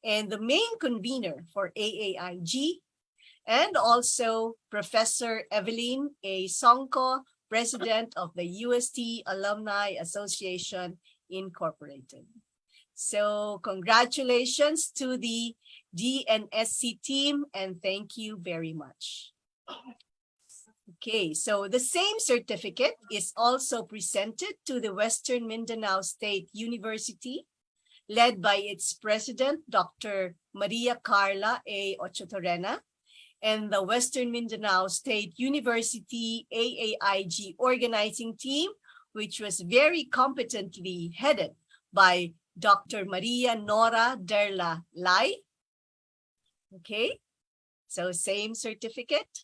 and the main convener for AAIG, and also Professor Evelyn A. Songko, president of the UST Alumni Association Incorporated. So congratulations to the DNSC team, and thank you very much. Okay, so the same certificate is also presented to the Western Mindanao State University, led by its president, Dr. Maria Carla A. Ochotorena, and the Western Mindanao State University AAIG organizing team, which was very competently headed by Dr. Maria Nora Derla Lai. Okay, so same certificate.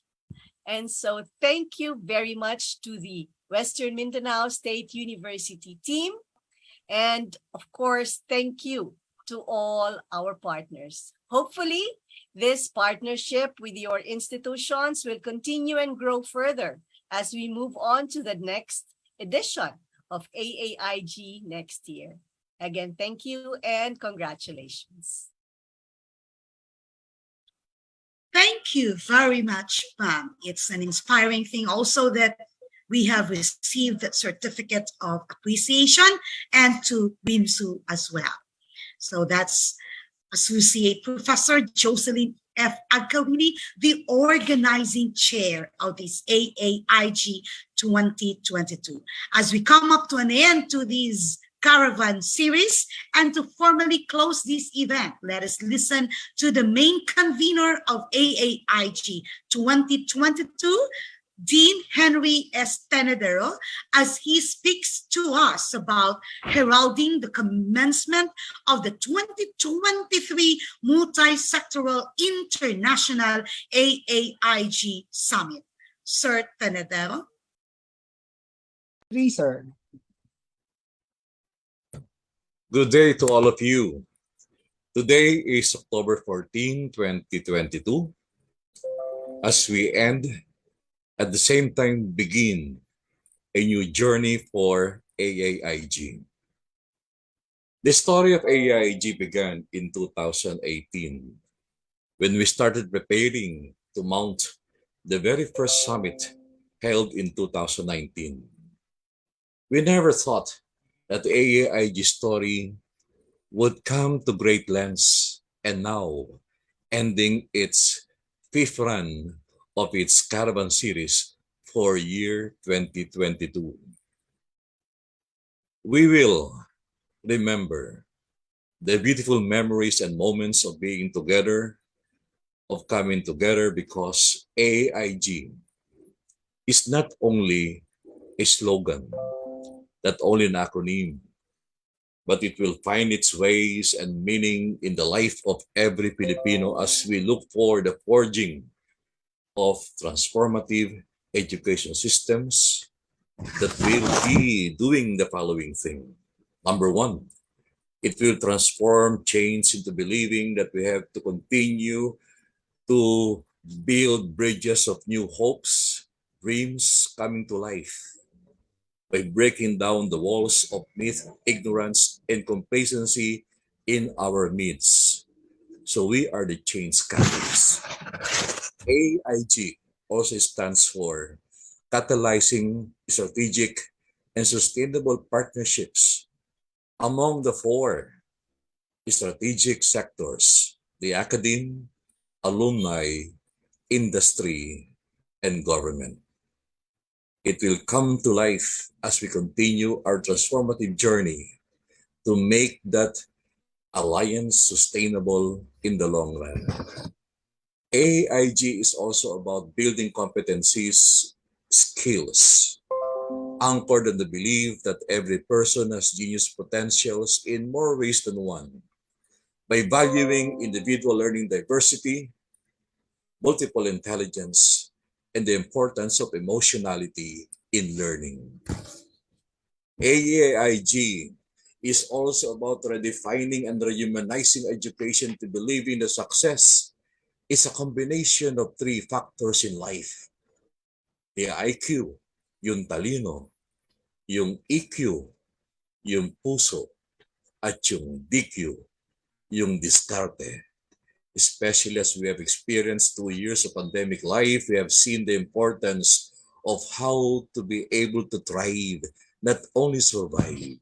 And so thank you very much to the Western Mindanao State University team. And of course, thank you to all our partners. Hopefully, this partnership with your institutions will continue and grow further as we move on to the next edition of AAIG next year. Again, thank you and congratulations. Thank you very much, Pam. It's an inspiring thing also that we have received that certificate of appreciation, and to WMSU as well. So that's Associate Professor Jocelyn F. Agkawili, the organizing chair of this AAIG 2022. As we come up to an end to these Caravan series, and to formally close this event, let us listen to the main convener of AAIG 2022, Dean Henry S. Tenedero, as he speaks to us about heralding the commencement of the 2023 Multi-sectoral International AAIG Summit. Sir Tenedero. Please, sir. Good day to all of you. Today is October 14, 2022. As we end, at the same time begin a new journey for AAIG. The story of AAIG began in 2018 when we started preparing to mount the very first summit held in 2019. We never thought that the AAIG story would come to great lengths, and now, ending its fifth run of its Caravan series for year 2022. We will remember the beautiful memories and moments of being together, of coming together, because AAIG is not only a slogan, not only an acronym, but it will find its ways and meaning in the life of every Filipino as we look for the forging of transformative education systems that will be doing the following thing. Number one, it will transform change into believing that we have to continue to build bridges of new hopes, dreams coming to life by breaking down the walls of myth, ignorance, and complacency in our midst. So we are the change catalysts. AIG also stands for catalyzing strategic and sustainable partnerships among the four strategic sectors: the academe, alumni, industry, and government. It will come to life as we continue our transformative journey to make that alliance sustainable in the long run. AIG is also about building competencies, skills, anchored in the belief that every person has genius potentials in more ways than one. By valuing individual learning diversity, multiple intelligence, and the importance of emotionality in learning. AAIG is also about redefining and rehumanizing education to believing that success is a combination of three factors in life: the IQ, yung talino, yung EQ, yung puso, at yung DQ, yung diskarte. Especially as we have experienced 2 years of pandemic life, we have seen the importance of how to be able to thrive, not only survive.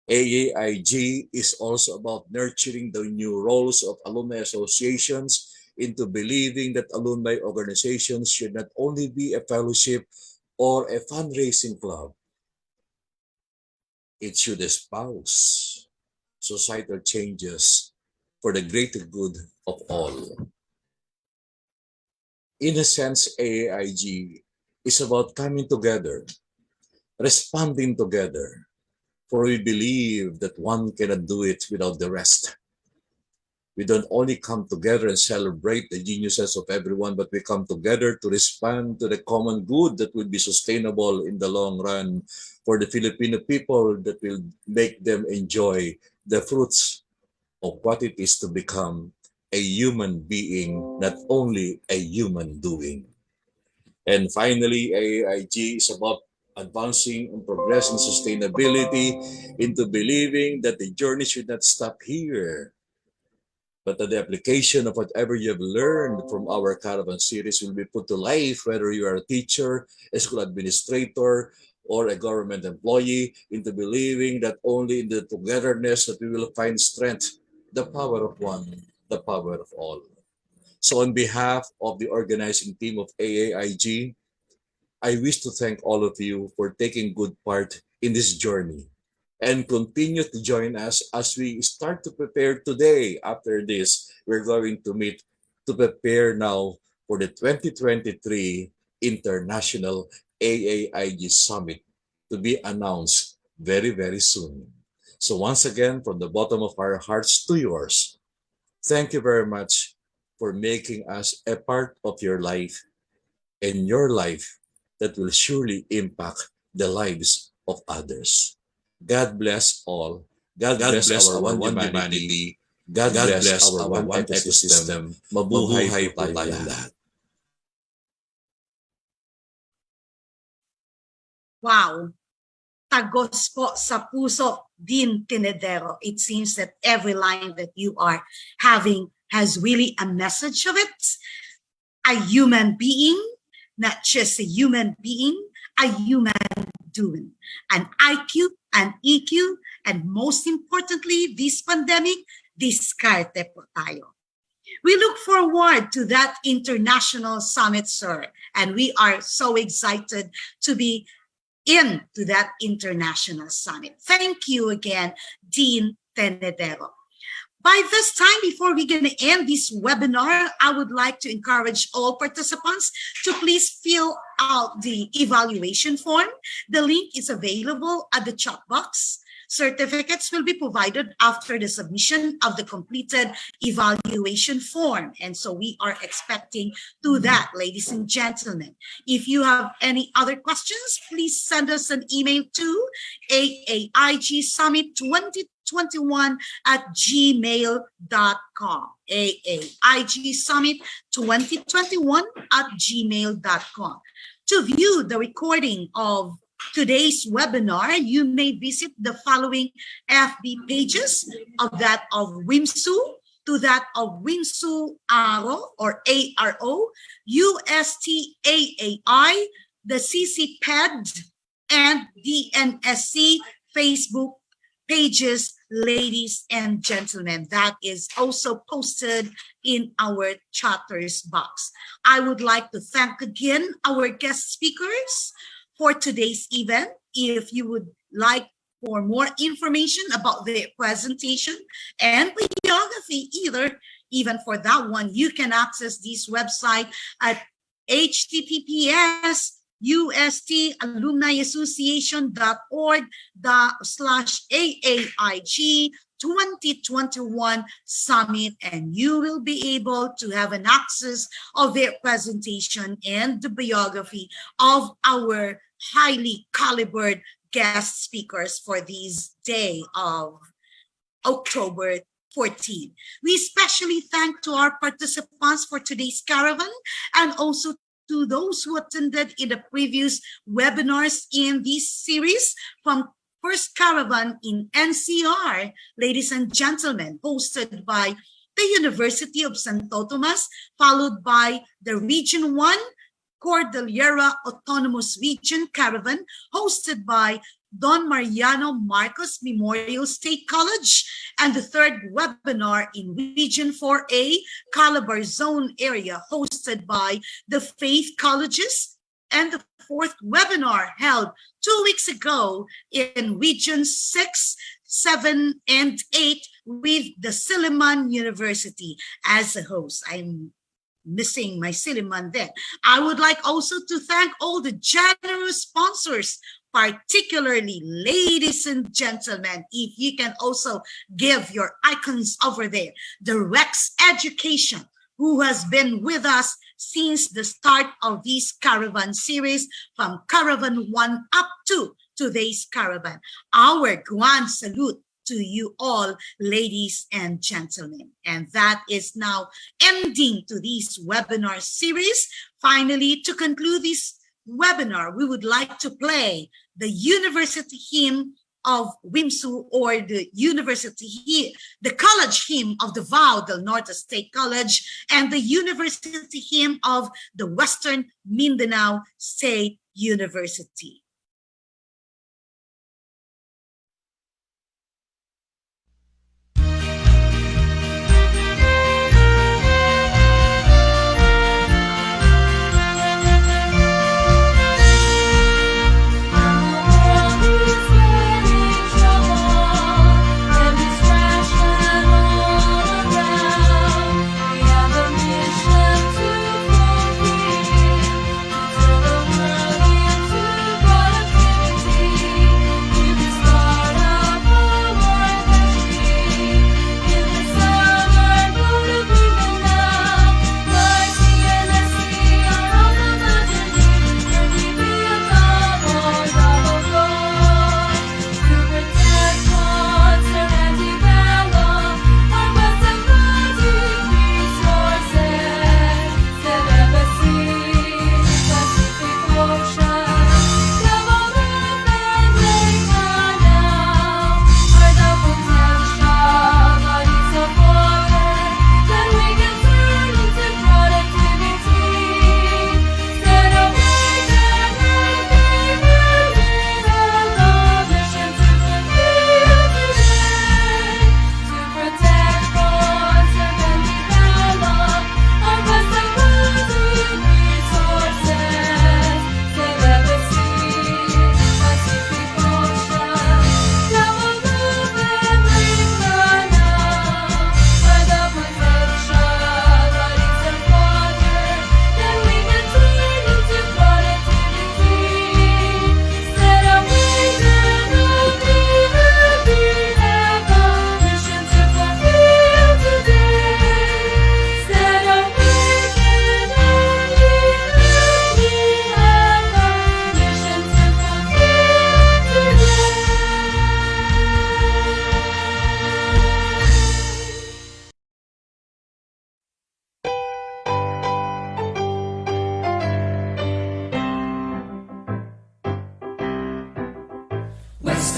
AAIG is also about nurturing the new roles of alumni associations into believing that alumni organizations should not only be a fellowship or a fundraising club. It should espouse societal changes for the greater good of all. In a sense, AAIG is about coming together, responding together, for we believe that one cannot do it without the rest. We don't only come together and celebrate the geniuses of everyone, but we come together to respond to the common good that will be sustainable in the long run for the Filipino people, that will make them enjoy the fruits of what it is to become a human being, not only a human doing. And finally, AAIG is about advancing and progressing sustainability into believing that the journey should not stop here, but that the application of whatever you have learned from our Caravan series will be put to life, whether you are a teacher, a school administrator, or a government employee, into believing that only in the togetherness that we will find strength, the power of one, the power of all. So on behalf of the organizing team of AAIG, I wish to thank all of you for taking good part in this journey, and continue to join us as we start to prepare today. After this, we're going to meet to prepare now for the 2023 International AAIG Summit, to be announced very, very soon. So once again, from the bottom of our hearts to yours, thank you very much for making us a part of your life, and your life that will surely impact the lives of others. God bless all. God bless our one humanity. God bless our one ecosystem. Mabuhay po tayong lahat. Wow. Tagos po sa puso, Dean Tinedero. It seems that every line that you are having has really a message of it. A human being, not just a human being, a human doing. An IQ, an EQ, and most importantly, this pandemic, diskarte po tayo. We look forward to that international summit, sir, and we are so excited to be into that international summit. Thank you again, Dean Tenedero. By this time, before we're going to end this webinar, I would like to encourage all participants to please fill out the evaluation form. The link is available at the chat box. Certificates will be provided after the submission of the completed evaluation form. And so we are expecting to that, ladies and gentlemen. If you have any other questions, please send us an email to AAIGSummit2021@gmail.com. AAIGSummit2021@gmail.com. To view the recording of today's webinar, you may visit the following FB pages of that of WMSU, to that of WMSU ARO or ARO, USTAAI, the CCPED, and DNSC Facebook pages, ladies and gentlemen. That is also posted in our chatters box. I would like to thank again our guest speakers for today's event. If you would like for more information about their presentation and bibliography, even for that one, you can access this website at https://USTAlumniassociation.org/AAIG 2021 Summit, and you will be able to have an access of their presentation and the biography of our highly calibered guest speakers for this day of October 14. We especially thank to our participants for today's caravan, and also to those who attended in the previous webinars in this series from First Caravan in NCR, ladies and gentlemen, hosted by the University of Santo Tomas, followed by the Region 1 Cordillera Autonomous Region Caravan, hosted by Don Mariano Marcos Memorial State College, and the third webinar in Region 4A Calabar Zone area, hosted by the Faith Colleges, and the fourth webinar held 2 weeks ago in Regions 6, 7, and 8 with the Silliman University as a host. I'm missing my Silliman there. I would like also to thank all the generous sponsors, particularly ladies and gentlemen. If you can also give your icons over there, the Rex Education, who has been with us since the start of this caravan series, from Caravan 1 up to today's caravan. Our grand salute to you all, ladies and gentlemen. And that is now ending to this webinar series. Finally, to conclude this webinar, we would like to play the University Hymn of WMSU, or the College Hymn of Davao del Norte State College, and the University Hymn of the Western Mindanao State University. Bright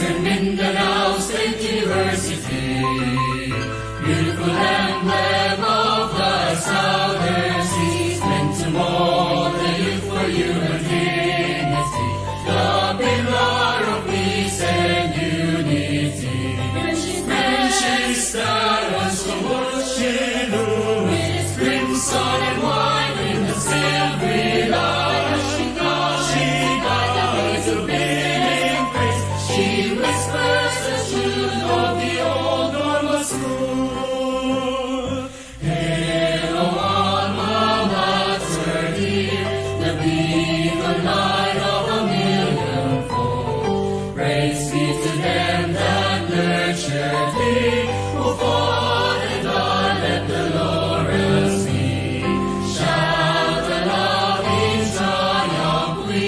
Western Mindanao State University, beautiful emblem of the southern seas, meant to mold the youth for human dignity, the pillar of peace and unity. Friendship that runs towards Shiloh, with its crimson and white in the silvery light. She guides a beaming face, she whispers the truth of the old normal school. Hello, alma mater dear, the beacon light of a million folk. Praise be to them that nurtured thee, who fought and died, let the laurels be. Shout aloud in triumph we,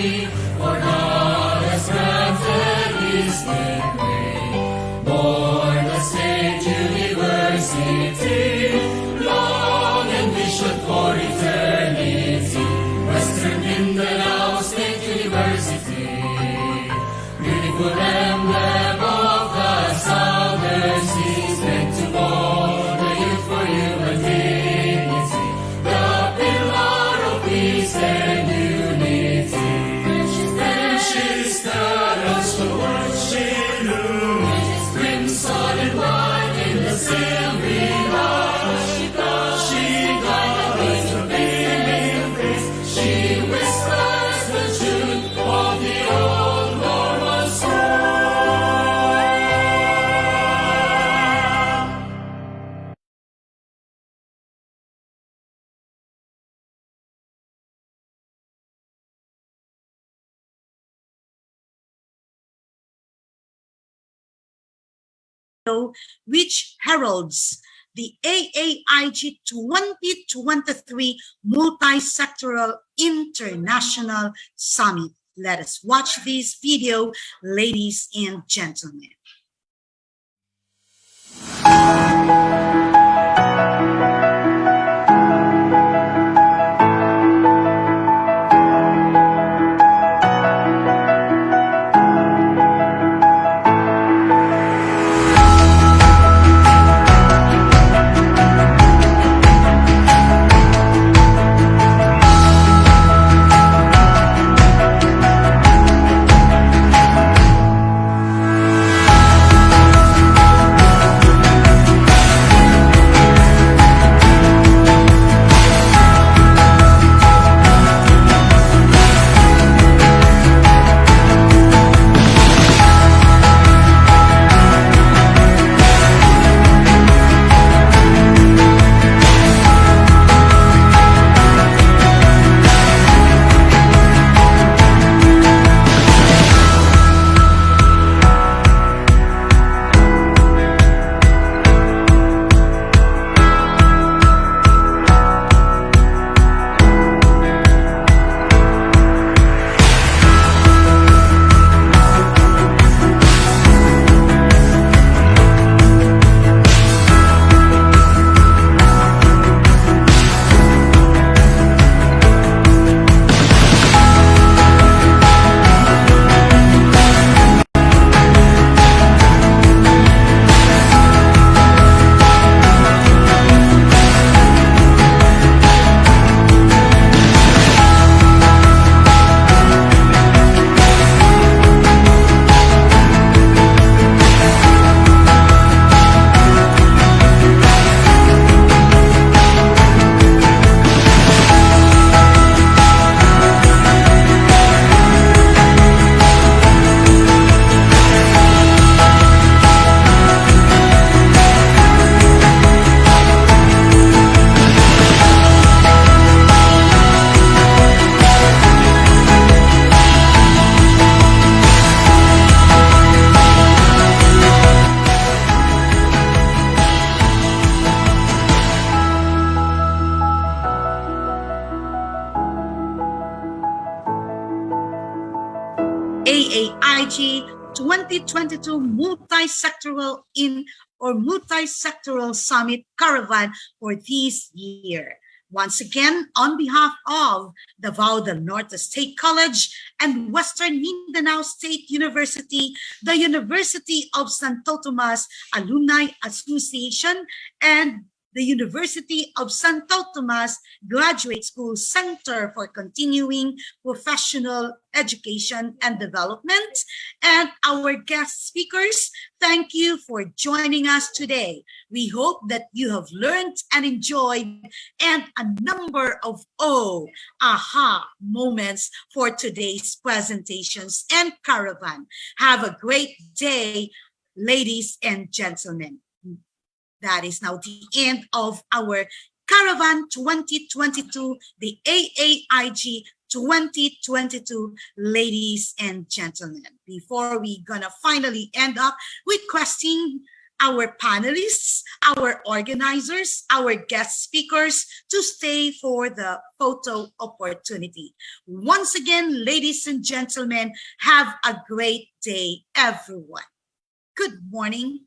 for God has granted his degree. Born a state university, long ambition for eternity. Western Mindanao State University, beautiful emblem of the southern seas, meant to mold the youth for human dignity, the pillar of peace and unity. Friendship that runs towards Shiloh, with its crimson and white in the silvery light. She guides a beaming face, she whispers the truth of the old Norman soul. Which heralds the AAIG 2023 Multi-sectoral International Summit. Let us watch this video, ladies and gentlemen. AAIG 2022 Multi-sectoral Summit Caravan for this year. Once again, on behalf of Davao del Norte State College and Western Mindanao State University, the University of Santo Tomas Alumni Association, and the University of Santo Tomas Graduate School Center for Continuing Professional Education and Development, and our guest speakers, thank you for joining us today. We hope that you have learned and enjoyed and a number of aha moments for today's presentations and Caravan. Have a great day, ladies and gentlemen. That is now the end of our Caravan 2022, the AAIG 2022, ladies and gentlemen. Before we gonna finally end up requesting our panelists, our organizers, our guest speakers to stay for the photo opportunity. Once again, ladies and gentlemen, have a great day, everyone. Good morning.